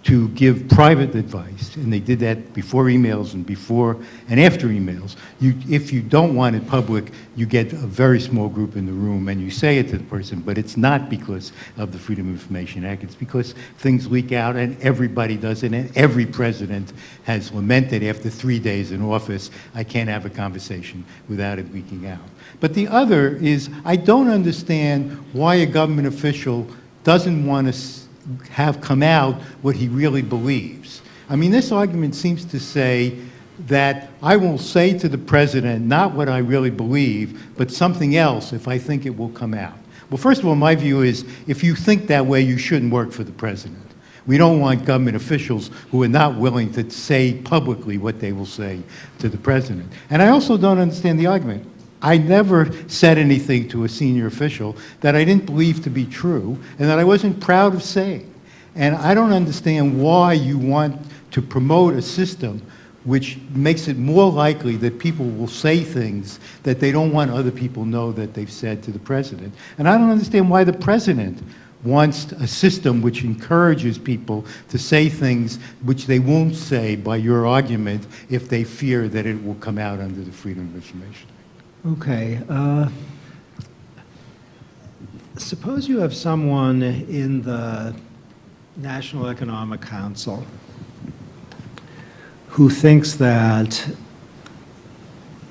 to give private advice, and they did that before emails and before and after emails. If you don't want it public, you get a very small group in the room and you say it to the person, but it's not because of the Freedom of Information Act, it's because things leak out and everybody does it, and every president has lamented after 3 days in office, I can't have a conversation without it leaking out. But the other is, I don't understand why a government official doesn't want to have come out what he really believes. I mean, this argument seems to say that I will say to the president not what I really believe, but something else if I think it will come out. Well, first of all, my view is if you think that way, you shouldn't work for the president. We don't want government officials who are not willing to say publicly what they will say to the president. And I also don't understand the argument. I never said anything to a senior official that I didn't believe to be true and that I wasn't proud of saying. And I don't understand why you want to promote a system which makes it more likely that people will say things that they don't want other people to know that they've said to the president. And I don't understand why the president wants a system which encourages people to say things which they won't say by your argument if they fear that it will come out under the Freedom of Information Act. Okay. Suppose you have someone in the National Economic Council who thinks that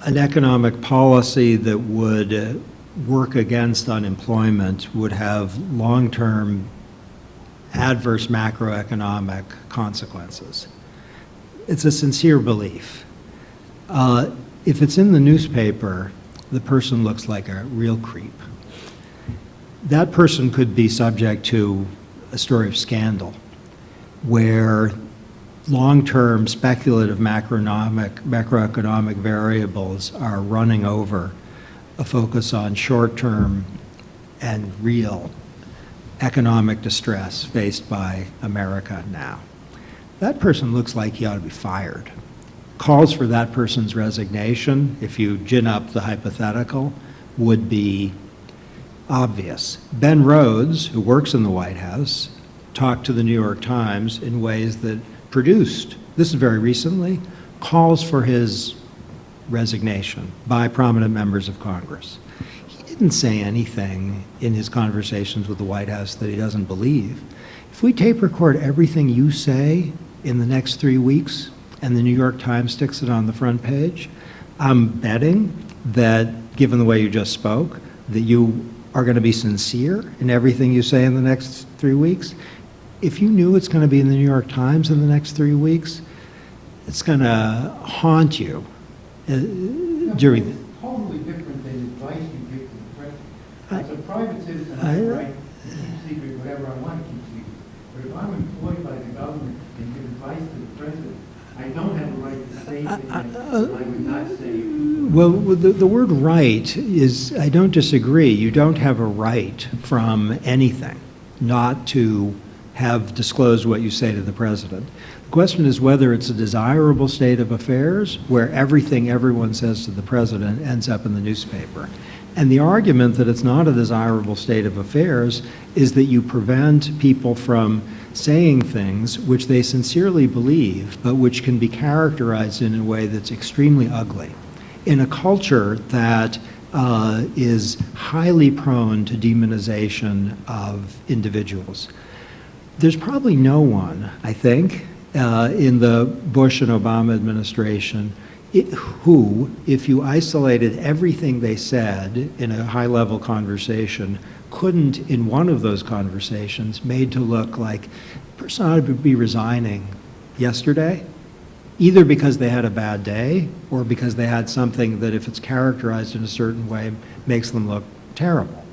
an economic policy that would work against unemployment would have long-term adverse macroeconomic consequences. It's a sincere belief. If it's in the newspaper, the person looks like a real creep. That person could be subject to a story of scandal, where long-term speculative macroeconomic variables are running over a focus on short-term and real economic distress faced by America now. That person looks like he ought to be fired. Calls for that person's resignation, if you gin up the hypothetical, would be obvious. Ben Rhodes, who works in the White House, talked to the New York Times in ways that produced, this is very recently, calls for his resignation by prominent members of Congress. He didn't say anything in his conversations with the White House that he doesn't believe. If we tape record everything you say in the next 3 weeks and the New York Times sticks it on the front page, I'm betting that, given the way you just spoke, that you are going to be sincere in everything you say in the next 3 weeks. If you knew it's going to be in the New York Times in the next 3 weeks, it's going to haunt you during. It's totally different than advice you give to the president. As a private citizen, I have the right to keep secret whatever I want to keep secret. But if I'm employed by the government and give advice to the president, I don't have a right to say things that I would not say. Well, the word right is, I don't disagree. You don't have a right from anything not to have disclosed what you say to the president. The question is whether it's a desirable state of affairs where everything everyone says to the president ends up in the newspaper. And the argument that it's not a desirable state of affairs is that you prevent people from saying things which they sincerely believe, but which can be characterized in a way that's extremely ugly. In a culture that is highly prone to demonization of individuals. There's probably no one, I think, in the Bush and Obama administration who, if you isolated everything they said in a high-level conversation, couldn't, in one of those conversations, made to look like the person ought to be resigning yesterday, either because they had a bad day or because they had something that, if it's characterized in a certain way, makes them look terrible.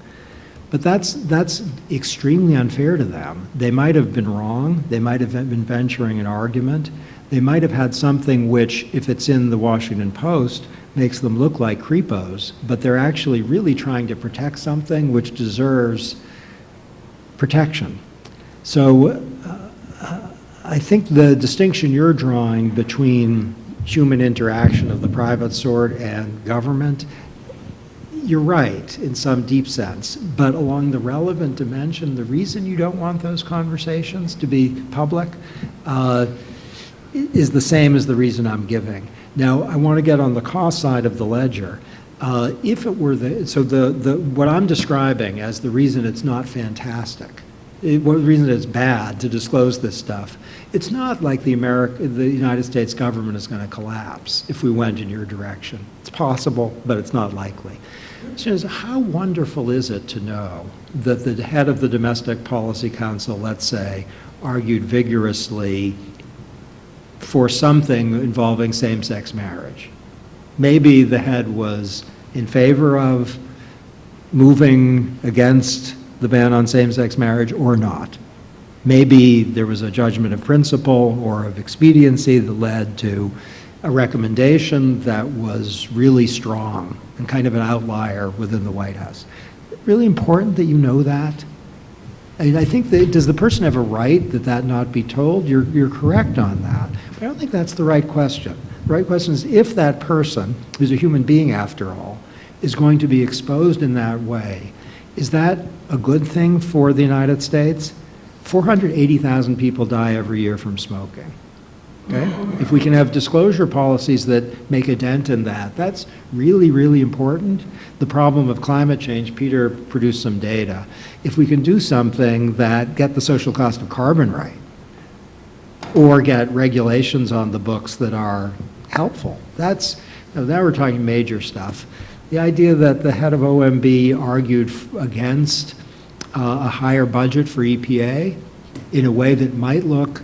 But that's extremely unfair to them. They might have been wrong. They might have been venturing an argument. They might have had something which, if it's in the Washington Post, makes them look like creepos, but they're actually really trying to protect something which deserves protection. So I think the distinction you're drawing between human interaction of the private sort and government, you're right in some deep sense, but along the relevant dimension, the reason you don't want those conversations to be public is the same as the reason I'm giving. Now, I want to get on the cost side of the ledger. If it were what I'm describing as the reason it's not fantastic, the reason it's bad to disclose this stuff, it's not like the United States government is going to collapse if we went in your direction. It's possible, but it's not likely. So how wonderful is it to know that the head of the Domestic Policy Council, let's say, argued vigorously for something involving same-sex marriage? Maybe the head was in favor of moving against the ban on same-sex marriage or not. Maybe there was a judgment of principle or of expediency that led to a recommendation that was really strong and kind of an outlier within the White House. Really important that you know that. I mean, I think that, does the person have a right that that not be told? You're correct on that. But I don't think that's the right question. The right question is, if that person, who's a human being after all, is going to be exposed in that way, is that a good thing for the United States? 480,000 people die every year from smoking. Okay? If we can have disclosure policies that make a dent in that, that's really, really important. The problem of climate change, Peter produced some data. If we can do something that get the social cost of carbon right, or get regulations on the books that are helpful, that's, now we're talking major stuff. The idea that the head of OMB argued against a higher budget for EPA in a way that might look,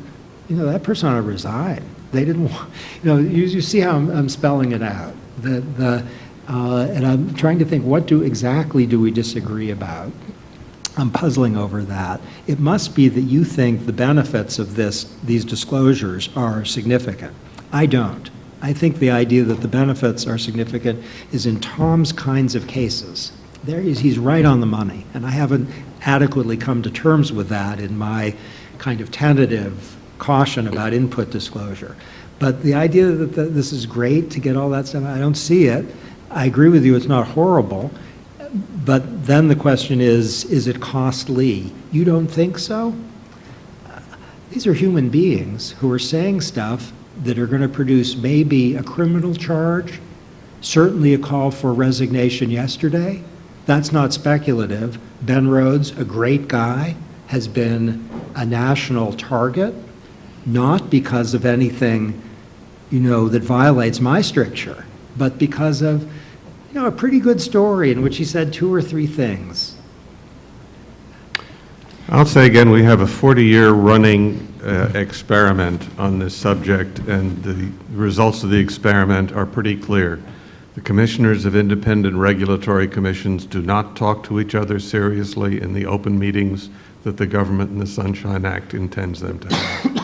that person ought to resign. They didn't want, you see how I'm spelling it out. And I'm trying to think, what exactly do we disagree about? I'm puzzling over that. It must be that you think the benefits of these disclosures are significant. I don't. I think the idea that the benefits are significant is in Tom's kinds of cases. He's right on the money, and I haven't adequately come to terms with that in my kind of tentative caution about input disclosure. But the idea that this is great to get all that stuff, I don't see it. I agree with you, it's not horrible. But then the question is it costly? You don't think so? These are human beings who are saying stuff that are going to produce maybe a criminal charge, certainly a call for resignation yesterday. That's not speculative. Ben Rhodes, a great guy, has been a national target, not because of anything, that violates my stricture, but because of, a pretty good story in which he said 2 or 3 things. I'll say again, we have a 40-year running experiment on this subject, and the results of the experiment are pretty clear. The commissioners of independent regulatory commissions do not talk to each other seriously in the open meetings that the government and the Sunshine Act intends them to have.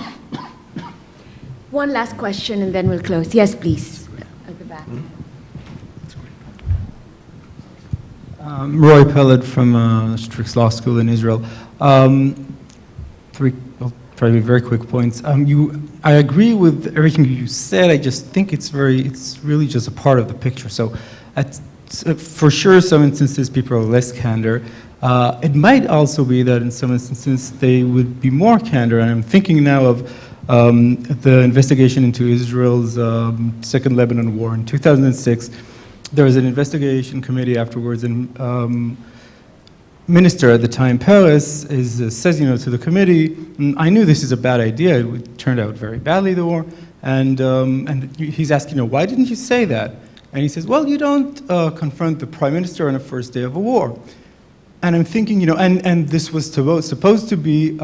One last question, and then we'll close. Yes, please, at the back. Roy Pellet from Strix Law School in Israel. I'll try to be very quick points. I agree with everything you said. I just think it's really just a part of the picture. So, for sure, some instances people are less candor. It might also be that in some instances they would be more candor. And I'm thinking now of the investigation into Israel's Second Lebanon War in 2006. There was an investigation committee afterwards, and minister at the time, Peres, says, to the committee, I knew this is a bad idea. It turned out very badly, the war. And he's asking, why didn't you say that? And he says, well, you don't confront the prime minister on the first day of a war. And I'm thinking, and this was supposed to be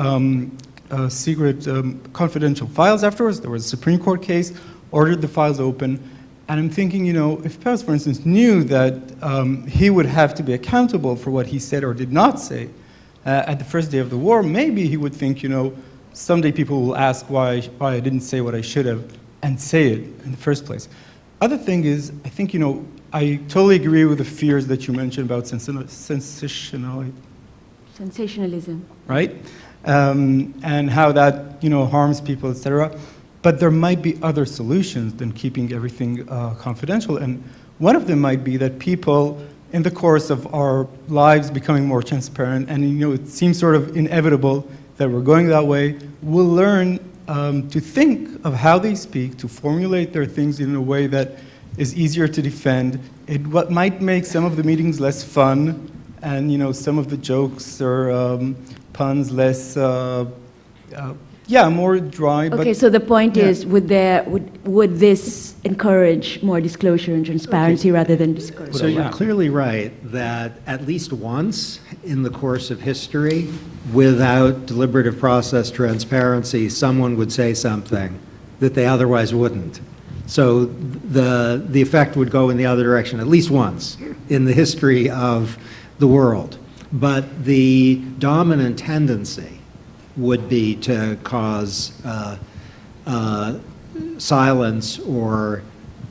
secret confidential files afterwards. There was a Supreme Court case, ordered the files open. And I'm thinking, if Peres, for instance, knew that he would have to be accountable for what he said or did not say at the first day of the war, maybe he would think, someday people will ask why I didn't say what I should have and say it in the first place. Other thing is, I think, I totally agree with the fears that you mentioned about sensationalism, right? And how that, harms people, etc. But there might be other solutions than keeping everything confidential. And one of them might be that people, in the course of our lives becoming more transparent, and it seems sort of inevitable that we're going that way, will learn to think of how they speak, to formulate their things in a way that is easier to defend. What might make some of the meetings less fun, and some of the jokes or puns less more dry. Okay, so the point is, would this encourage more disclosure and transparency rather than discourage? So you're clearly right that at least once in the course of history, without deliberative process transparency, someone would say something that they otherwise wouldn't. So the effect would go in the other direction at least once in the history of the world. But the dominant tendency would be to cause silence or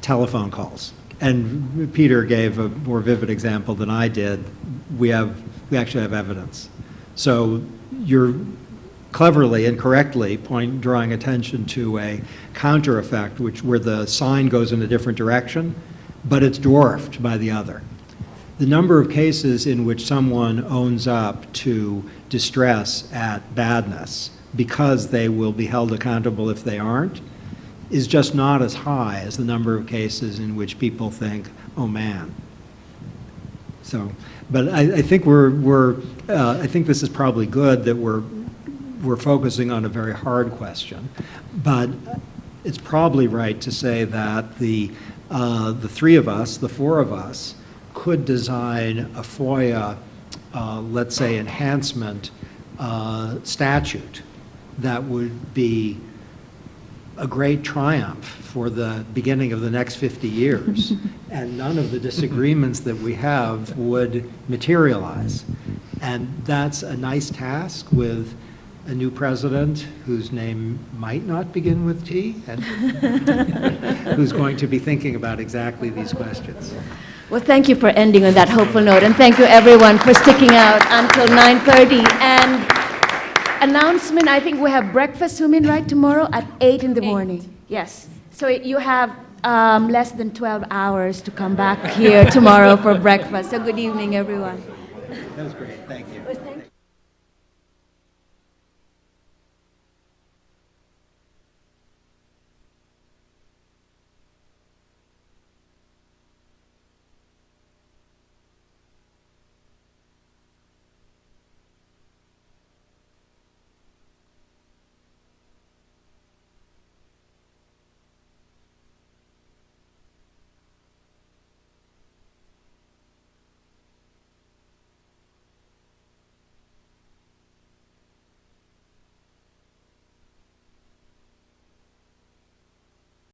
telephone calls. And Peter gave a more vivid example than I did. We actually have evidence. So you're cleverly and correctly drawing attention to a counter effect, where the sign goes in a different direction, but it's dwarfed by the other. The number of cases in which someone owns up to distress at badness because they will be held accountable if they aren't is just not as high as the number of cases in which people think, oh man. So, but I think I think this is probably good that we're focusing on a very hard question, but it's probably right to say that the 3 of us, the 4 of us, could design a FOIA, let's say, enhancement statute that would be a great triumph for the beginning of the next 50 years, and none of the disagreements that we have would materialize. And that's a nice task with a new president whose name might not begin with T, and who's going to be thinking about exactly these questions. Well, thank you for ending on that hopeful note, and thank you everyone for sticking out until 9:30. And announcement, I think we have breakfast, Sumin, right, tomorrow at 8 in the morning. Yes. So you have less than 12 hours to come back here tomorrow for breakfast. So good evening, everyone. That was great, thank you.